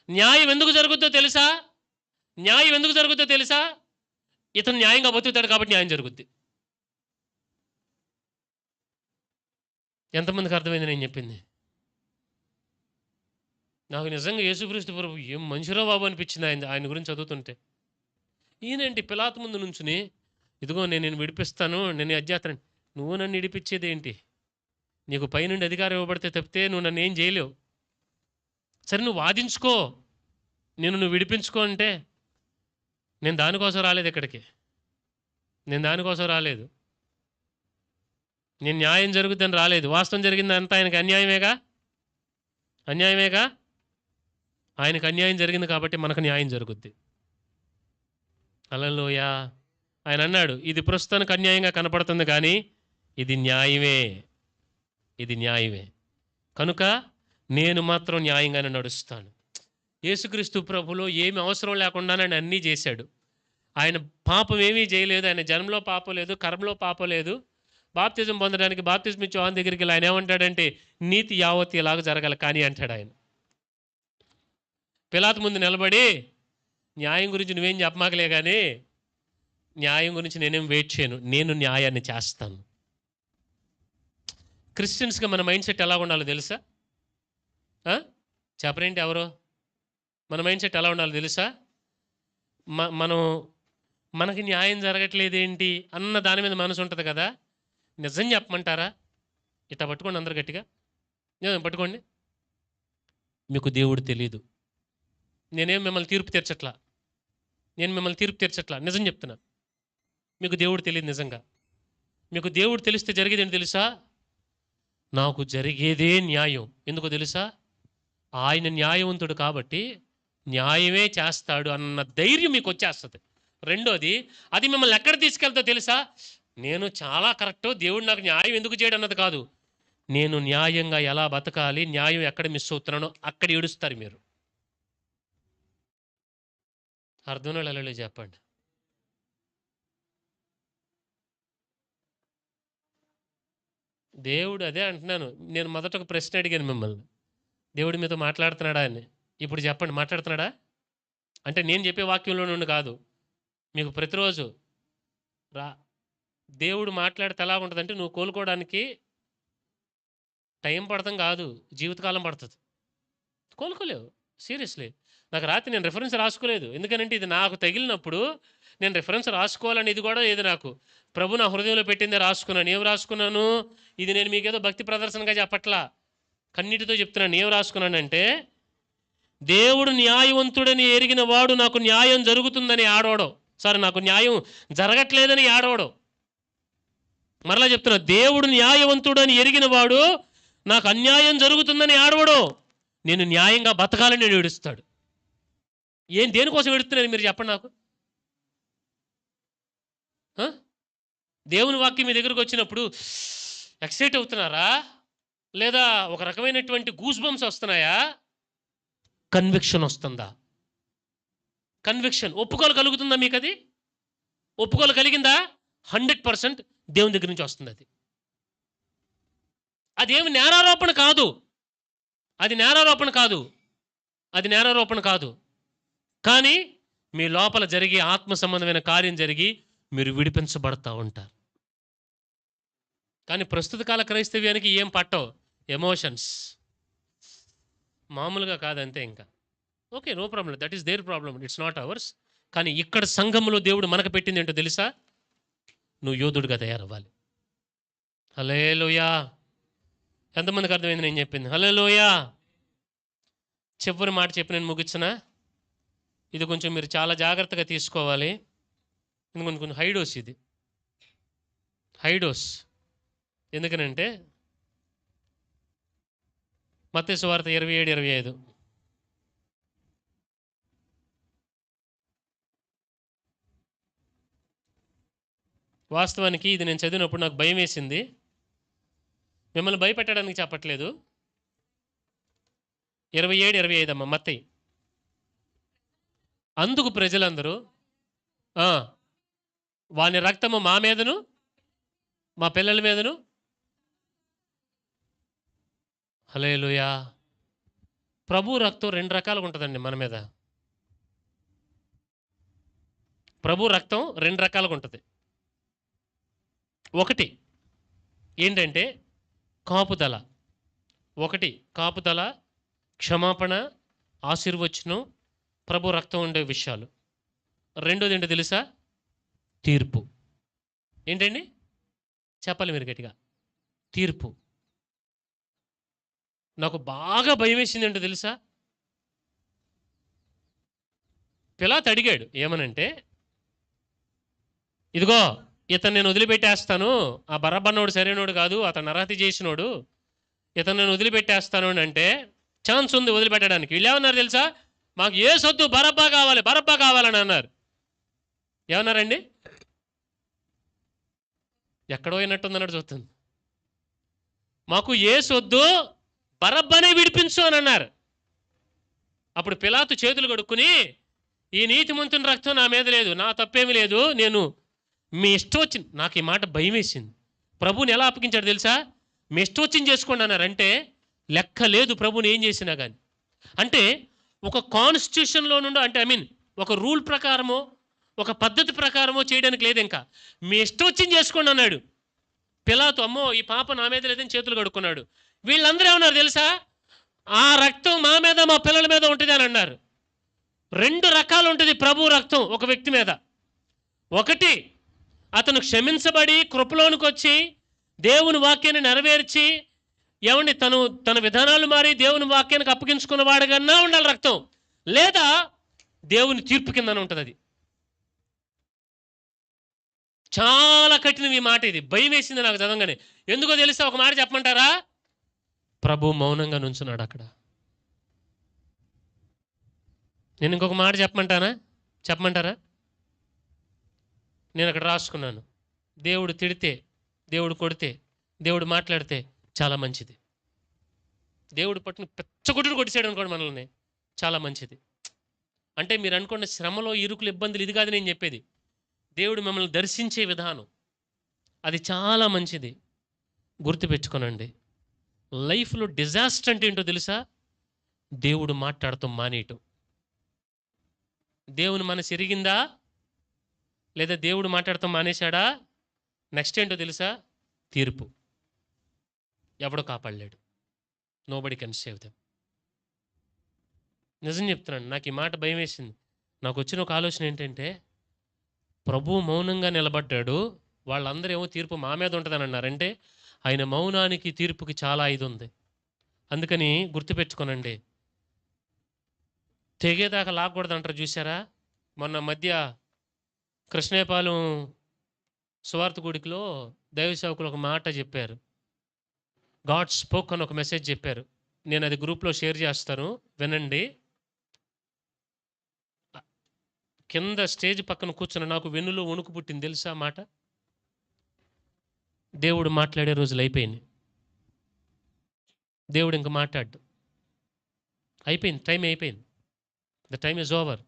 న్యాయం ఎందుకు జరుగుద్దో తెలుసా? న్యాయం ఎందుకు జరుగుద్దో తెలుసా? ఇతను న్యాయంగా బతుకుతాడు కాబట్టి న్యాయం జరుగుద్ది. ఎంతమందికి అర్థమైంది నేను చెప్పింది? నాకు నిజంగా యేసుక్రీస్తు ప్రభు ఏం మనిషిరా బాబు అనిపించింది ఆయన గురించి చదువుతుంటే. ఈయనేంటి పిలాతు ముందు నుంచుని ఇదిగో నేను విడిపిస్తాను, నేను అధ్యాత్రని. నువ్వు నన్ను విడిపించేది ఏంటి? నీకు పైనుండి అధికారం ఇవ్వబడితే తప్పితే నువ్వు నన్ను ఏం చేయలేవు. సరే నువ్వు వాదించుకో, నువ్వు విడిపించుకో అంటే నేను దానికోసం రాలేదు ఇక్కడికి. నేను దానికోసం రాలేదు. నేను న్యాయం జరుగుద్దని రాలేదు. వాస్తవం జరిగిందంతా ఆయనకు అన్యాయమేగా. అన్యాయమేగా. ఆయనకు అన్యాయం జరిగింది కాబట్టి మనకు న్యాయం జరుగుద్ది. హల్లెలూయా. ఆయన అన్నాడు, ఇది ప్రస్తుతానికి అన్యాయంగా కనపడుతుంది కానీ ఇది న్యాయమే, ఇది న్యాయమే. కనుక నేను మాత్రం న్యాయంగానే నడుస్తాను. యేసుక్రీస్తు ప్రభులో ఏమి అవసరం లేకుండానే ఆయన అన్నీ చేశాడు. ఆయన పాపం ఏమీ చేయలేదు. ఆయన జన్మలో పాపం లేదు, కర్మలో పాపం లేదు. బాప్తిజం పొందడానికి బాప్తిజం ఇచ్చే ఆయన దగ్గరికి ఆయన ఏమంటాడంటే నీతి యావత్ ఇలాగ జరగాలి కానీ అంటాడు ఆయన. పిలాతు ముందు నిలబడి న్యాయం గురించి నువ్వేం చెప్పమాకలే కానీ న్యాయం గురించి నేనేం వెయిట్ చేయను, నేను న్యాయాన్ని చేస్తాను. క్రిస్టియన్స్గా మన మైండ్ సెట్ ఎలా ఉండాలో తెలుసా? చెప్పరేంటి ఎవరో? మన మైండ్ సెట్ ఎలా ఉండాలో తెలుసా? మనకి న్యాయం జరగట్లేదేంటి అన్న దాని మీద మనసు ఉంటుంది కదా. నిజం చెప్పమంటారా? ఇట్లా పట్టుకోండి అందరు గట్టిగా, పట్టుకోండి. మీకు దేవుడు తెలీదు. నేనేం మిమ్మల్ని తీర్పు తీర్చట్లా, నిజం చెప్తున్నా. మీకు దేవుడు తెలియదు. నిజంగా మీకు దేవుడు తెలిస్తే జరిగేది ఏంటి తెలుసా? నాకు జరిగేదే న్యాయం. ఎందుకో తెలుసా? ఆయన న్యాయవంతుడు కాబట్టి న్యాయమే చేస్తాడు అన్న ధైర్యం మీకు వచ్చేస్తుంది. రెండోది, అది మిమ్మల్ని ఎక్కడ తీసుకెళ్తా తెలుసా? నేను చాలా కరెక్టు, దేవుడు నాకు న్యాయం ఎందుకు చేయడం అన్నది కాదు. నేను న్యాయంగా ఎలా బతకాలి, న్యాయం ఎక్కడ మిస్ అవుతున్నానో అక్కడ ఏడుస్తారు మీరు. అర్థంలో వెళ్ళలే చెప్పండి. దేవుడు అదే అంటున్నాను. నేను మొదట ఒక ప్రశ్న అడిగాను మిమ్మల్ని, దేవుడి మీతో మాట్లాడుతున్నాడా అని. ఇప్పుడు చెప్పండి, మాట్లాడుతున్నాడా? అంటే నేను చెప్పే వాక్యంలో నుండి కాదు, మీకు ప్రతిరోజు దేవుడు మాట్లాడితే ఎలా ఉంటుందంటే నువ్వు కోలుకోవడానికి టైం పడతాం కాదు, జీవితకాలం పడుతుంది. కోలుకోలేవు. సీరియస్లీ. నాకు రాత్రి నేను రెఫరెన్స్ రాసుకోలేదు. ఎందుకనంటే ఇది నాకు తగిలినప్పుడు నేను రెఫరెన్స్ రాసుకోవాలని ఇది కూడా ఏది నాకు ప్రభు నా హృదయంలో పెట్టిందే రాసుకున్నాను. ఏం రాసుకున్నాను? ఇది నేను మీకేదో భక్తి ప్రదర్శనగా చెప్పట్లా, కన్నీటితో చెప్తున్నాను. ఏం రాసుకున్నానంటే దేవుడు న్యాయవంతుడని ఎరిగిన వాడు నాకు న్యాయం జరుగుతుందని ఆడవడం, నాకు న్యాయం జరగట్లేదని ఆడవడం. మరలా చెప్తున్నా, దేవుడు న్యాయవంతుడని ఎరిగిన వాడు నాకు అన్యాయం జరుగుతుందని ఆడవడం. నేను న్యాయంగా బతకాలని నేను ఏడుస్తాడు. దేనికోసం ఏడుస్తున్నాను మీరు చెప్పండి నాకు. దేవుని వాక్యం మీ దగ్గరకు వచ్చినప్పుడు ఎక్సైట్ అవుతున్నారా, లేదా ఒక రకమైనటువంటి గూస్ బంప్స్ వస్తున్నాయా? కన్విక్షన్ వస్తుందా? కన్విక్షన్ ఒప్పుకోగలుగుతుందా మీకు? అది ఒప్పుకోగలిగిందా? 100% దేవుని దగ్గర నుంచి వస్తుంది. అదేమి నేరారోపణ కాదు, అది నేరారోపణ కాదు. కానీ మీ లోపల జరిగే ఆత్మ సంబంధమైన కార్యం జరిగి మీరు విడిపించబడతా ఉంటారు. కానీ ప్రస్తుత కాల క్రైస్తవ్యానికి ఏం పట్టవు? ఎమోషన్స్. మామూలుగా కాదంతే. ఇంకా okay, no problem, that is their problem, it's not ours. కానీ ఇక్కడ సంఘంలో దేవుడు మనకు పెట్టింది ఏంటో తెలుసా? నువ్వు యోధుడిగా తయారవ్వాలి. హల్లెలూయా. ఎంతమందికి అర్థమైంది నేను చెప్పింది? హల్లెలూయా. చివరి మాట చెప్పి నేను ముగించనా? ఇది కొంచెం మీరు చాలా జాగ్రత్తగా తీసుకోవాలి. ఎందుకంటే కొంచెం హైడోస్, ఇది హైడోస్. ఎందుకనంటే మత్తయి సువార్త 27:25. వాస్తవానికి ఇది నేను చదివినప్పుడు నాకు భయం వేసింది. మిమ్మల్ని భయపెట్టడానికి చెప్పట్లేదు. 27:25 అమ్మ, మత్తయి. అందుకు ప్రజలందరూ వాని రక్తము మా మీదను మా పిల్లల మీదను. హల్లెలూయా. ప్రభు రక్తం 2 రకాలుగా ఉంటుందండి మన మీద. ప్రభు రక్తం 2 రకాలుగా ఉంటుంది. ఒకటి ఏంటంటే కాపుదల. కాపుదల, క్షమాపణ, ఆశీర్వచనం, ప్రభు రక్తం ఉండే విషయాలు. రెండోది ఏంటో తెలుసా? తీర్పు. ఏంటండి చెప్పాలి మీరు గట్టిగా? తీర్పు. నాకు బాగా భయం వేసింది ఏంటో తెలుసా? పిలాతు అడిగాడు ఏమనంటే, ఇదిగో ఇతను నేను వదిలిపెట్టేస్తాను, ఆ బరబ్బన్నోడు సరైనోడు కాదు, అతను నరహత్య చేసినోడు, ఇతను నేను వదిలిపెట్టేస్తాను అని అంటే ఛాన్స్ ఉంది వదిలిపెట్టడానికి. వీళ్ళు ఏమన్నారు తెలుసా? మాకు యేసొద్దు, బరబ్బా కావాలి, బరబ్బా కావాలని అన్నారు. ఏమన్నారండి? ఎక్కడో అయినట్టుందన్నట్టు చూస్తుంది. మాకు యేసొద్దు, బరబ్బనే విడిపించు అని అన్నారు. అప్పుడు పిలాతు చేతులు కడుక్కుని, ఈ నీతిమంతుని రక్తం నా మీద లేదు, నా తప్పేమీ లేదు, నేను మీ ఇష్టం వచ్చింది. నాకు ఈ మాట భయం వేసింది. ప్రభుని ఎలా అప్పగించాడు తెలుసా? మీ ఇష్టం వచ్చింది చేసుకోండి అన్నారంటే లెక్క లేదు ప్రభుని ఏం చేసినా కానీ. అంటే ఒక కాన్స్టిట్యూషన్లో నుండి, అంటే ఒక రూల్ ప్రకారమో ఒక పద్ధతి ప్రకారమో చేయడానికి లేదు. ఇంకా మీ ఇష్టం వచ్చింది చేసుకోండి అన్నాడు. పిలాతు అమ్మో ఈ పాప నా మీద లేదని చేతులు కడుక్కున్నాడు. వీళ్ళందరూ ఏమన్నారు తెలుసా? ఆ రక్తం మా మీద మా పిల్లల మీద ఉంటుంది అని అన్నారు. 2 రకాలు ఉంటుంది ప్రభు రక్తం ఒక వ్యక్తి మీద. ఒకటి, అతను క్షమించబడి కృపలోనికి వచ్చి దేవుని వాక్యాన్ని నెరవేర్చి ఏమండి తన విధానాలు మారి దేవుని వాక్యానికి అప్పగించుకున్న వాడికన్నా ఉండాలి రక్తం. లేదా దేవుని తీర్పు కిందనే ఉంటుంది. అది చాలా కఠినం ఈ మాట. ఇది భయం వేసింది నాకు చదవగానే. ఎందుకో తెలుసా? ఒక మాట చెప్పమంటారా? ప్రభు మౌనంగా నుంచున్నాడు అక్కడ. నేను ఇంకొక మాట చెప్పమంటారా? నేను అక్కడ రాసుకున్నాను, దేవుడు తిడితే, దేవుడు కొడితే, దేవుడు మాట్లాడితే చాలా మంచిది. దేవుడు పట్టుకుని పెచ్చగొట్టుడు కొట్టిసాడు అనుకోండి మనల్ని, చాలా మంచిది. అంటే మీరు అనుకున్న శ్రమలో, ఇరుకులు, ఇబ్బందులు ఇది కాదు నేను చెప్పేది. దేవుడు మిమ్మల్ని దర్శించే విధానం అది చాలా మంచిది. గుర్తుపెట్టుకోనండి, లైఫ్లో డిజాస్టర్ అంటే ఏంటో తెలుసా? దేవుడు మాట్లాడటం మానేయటం. దేవుని మనసు ఎరిగిందా లేదా దేవుడు మాట్లాడటం మానేశాడా? నెక్స్ట్ ఏంటో తెలుసా? తీర్పు. ఎవడో కాపాడలేడు. Nobody can save them. నిజం చెప్తున్నాను, నాకు ఈ మాట భయం వేసింది. నాకు వచ్చిన ఒక ఆలోచన ఏంటంటే, ప్రభు మౌనంగా నిలబడ్డాడు, వాళ్ళందరూ ఏమో తీర్పు మా మీద ఉంటుందని అన్నారంటే ఆయన మౌనానికి తీర్పుకి చాలా ఇది ఉంది. అందుకని గుర్తుపెట్టుకోనండి, తెగేదాకా లాక్కూడదు అంటారు చూసారా? మొన్న మధ్య కృష్ణేపాలెం సువార్త గుడికిలో దైవ సేవకులు ఒక మాట చెప్పారు. గాడ్ స్పోక్ అని ఒక మెసేజ్ చెప్పారు. నేను అది గ్రూప్లో షేర్ చేస్తాను, వినండి. కింద స్టేజ్ పక్కన కూర్చున్న నాకు వెన్నులో వణుకు పుట్టింది తెలుసా మాట. దేవుడు మాట్లాడే రోజులు అయిపోయింది. దేవుడు ఇంక మాట్లాడు, అయిపోయింది, టైం అయిపోయింది. The time is over.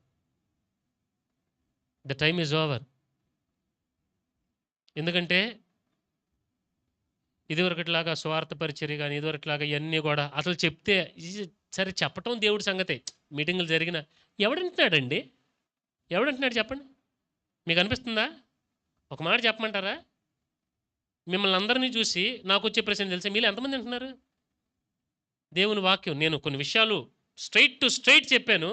The time is over. ఎందుకంటే ఇదివరకట్లాగా స్వార్థ పరిచర్య కానీ ఇదివరకట్లాగా ఇవన్నీ కూడా అసలు చెప్తే సరే చెప్పటం దేవుడి సంగతే. మీటింగులు జరిగిన ఎవడంటున్నాడండి? ఎవడంటున్నాడు చెప్పండి? మీకు అనిపిస్తుందా? ఒక మాట చెప్పమంటారా? మిమ్మల్ని అందరినీ చూసి నాకు వచ్చే ప్రశ్న తెలుసా, మీరు ఎంతమంది అంటున్నారు? దేవుని వాక్యం నేను కొన్ని విషయాలు స్ట్రైట్ టు స్ట్రైట్ చెప్పాను,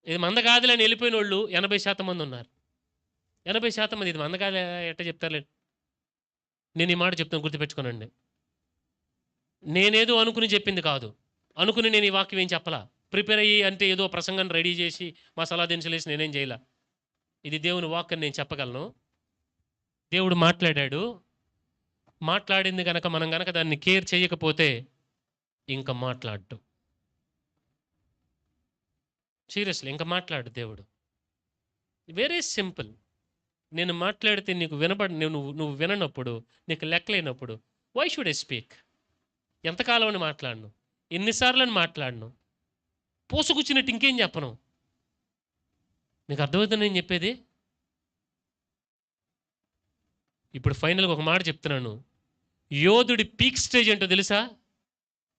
ఇది మంద కాదులే అని వెళ్ళిపోయిన వాళ్ళు 80% మంది ఉన్నారు. 80% మంది ఇది మంద కాదులే ఎట్ట చెప్తారులే. నేను ఈ మాట చెప్తాను, గుర్తుపెట్టుకోనండి. నేనేదో అనుకుని చెప్పింది కాదు. అనుకుని నేను ఈ వాక్యం ఏం చెప్పలా. ప్రిపేర్ అయ్యి అంటే ఏదో ప్రసంగాన్ని రెడీ చేసి మసాలా దినుసులేసి నేనేం చేయలా. ఇది దేవుని వాక్ అని నేను చెప్పగలను. దేవుడు మాట్లాడాడు. మాట్లాడింది కనుక మనం కనుక దాన్ని కేర్ చేయకపోతే ఇంకా మాట్లాడు. సీరియస్లీ ఇంకా మాట్లాడు దేవుడు. Very simple. నేను మాట్లాడితే నీకు నువ్వు విననప్పుడు, నీకు లెక్కలేనప్పుడు వై షుడ్ ఐ స్పీక్? ఎంతకాలం అని మాట్లాడను, ఎన్నిసార్లు అని మాట్లాడను, పోసుకొచ్చినట్టు ఇంకేం చెప్పను. మీకు అర్థమవుతుంది నేను చెప్పేది? ఇప్పుడు ఫైనల్గా ఒక మాట చెప్తున్నాను. యోధుడి పీక్ స్టేజ్ ఏంటో తెలుసా?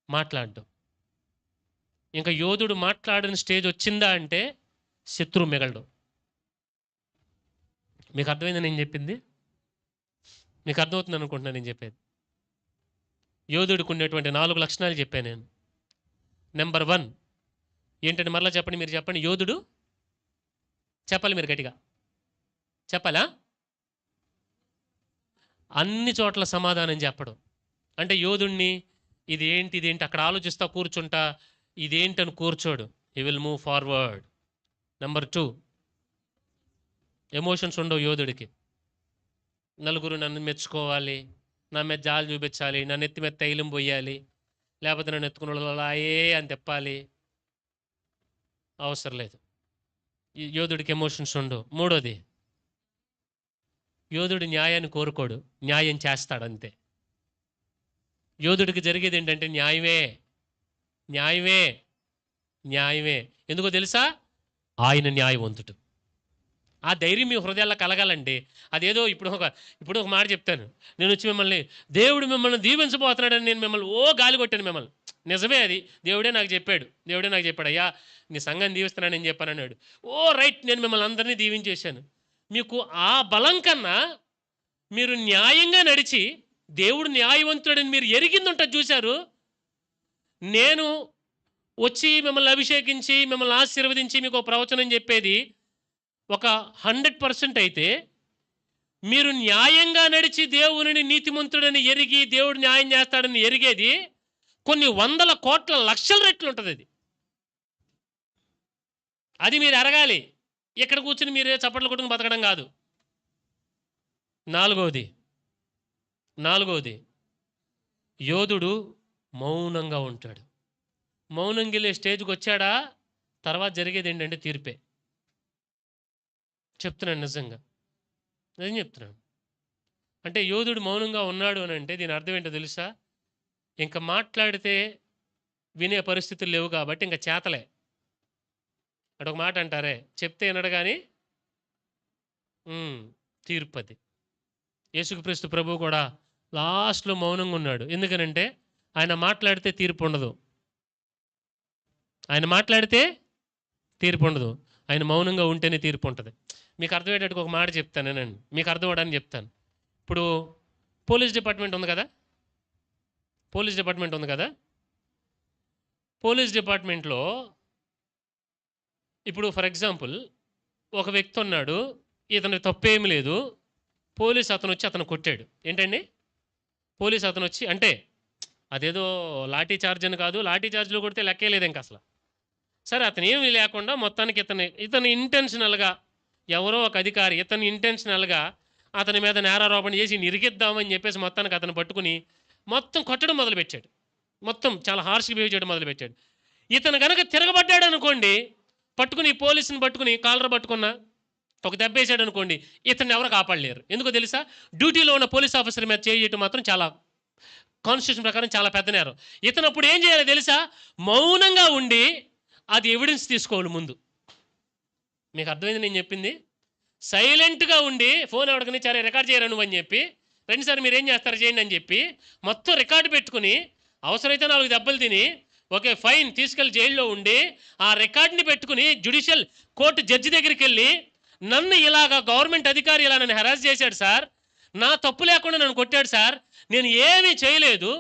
మాట్లాడడం. ఇంకా యోధుడు మాట్లాడిన స్టేజ్ వచ్చిందా అంటే శత్రువు మిగలడం. మీకు అర్థమైంది నేను చెప్పింది? మీకు అర్థమవుతుంది అనుకుంటున్నాను నేను చెప్పేది. యోధుడికి ఉండేటువంటి 4 లక్షణాలు చెప్పాను నేను. నెంబర్ 1 ఏంటంటే మరలా చెప్పండి, మీరు చెప్పండి. యోధుడు చెప్పాలి, మీరు గట్టిగా చెప్పాలా? అన్ని చోట్ల సమాధానం చెప్పడం. అంటే యోధుడిని ఇదేంటి అక్కడ ఆలోచిస్తా కూర్చుంటా, ఇదేంటని కూర్చోడు. He will move forward. Number 2 emotions ఉండవు యోధుడికి. నలుగురు నన్ను మెచ్చుకోవాలి, నా మీద జాలి చూపించాలి, నా నెత్తి మీద తైలం పోయాలి, లేకపోతే నన్ను ఎత్తుకున్నాయే అని తెప్పాలి, అవసరం లేదు. యోధుడికి ఎమోషన్స్ ఉండవు. 3వది యోధుడు న్యాయాన్ని కోరుకోడు, న్యాయం చేస్తాడు అంతే. యోధుడికి జరిగేది ఏంటంటే న్యాయమే న్యాయమే న్యాయమే. ఎందుకో తెలుసా? ఆయన న్యాయవంతుడు. ఆ ధైర్యం మీ హృదయాల్లో కలగాలండి. అదేదో ఇప్పుడు ఒక మాట చెప్తాను. నేను వచ్చి మిమ్మల్ని దేవుడు మిమ్మల్ని దీవించబోతున్నాడని నేను మిమ్మల్ని గాలి కొట్టాను మిమ్మల్ని. నిజమే, అది దేవుడే నాకు చెప్పాడు. అయ్యా నీ సంఘాన్ని దీవిస్తున్నానని చెప్పాను అన్నాడు. రైట్, నేను మిమ్మల్ని అందరినీ దీవించేశాను. మీకు ఆ బలం కన్నా మీరు న్యాయంగా నడిచి దేవుడు న్యాయవంతుడని మీరు ఎరిగింది ఉంటుంది చూశారు. నేను వచ్చి మిమ్మల్ని అభిషేకించి మిమ్మల్ని ఆశీర్వదించి మీకు ప్రవచనం చెప్పేది ఒక 100% అయితే, మీరు న్యాయంగా నడిచి దేవుని నీతిమంతుడని ఎరిగి దేవుడు న్యాయం చేస్తాడని ఎరిగేది కొన్ని 100 కోట్ల లక్షల రెట్లు ఉంటుంది. అది మీరు ఎరగాలి. ఇక్కడ కూర్చుని మీరే చప్పట్లు కొట్టుకుని బతకడం కాదు. నాలుగవది యోధుడు మౌనంగా ఉంటాడు. మౌనంగా వెళ్ళే స్టేజ్కి వచ్చాడా, తర్వాత జరిగేది ఏంటంటే తీర్పే. చెప్తున్నాను, నిజం చెప్తున్నాను. అంటే యోధుడు మౌనంగా ఉన్నాడు అని అంటే దీని అర్థం ఏంటో తెలుసా? ఇంకా మాట్లాడితే వినే పరిస్థితులు లేవు కాబట్టి ఇంకా చేతలే. అటు ఒక మాట అంటారే, చెప్తే వినడు కానీ తీర్పది. యేసుక్రీస్తు ప్రభువు కూడా లాస్ట్లో మౌనంగా ఉన్నాడు. ఎందుకనంటే ఆయన మాట్లాడితే తీర్పు ఉండదు. ఆయన మౌనంగా ఉంటేనే తీర్పు ఉంటుంది. మీకు అర్థమయ్యేటట్టుగా ఒక మాట చెప్తానేనండి, మీకు అర్థం అవడానికి చెప్తాను. ఇప్పుడు పోలీస్ డిపార్ట్మెంట్ ఉంది కదా, పోలీస్ డిపార్ట్మెంట్లో ఇప్పుడు ఫర్ ఎగ్జాంపుల్ ఒక వ్యక్తి ఉన్నాడు, ఇతనికి తప్పేమి లేదు. పోలీస్ అతను వచ్చి అతను కొట్టాడు. ఏంటండి? పోలీస్ అతను వచ్చి, అంటే అదేదో లాఠీ చార్జ్ అని కాదు, లాఠీ చార్జ్లో కొడితే లెక్కే లేదు ఇంకా అసలు. సరే, అతను ఏమీ లేకుండా మొత్తానికి ఇతను ఇంటెన్షనల్గా, ఎవరో ఒక అధికారి ఇతను ఇంటెన్షనల్గా అతని మీద నేరారోపణ చేసి ఇరికిద్దామని చెప్పేసి మొత్తానికి అతను పట్టుకుని మొత్తం కొట్టడం మొదలుపెట్టాడు. మొత్తం చాలా హార్ష్గా బిహేవ్ చేయడం మొదలుపెట్టాడు. ఇతను కనుక తిరగబడ్డాడు అనుకోండి, పట్టుకుని పోలీసుని పట్టుకుని కాలర్ పట్టుకున్నా ఒక దెబ్బ వేసాడు అనుకోండి, ఇతన్ని ఎవరు కాపాడలేరు. ఎందుకో తెలుసా? డ్యూటీలో ఉన్న పోలీస్ ఆఫీసర్ మీద చేయటం మాత్రం చాలా కాన్స్టిట్యూషన్ ప్రకారం చాలా పెద్ద నేరం. ఇతను అప్పుడు ఏం చేయాలి తెలుసా? మౌనంగా ఉండి అది ఎవిడెన్స్ తీసుకోవాలి ముందు. మీకు అర్థమైంది నేను చెప్పింది? సైలెంట్గా ఉండి ఫోన్ ఎవరికని సరే రికార్డ్ చేయరా నువ్వు అని చెప్పి, రండి సార్ మీరు ఏం చేస్తారు చేయండి అని చెప్పి మొత్తం రికార్డు పెట్టుకుని అవసరమైతే 4 దెబ్బలు తిని ఓకే ఫైన్ తీసుకెళ్ళి జైల్లో ఉండి ఆ రికార్డుని పెట్టుకుని జ్యుడిషియల్ కోర్టు జడ్జి దగ్గరికి వెళ్ళి, నన్ను ఇలాగా గవర్నమెంట్ అధికారి ఇలా నన్ను హెరాస్ చేశాడు సార్, నా తప్పు లేకుండా నన్ను కొట్టాడు సార్, నేను ఏమీ చేయలేదు,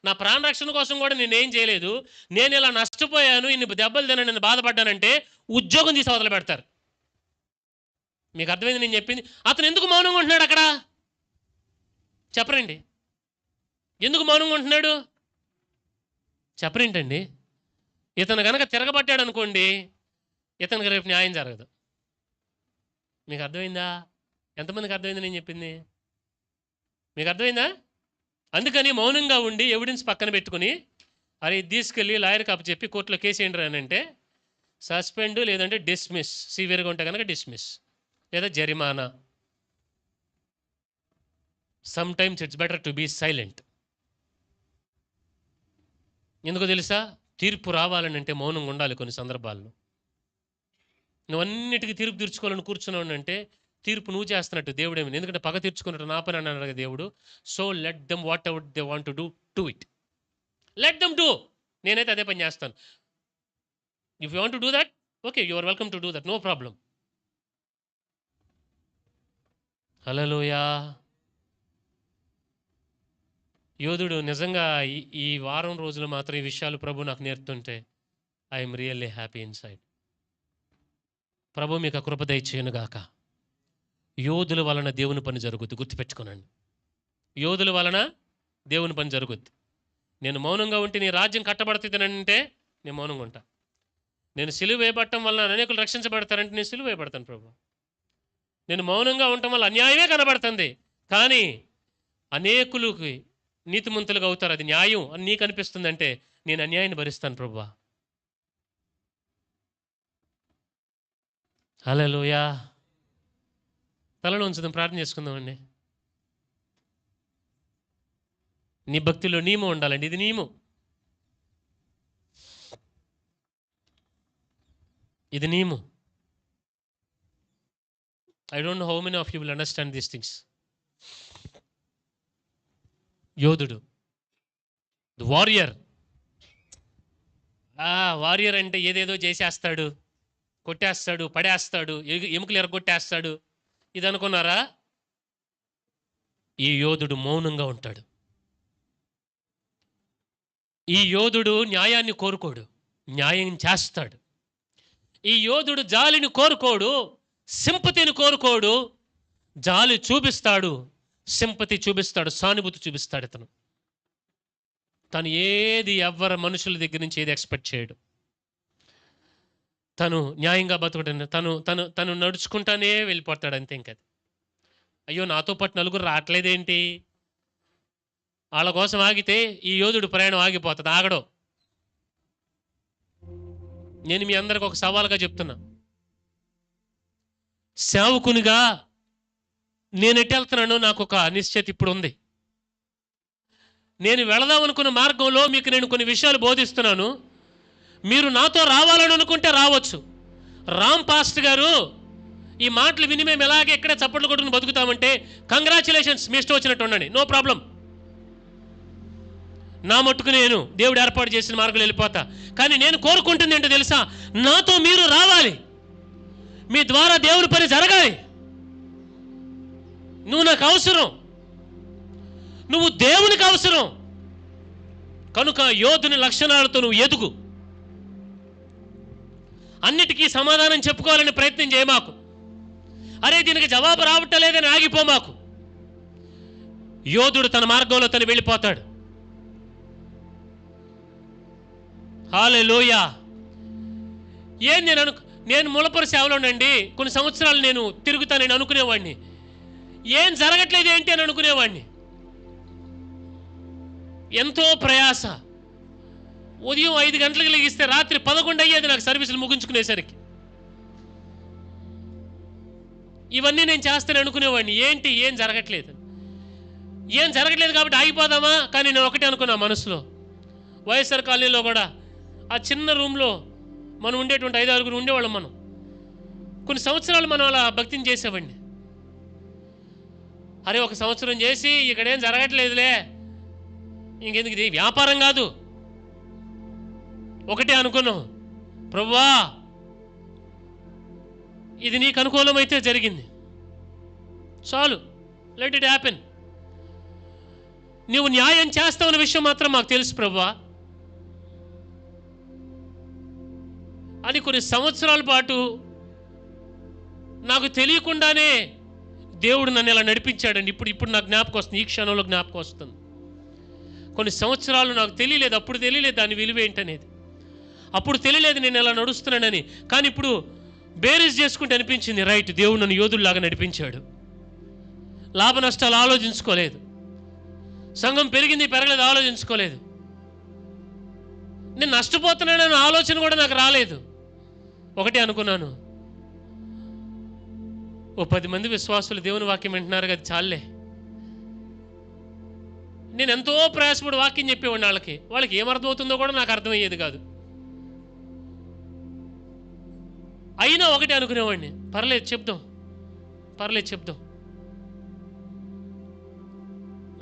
నా ప్రాణరక్షణ కోసం కూడా నేనేం చేయలేదు, నేను ఇలా నష్టపోయాను, ఇన్ని దెబ్బలు తిన నేను బాధపడ్డానంటే ఉద్యోగం తీసి అవతల పెడతారు. మీకు అర్థమైంది నేను చెప్పింది? అతను ఎందుకు మౌనంగా ఉంటున్నాడు అక్కడ చెప్పరండి. ఎందుకు మౌనంగా ఉంటున్నాడు చెప్పరేంటండి? ఇతను కనుక తిరగబట్టాడు అనుకోండి, ఇతనికి రేపు న్యాయం జరగదు. మీకు అర్థమైందా? ఎంతమందికి అర్థమైంది నేను చెప్పింది? మీకు అర్థమైందా? అందుకని మౌనంగా ఉండి ఎవిడెన్స్ పక్కన పెట్టుకుని, అరే ఇది తీసుకెళ్ళి లాయర్కి అప్పచెప్పి కోర్టులో కేసు ఏంటి అని అంటే సస్పెండ్, లేదంటే డిస్మిస్, సివియర్గా ఉంటే కనుక డిస్మిస్ లేదా జరిమానా. Some times it's better to be silent. ఎందుకో తెలుసా? తీర్పు రావాలని అంటే మౌనంగా ఉండాలి. కొన్ని సందర్భాల్లో నువ్వు అన్నిటికీ తీర్పు తీర్చుకోవాలని కూర్చున్నావు అంటే తీర్పు నువ్వు చేస్తున్నట్టు, దేవుడేమి. ఎందుకంటే పగ తీర్చుకున్నట్టు నా పని అన్నాడు దేవుడు. So let them whatever they want to do it, let them do. నేనైతే అదే పని చేస్తాను. If you want to do that, okay, you are welcome to do that, no problem. Hallelujah. యోధుడు నిజంగా ఈ వారం రోజులు మాత్రం ఈ విషయాలు ప్రభు నాకు నేర్పుతుంటే ఐఎమ్ రియల్లీ హ్యాపీ ఇన్సైడ్. ప్రభు మీకు ఆ కృప దయచేయునుగాక. యోధుల వలన దేవుని పని జరుగుద్ది, గుర్తుపెట్టుకోనండి. యోధుల వలన దేవుని పని జరుగుద్ది. నేను మౌనంగా ఉంటే నీ రాజ్యం కట్టబడుతుందనంటే నేను మౌనంగా ఉంటా. నేను సిలువ వేయబడటం వలన అనేకులు రక్షించబడతారంటే నేను సిలువ వేయబడతాను ప్రభు. నేను మౌనంగా ఉండటం వల్ల అన్యాయమే కనబడుతుంది, కానీ అనేకులకి నీతిమంతులుగా అవుతారు, అది న్యాయం అని నీకు అనిపిస్తుందంటే నేను అన్యాయాన్ని భరిస్తాను ప్రభువా. హల్లెలూయా. తలలో ఉంచుదాం, ప్రార్థన చేసుకుందామండి. నీ భక్తిలో నియమం ఉండాలండి. ఇది నియమం, ఇది నియమం. I don't know how many of you will understand these things. యోధుడు, ది వారియర్. వారియర్ అంటే ఏదేదో చేసేస్తాడు, కొట్టేస్తాడు, పడేస్తాడు, ఎముకలు ఎరగొట్టేస్తాడు, ఇది అనుకున్నారా? ఈ యోధుడు మౌనంగా ఉంటాడు. ఈ యోధుడు న్యాయాన్ని కోరుకోడు, న్యాయం చేస్తాడు. ఈ యోధుడు జాలిని కోరుకోడు, సింపతిని కోరుకోడు. జాలి చూపిస్తాడు, సింపతి చూపిస్తాడు, సానుభూతి చూపిస్తాడు. తను ఏది ఎవ్వరు మనుషుల దగ్గర నుంచి ఏది ఎక్స్పెక్ట్ చేయడు. తను న్యాయంగా బతకడం, తను నడుచుకుంటానే వెళ్ళిపోతాడు, అంతే. ఇంకది అయ్యో నాతో పాటు నలుగురు రావట్లేదేంటి, వాళ్ళ కోసం ఆగితే ఈ యోధుడు ప్రయాణం ఆగిపోతుంది, ఆగడు. నేను మీ అందరికి ఒక సవాల్గా చెప్తున్నా, సేవకునిగా నేను ఎటు వెళ్తున్నానో నాకు ఒక నిశ్చయిత ఇప్పుడు ఉంది. నేను వెళదాం అనుకున్న మార్గంలో మీకు నేను కొన్ని విషయాలు బోధిస్తున్నాను. మీరు నాతో రావాలని అనుకుంటే రావచ్చు. రామ్ పాస్ట్ గారు ఈ మాటలు విని మేము ఎలాగే ఎక్కడే చప్పట్లు కొట్టుకుని బతుకుతామంటే కంగ్రాచులేషన్స్, మీ ఇష్టం వచ్చినట్టు ఉండండి, నో ప్రాబ్లం. నా మట్టుకు నేను దేవుడు ఏర్పాటు చేసిన మార్గంలో వెళ్ళిపోతా. కానీ నేను కోరుకుంటుంది ఏంటో తెలుసా? నాతో మీరు రావాలి, మీ ద్వారా దేవుని పని జరగాలి. నువ్వు నాకు అవసరం, నువ్వు దేవునికి అవసరం. కనుక యోధుని లక్షణాలతో నువ్వు ఎదుగు. అన్నిటికీ సమాధానం చెప్పుకోవాలని ప్రయత్నం చేయమాకు. అరే దీనికి జవాబు రావట్లేదని ఆగిపోమాకు. యోధుడు తన మార్గంలో తను వెళ్ళిపోతాడు. హల్లెలూయా. నేను ములపర సేవలోనండి కొన్ని సంవత్సరాలు నేను తిరుగుతానని అనుకునేవాడిని. ఏం జరగట్లేదు ఏంటి అని అనుకునేవాడిని. ఎంతో ప్రయాస. ఉదయం 5 గంటలకు లెగిస్తే రాత్రి 11 అయ్యేది నాకు సర్వీసులు ముగించుకునేసరికి. ఇవన్నీ నేను చేస్తాను అనుకునేవాడిని. ఏంటి ఏం జరగట్లేదు, ఏం జరగట్లేదు కాబట్టి ఆగిపోదామా? కానీ నేను ఒకటే అనుకున్నా మనసులో, వైఎస్ఆర్ కాలనీలో కూడా ఆ చిన్న రూమ్లో మనం ఉండేటువంటి 5-6 ఉండేవాళ్ళం. మనం కొన్ని సంవత్సరాలు మనం అలా భక్తిని చేసేవాడిని. అరే ఒక సంవత్సరం చేసి ఇక్కడేం జరగట్లేదులే, ఇంకెందుకు, ఇది వ్యాపారం కాదు. ఒకటే అనుకున్నాం, ప్రభువా ఇది నీకు అనుకూలమైతే జరిగింది, చాలు, లెట్ ఇట్ హ్యాపెన్. నువ్వు న్యాయం చేస్తావన్న విషయం మాత్రం మాకు తెలుసు ప్రభువా. అని కొన్ని సంవత్సరాల పాటు నాకు తెలియకుండానే దేవుడు నన్ను ఇలా నడిపించాడండి. ఇప్పుడు నాకు జ్ఞాపకం వస్తుంది, ఈ క్షణంలో జ్ఞాపకం వస్తుంది. కొన్ని సంవత్సరాలు నాకు తెలియలేదు, అప్పుడు తెలియలేదు దాని విలువ ఏంటనేది, అప్పుడు తెలియలేదు నేను ఎలా నడుస్తున్నానని. కానీ ఇప్పుడు బేరీజ్ చేసుకుంటే అనిపించింది, రైట్, దేవుడు నన్ను యోధుల్లాగా నడిపించాడు. లాభ నష్టాలు ఆలోచించుకోలేదు, సంఘం పెరిగింది పెరగలేదు ఆలోచించుకోలేదు, నేను నష్టపోతున్నానని ఆలోచన కూడా నాకు రాలేదు. ఒకటే అనుకున్నాను, ఓ 10 మంది విశ్వాసులు దేవుని వాక్యం వింటున్నారు కదా, చాలే. నేను ఎంతో ప్రయాసపడి వాక్యం చెప్పేవాడిని, వాళ్ళకి ఏమర్థమవుతుందో కూడా నాకు అర్థమయ్యేది కాదు. అయినా ఒకటే అనుకునేవాడిని, పర్లేదు చెప్దాం.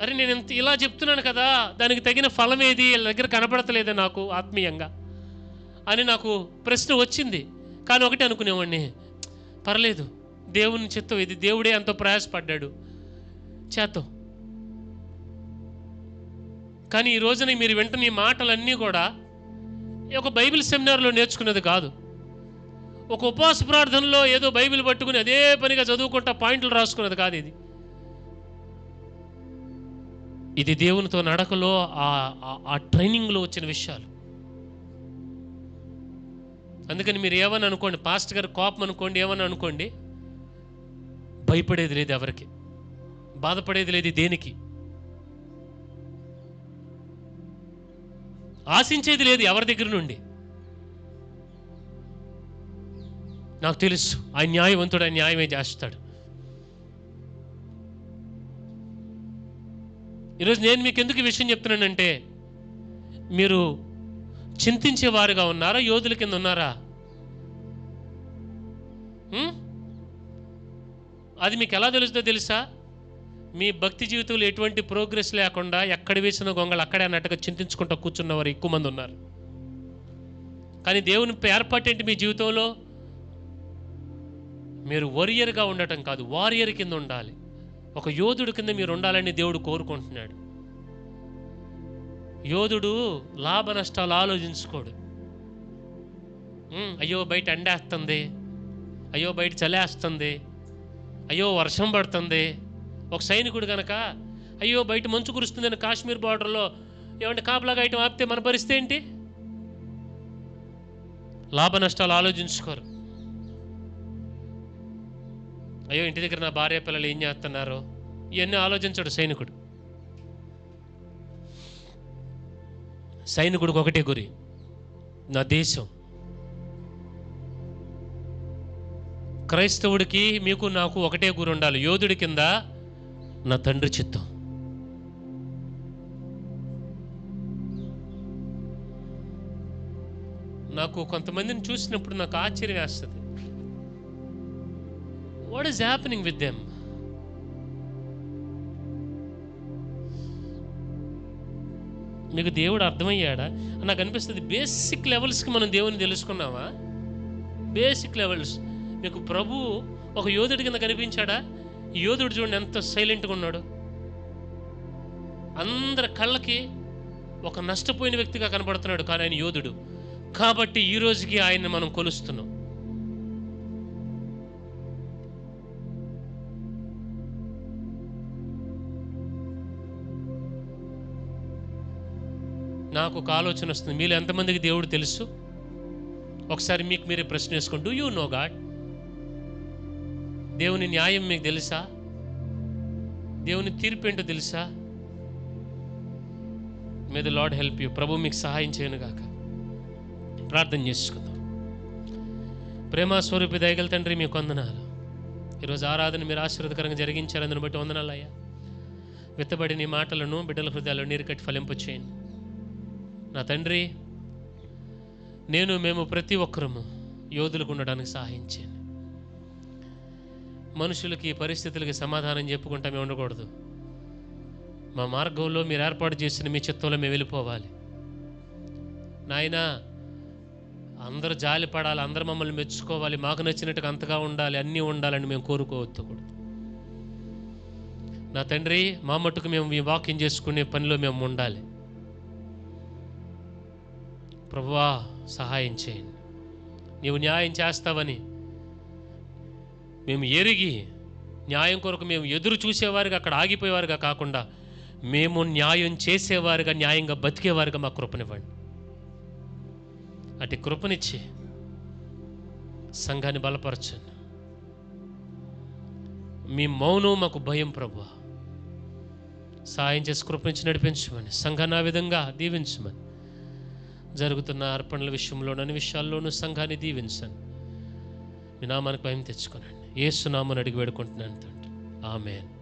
అరే నేను ఇలా చెప్తున్నాను కదా, దానికి తగిన ఫలం ఏది వీళ్ళ దగ్గర కనపడతలేదు నాకు ఆత్మీయంగా అని నాకు ప్రశ్న వచ్చింది. కానీ ఒకటే అనుకునేవాడిని, పర్లేదు, దేవుని చిత్తం ఇది, దేవుడే ఎంతో ప్రయాసపడ్డాడు, చేద్దాం. కానీ ఈ రోజున మీరు వెంటనే ఈ మాటలన్నీ కూడా ఒక బైబిల్ సెమినార్లో నేర్చుకున్నది కాదు, ఒక ఉపవాస ప్రార్థనలో ఏదో బైబిల్ పట్టుకుని అదే పనిగా చదువుకుంటా పాయింట్లు రాసుకున్నది కాదు. ఇది దేవునితో నడకలో ఆ ట్రైనింగ్లో వచ్చిన విషయాలు. అందుకని మీరు ఏమని అనుకోండి, పాస్టర్ గారు కోపం అనుకోండి, ఏమని అనుకోండి, భయపడేది లేదు ఎవరికి, బాధపడేది లేదు దేనికి, ఆశించేది లేదు ఎవరి దగ్గర నుండి. నాకు తెలుసు ఆయన న్యాయవంతుడు, ఆయన న్యాయమే చేస్తాడు. ఈరోజు నేను మీకు ఎందుకు ఈ విషయం చెప్తున్నానంటే, మీరు చింతించేవారుగా ఉన్నారా, యోధుల కింద ఉన్నారా? అది మీకు ఎలా తెలుస్తుందో తెలుసా? మీ భక్తి జీవితంలో ఎటువంటి ప్రోగ్రెస్ లేకుండా ఎక్కడ వేసిన గొంగళి అక్కడే అన్నట్టుగా చింతించుకుంటూ కూర్చున్నవారు ఎక్కువ మంది ఉన్నారు. కానీ దేవుని ఏర్పాటు ఏంటి మీ జీవితంలో? మీరు వారియర్గా ఉండటం కాదు, వారియర్ కింద ఉండాలి. ఒక యోధుడు కింద మీరు ఉండాలని దేవుడు కోరుకుంటున్నాడు. యోధుడు లాభ నష్టాలు ఆలోచించుకోడు. అయ్యో బయట ఎండేస్తుంది, అయ్యో బయట చలేస్తుంది, అయ్యో వర్షం పడుతుంది. ఒక సైనికుడు కనుక అయ్యో బయట మంచు కురుస్తుందని కాశ్మీర్ బార్డర్లో ఏమంటే కాపలాగా ఐటమ్ ఆపితే మన పరిస్థితి ఏంటి? లాభ నష్టాలు ఆలోచించుకోరు. అయ్యో ఇంటి దగ్గర నా భార్య పిల్లలు ఏం చేస్తున్నారు, ఇవన్నీ ఆలోచించడు సైనికుడు. సైనికుడికి ఒకటే గురి, నా దేశం. క్రైస్తవుడికి మీకు నాకు ఒకటే గురి ఉండాలి, యోధుడి కింద నా తండ్రి చిత్తం. నాకు కొంతమందిని చూసినప్పుడు నాకు ఆశ్చర్యం వేస్తుంది. What is happening with them? మీకు దేవుడు అర్థమయ్యాడా? నాకు అనిపిస్తుంది బేసిక్ లెవెల్స్కి మనం దేవుని తెలుసుకున్నామా? Basic levels. మీకు ప్రభు ఒక యోధుడి కింద కనిపించాడా? ఈ యోధుడు చూడండి ఎంత సైలెంట్గా ఉన్నాడు. అందరి కళ్ళకి ఒక నష్టపోయిన వ్యక్తిగా కనబడుతున్నాడు, కానీ ఆయన యోధుడు కాబట్టి ఈ రోజుకి ఆయన్ని మనం కొలుస్తున్నాం. నాకు ఒక ఆలోచన వస్తుంది, మీలో ఎంతమందికి దేవుడు తెలుసు? ఒకసారి మీకు మీరే ప్రశ్న వేసుకోండి. Do you know God? దేవుని న్యాయం మీకు తెలుసా? దేవుని తీర్పు ఏంటో తెలుసా? May the Lord help you. ప్రభు మీకు సహాయం చేయను గాక. ప్రార్థన చేసుకుందాం. ప్రేమ స్వరూపి దయగల తండ్రి, మీకు వందనాలు. ఈరోజు ఆరాధన మీరు ఆశీర్వాదకరంగా జరిగించారు, అందుని బట్టి వందనాలు అయ్యా. విత్తబడిన ఈ మాటలను బిడ్డల హృదయాల్లో నీరు కట్టి ఫలింపు చేయండి నా తండ్రి. మేము ప్రతి ఒక్కరము యోధులకు ఉండడానికి సహాయం చేయండి. మనుషులకి పరిస్థితులకి సమాధానం చెప్పుకుంటా మేము ఉండకూడదు. మా మార్గంలో మీరు ఏర్పాటు చేసిన మీ చిత్తంలో మేము వెళ్ళిపోవాలి నాయనా. అందరూ జాలి పడాలి, అందరూ మమ్మల్ని మెచ్చుకోవాలి, మాకు నచ్చినట్టుగా అంతగా ఉండాలి, అన్నీ ఉండాలని మేము కోరుకోవద్దు కూడా నా తండ్రి. మా మట్టుకు మేము ఈ వాక్యం చేసుకునే పనిలో మేము ఉండాలి. ప్రభువా సహాయం చేయండి. నీవు న్యాయం చేస్తావని మేము ఎరిగి న్యాయం కొరకు మేము ఎదురు చూసేవారుగా అక్కడ ఆగిపోయేవారుగా కాకుండా మేము న్యాయం చేసేవారుగా, న్యాయంగా బతికేవారుగా మా కృపనివ్వండి. అటు కృపనిచ్చి సంఘాన్ని బలపరచండి. మీ మౌనం మాకు భయం ప్రభువా. సాయం చేసి కృపనిచ్చి నడిపించమని, సంఘాన్ని ఆ విధంగా దీవించమని, జరుగుతున్న అర్పణల విషయంలోనూ అన్ని విషయాల్లోనూ సంఘాన్ని దీవించండి. మీ నామానికి భయం తెచ్చుకోనండి. యేసు నామమున అడిగి వేడుకుంటున్నాను తండ్రి. ఆమేన్.